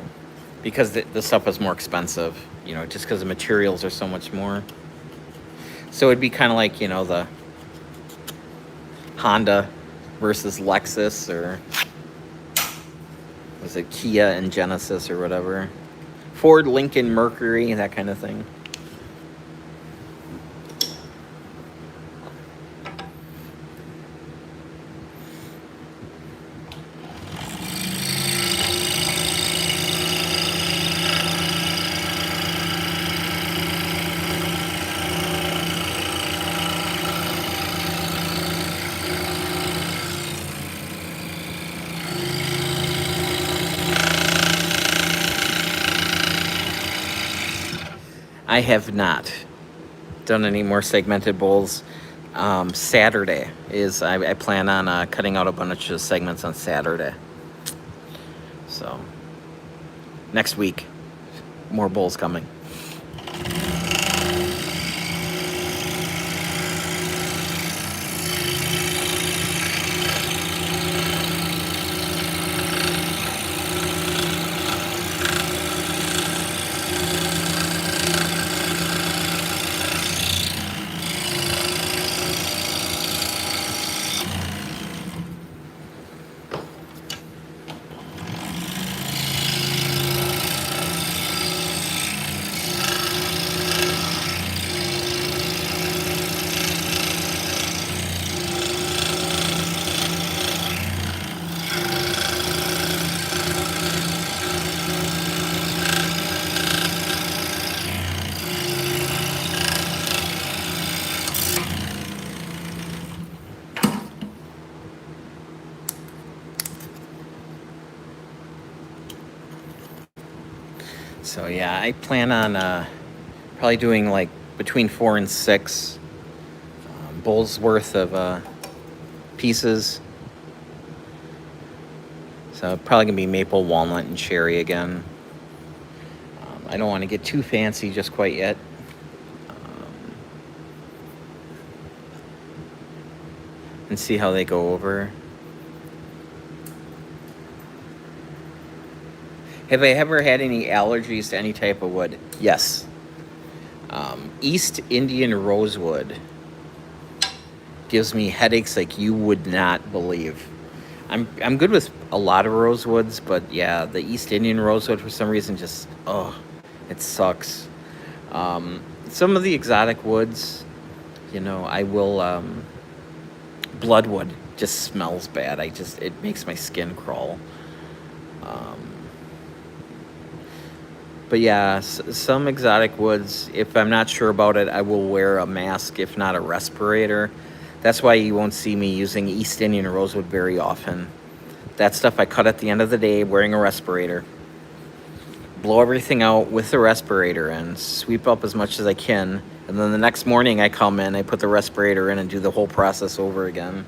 because the stuff is more expensive, just because the materials are so much more. So it'd be kind of like, the Honda versus Lexus, or was it Kia and Genesis or whatever? Ford, Lincoln, Mercury, that kind of thing. I have not done any more segmented bowls. Saturday is, I plan on cutting out a bunch of segments on Saturday. So, next week, more bowls coming. So yeah, I plan on probably doing like between 4 and 6 bowls worth of pieces. So probably gonna be maple, walnut, and cherry again. I don't want to get too fancy just quite yet. And see how they go over. Have I ever had any allergies to any type of wood? Yes. East Indian rosewood gives me headaches like you would not believe. I'm good with a lot of rosewoods, but yeah, the East Indian rosewood for some reason just it sucks. Some of the exotic woods, I will bloodwood just smells bad. It makes my skin crawl. But yeah, some exotic woods, if I'm not sure about it, I will wear a mask, if not a respirator. That's why you won't see me using East Indian rosewood very often. That stuff I cut at the end of the day wearing a respirator. Blow everything out with the respirator and sweep up as much as I can. And then the next morning I come in, I put the respirator in and do the whole process over again.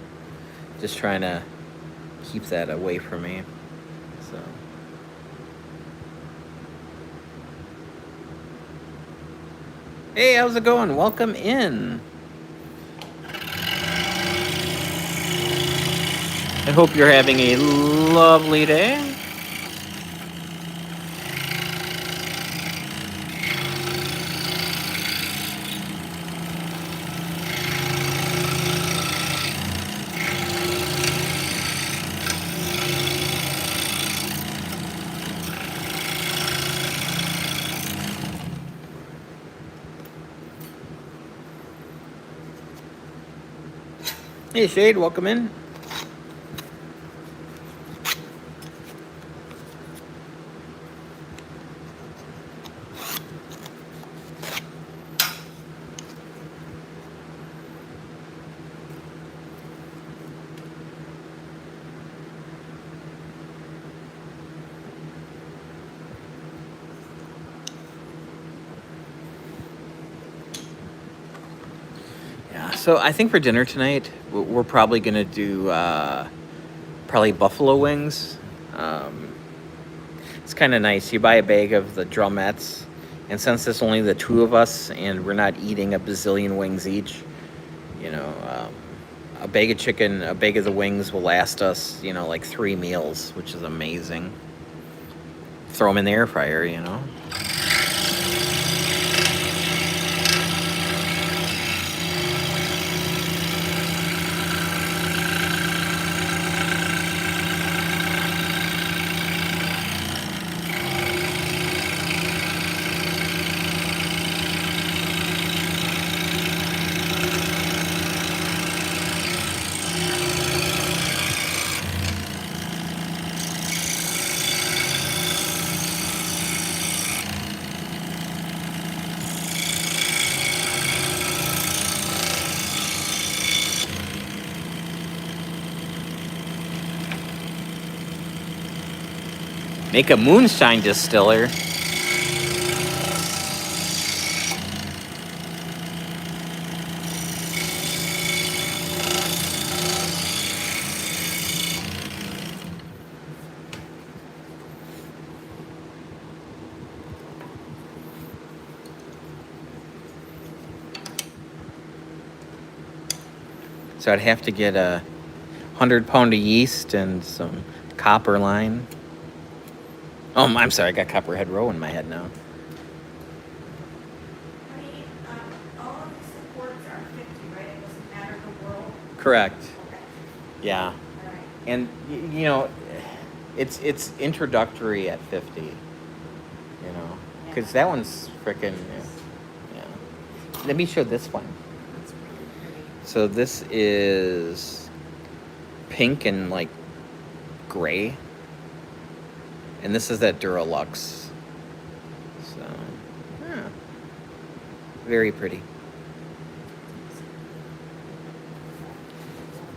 Just trying to keep that away from me. So. Hey, how's it going? Welcome in. I hope you're having a lovely day. Hey, Shade, welcome in. So I think for dinner tonight, we're probably going to do probably buffalo wings. It's kind of nice. You buy a bag of the drumettes, and since it's only the two of us and we're not eating a bazillion wings each, a bag of chicken, a bag of the wings will last us, like 3 meals, which is amazing. Throw them in the air fryer, Make a moonshine distiller. So I'd have to get 100 pound of yeast and some copper line. Oh, I'm sorry, I got Copperhead Row in my head now. Honey, all of these supports are 50, right? It doesn't matter the world. Correct. Okay. Yeah. All right. And it's introductory at 50. Because that one's freaking yeah. Let me show this one. That's really pretty. So this is pink and like gray. And this is that Duralux. So, yeah. Very pretty.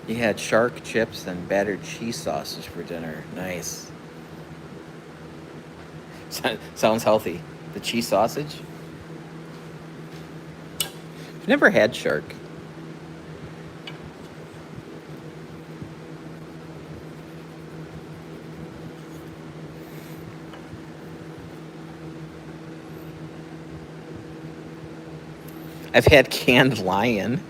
You had shark chips and battered cheese sausage for dinner. Nice. Sounds healthy. The cheese sausage. I've never had shark. I've had canned lion.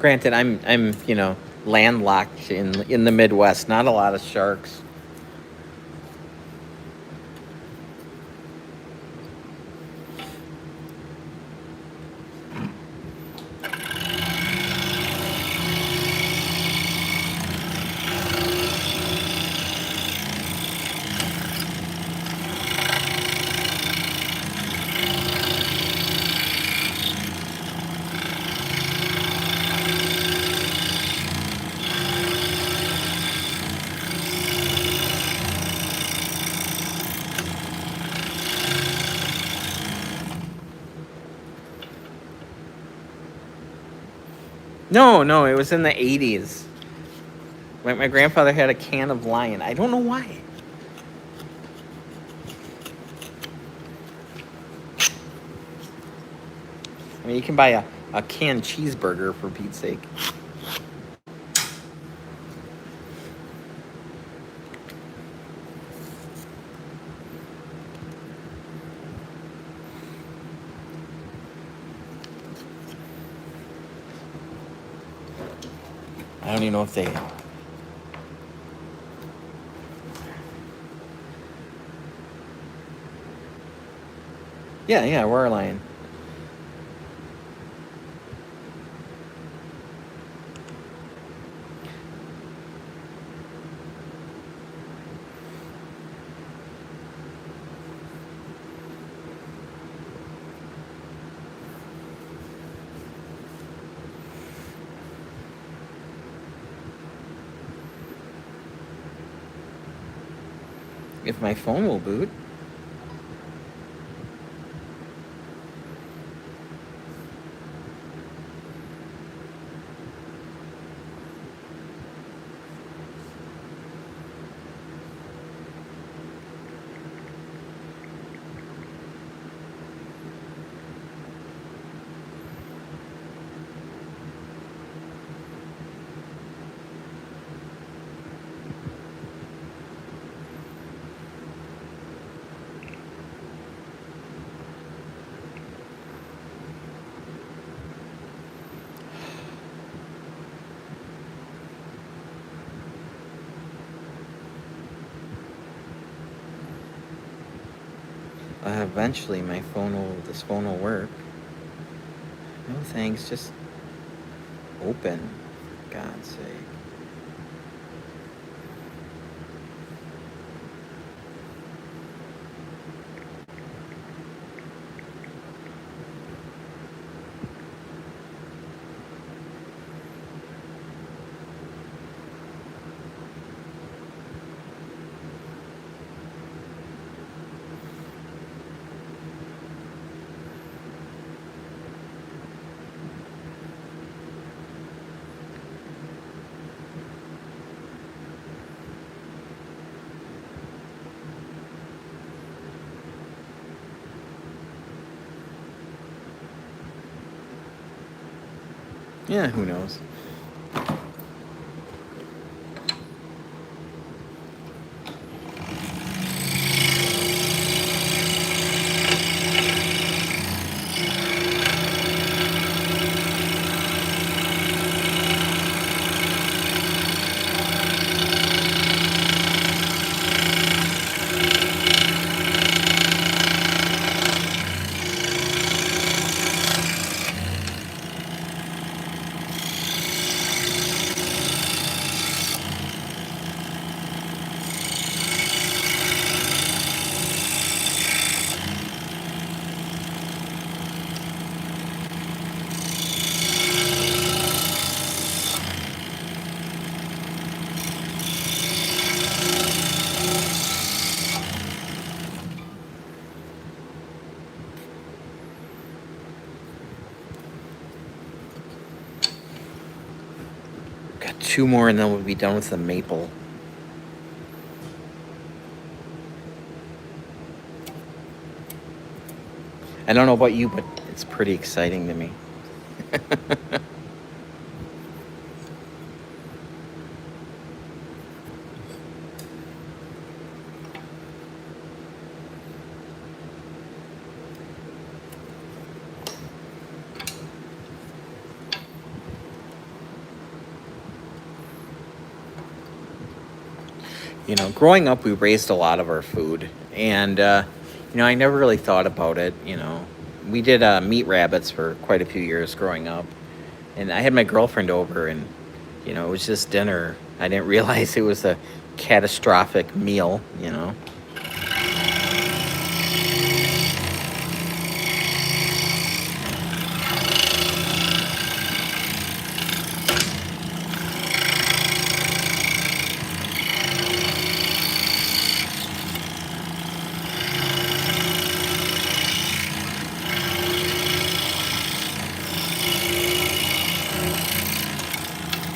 Granted, I'm landlocked in the Midwest. Not a lot of sharks. No, it was in the 80s. My grandfather had a can of lion. I don't know why. I mean, you can buy a canned cheeseburger, for Pete's sake. I don't even know if they... Yeah, we're a lion. If my phone will boot. Eventually, this phone will work. No thanks, just open. For God's sake. Yeah, who knows? 2 more and then we'll be done with the maple. I don't know about you, but it's pretty exciting to me. You know, growing up, we raised a lot of our food, and I never really thought about it. We did meat rabbits for quite a few years growing up, and I had my girlfriend over, and it was just dinner. I didn't realize it was a catastrophic meal.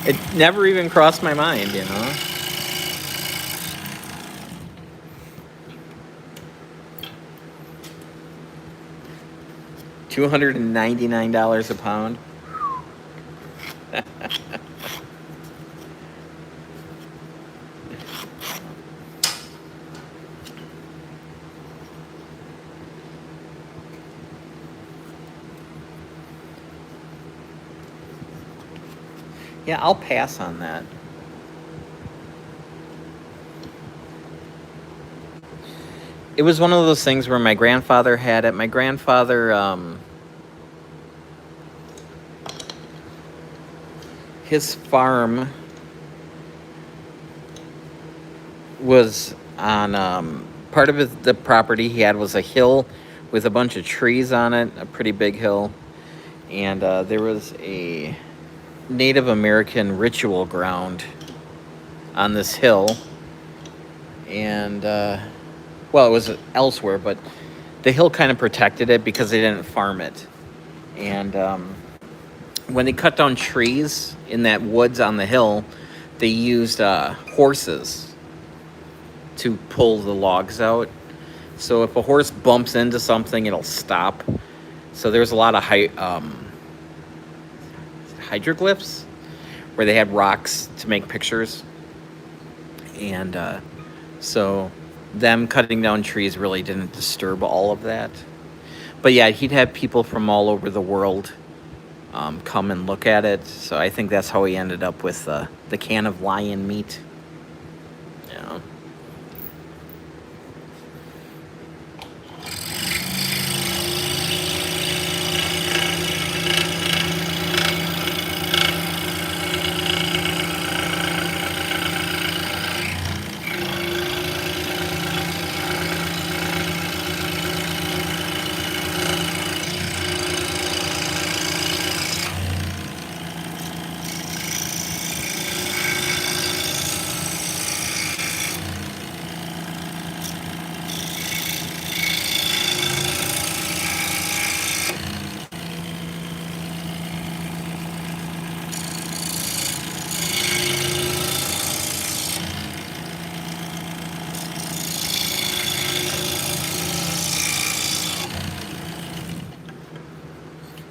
It never even crossed my mind. $299 a pound. Yeah, I'll pass on that. It was one of those things where my grandfather had it. My grandfather, his farm was on part of the property he had was a hill with a bunch of trees on it, a pretty big hill, and there was a Native American ritual ground on this hill, and well, it was elsewhere, but the hill kind of protected it because they didn't farm it. And when they cut down trees in that woods on the hill, they used horses to pull the logs out. So if a horse bumps into something, it'll stop. So there's a lot of hieroglyphs where they had rocks to make pictures. And so them cutting down trees really didn't disturb all of that. But yeah, he'd have people from all over the world come and look at it. So I think that's how he ended up with the can of lion meat. Yeah.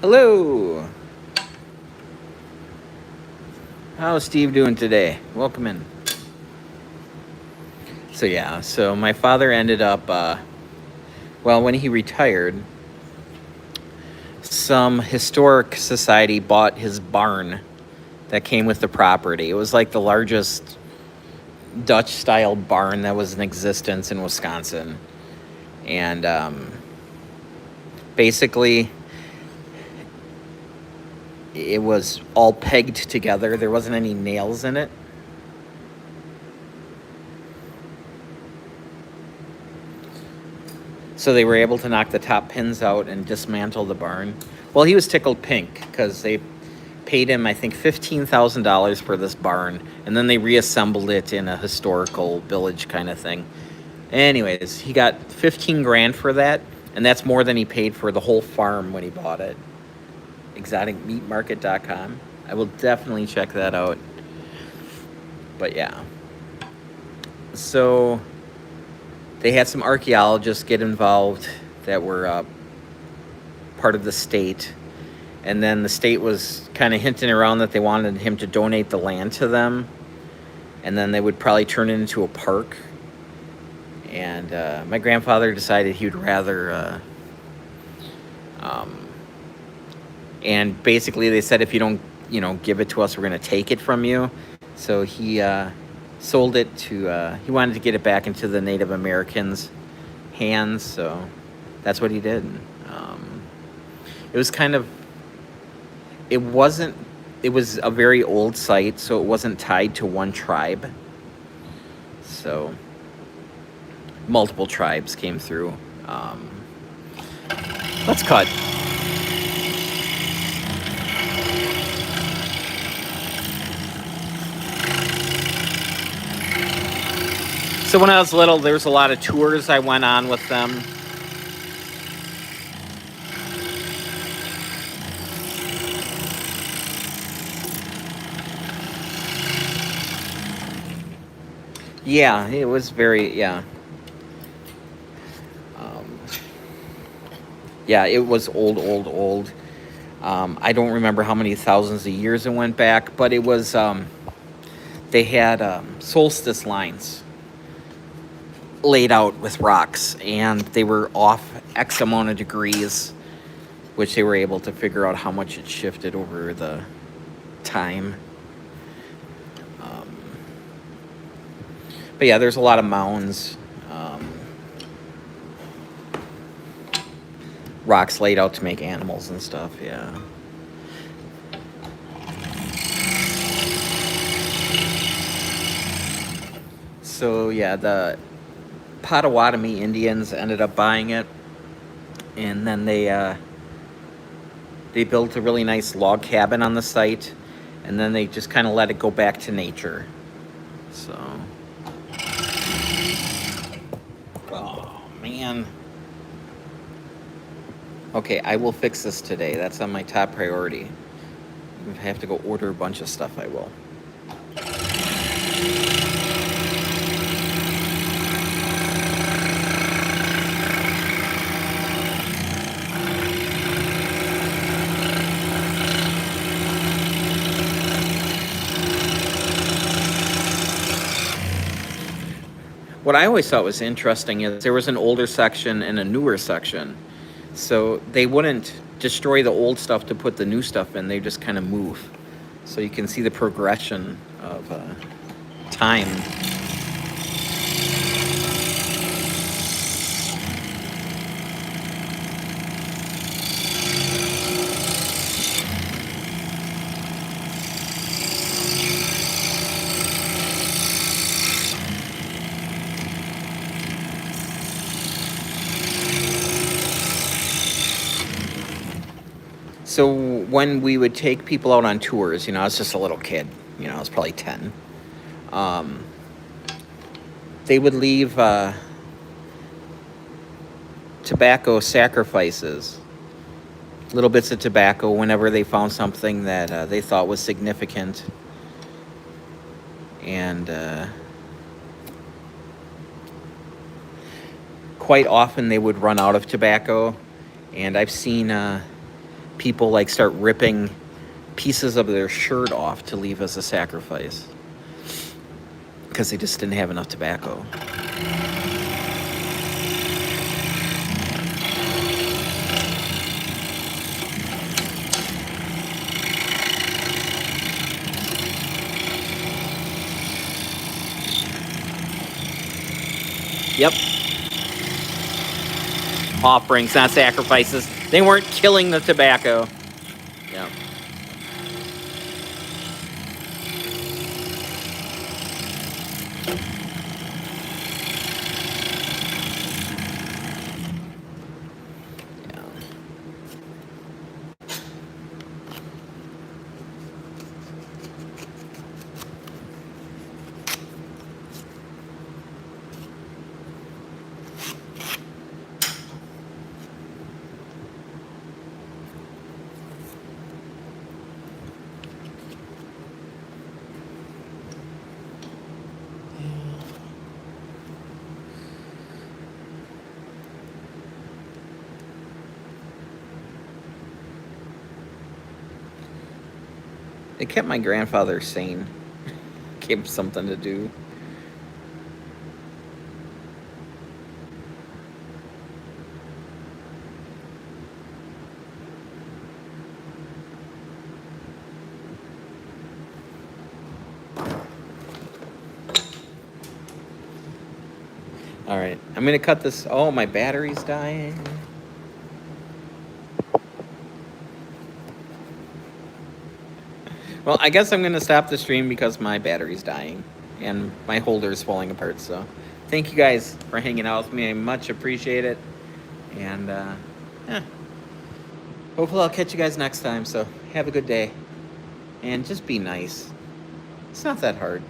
Hello. How's Steve doing today? Welcome in. So yeah, so my father ended up, when he retired, some historic society bought his barn that came with the property. It was like the largest Dutch-style barn that was in existence in Wisconsin. And basically, it was all pegged together. There wasn't any nails in it. So they were able to knock the top pins out and dismantle the barn. Well, he was tickled pink because they paid him, I think, $15,000 for this barn, and then they reassembled it in a historical village kind of thing. Anyways, he got 15 grand for that, and that's more than he paid for the whole farm when he bought it. ExoticMeatMarket.com. I will definitely check that out. But yeah. So they had some archaeologists get involved that were part of the state. And then the state was kind of hinting around that they wanted him to donate the land to them. And then they would probably turn it into a park. And my grandfather decided he would rather... and basically they said, if you don't, give it to us, we're going to take it from you. So he sold it to... he wanted to get it back into the Native Americans' hands. So that's what he did. It was kind of... It wasn't... It was a very old site, so it wasn't tied to one tribe. So multiple tribes came through. Let's cut. So when I was little, there was a lot of tours I went on with them. Yeah, it was very, yeah. Yeah, it was old. I don't remember how many thousands of years it went back, but it was, they had solstice lines laid out with rocks, and they were off X amount of degrees, which they were able to figure out how much it shifted over the time. But yeah, there's a lot of mounds, rocks laid out to make animals and stuff, yeah. So yeah, the Potawatomi Indians ended up buying it, and then they built a really nice log cabin on the site, and then they just kind of let it go back to nature. So, oh man. Okay, I will fix this today. That's on my top priority. If I have to go order a bunch of stuff, I will. What I always thought was interesting is there was an older section and a newer section. So they wouldn't destroy the old stuff to put the new stuff in. They just kind of move. So you can see the progression of time. So when we would take people out on tours, I was just a little kid, I was probably 10. They would leave tobacco sacrifices, little bits of tobacco whenever they found something that they thought was significant. And quite often they would run out of tobacco. And I've seen people like start ripping pieces of their shirt off to leave as a sacrifice because they just didn't have enough tobacco. Yep. Offerings, not sacrifices. They weren't killing the tobacco. Yep. It kept my grandfather sane. Gave him something to do. All right, I'm gonna cut this. Oh, my battery's dying. Well, I guess I'm gonna stop the stream because my battery's dying and my holder's falling apart. So, thank you guys for hanging out with me. I much appreciate it. And yeah, hopefully I'll catch you guys next time. So, have a good day and just be nice. It's not that hard.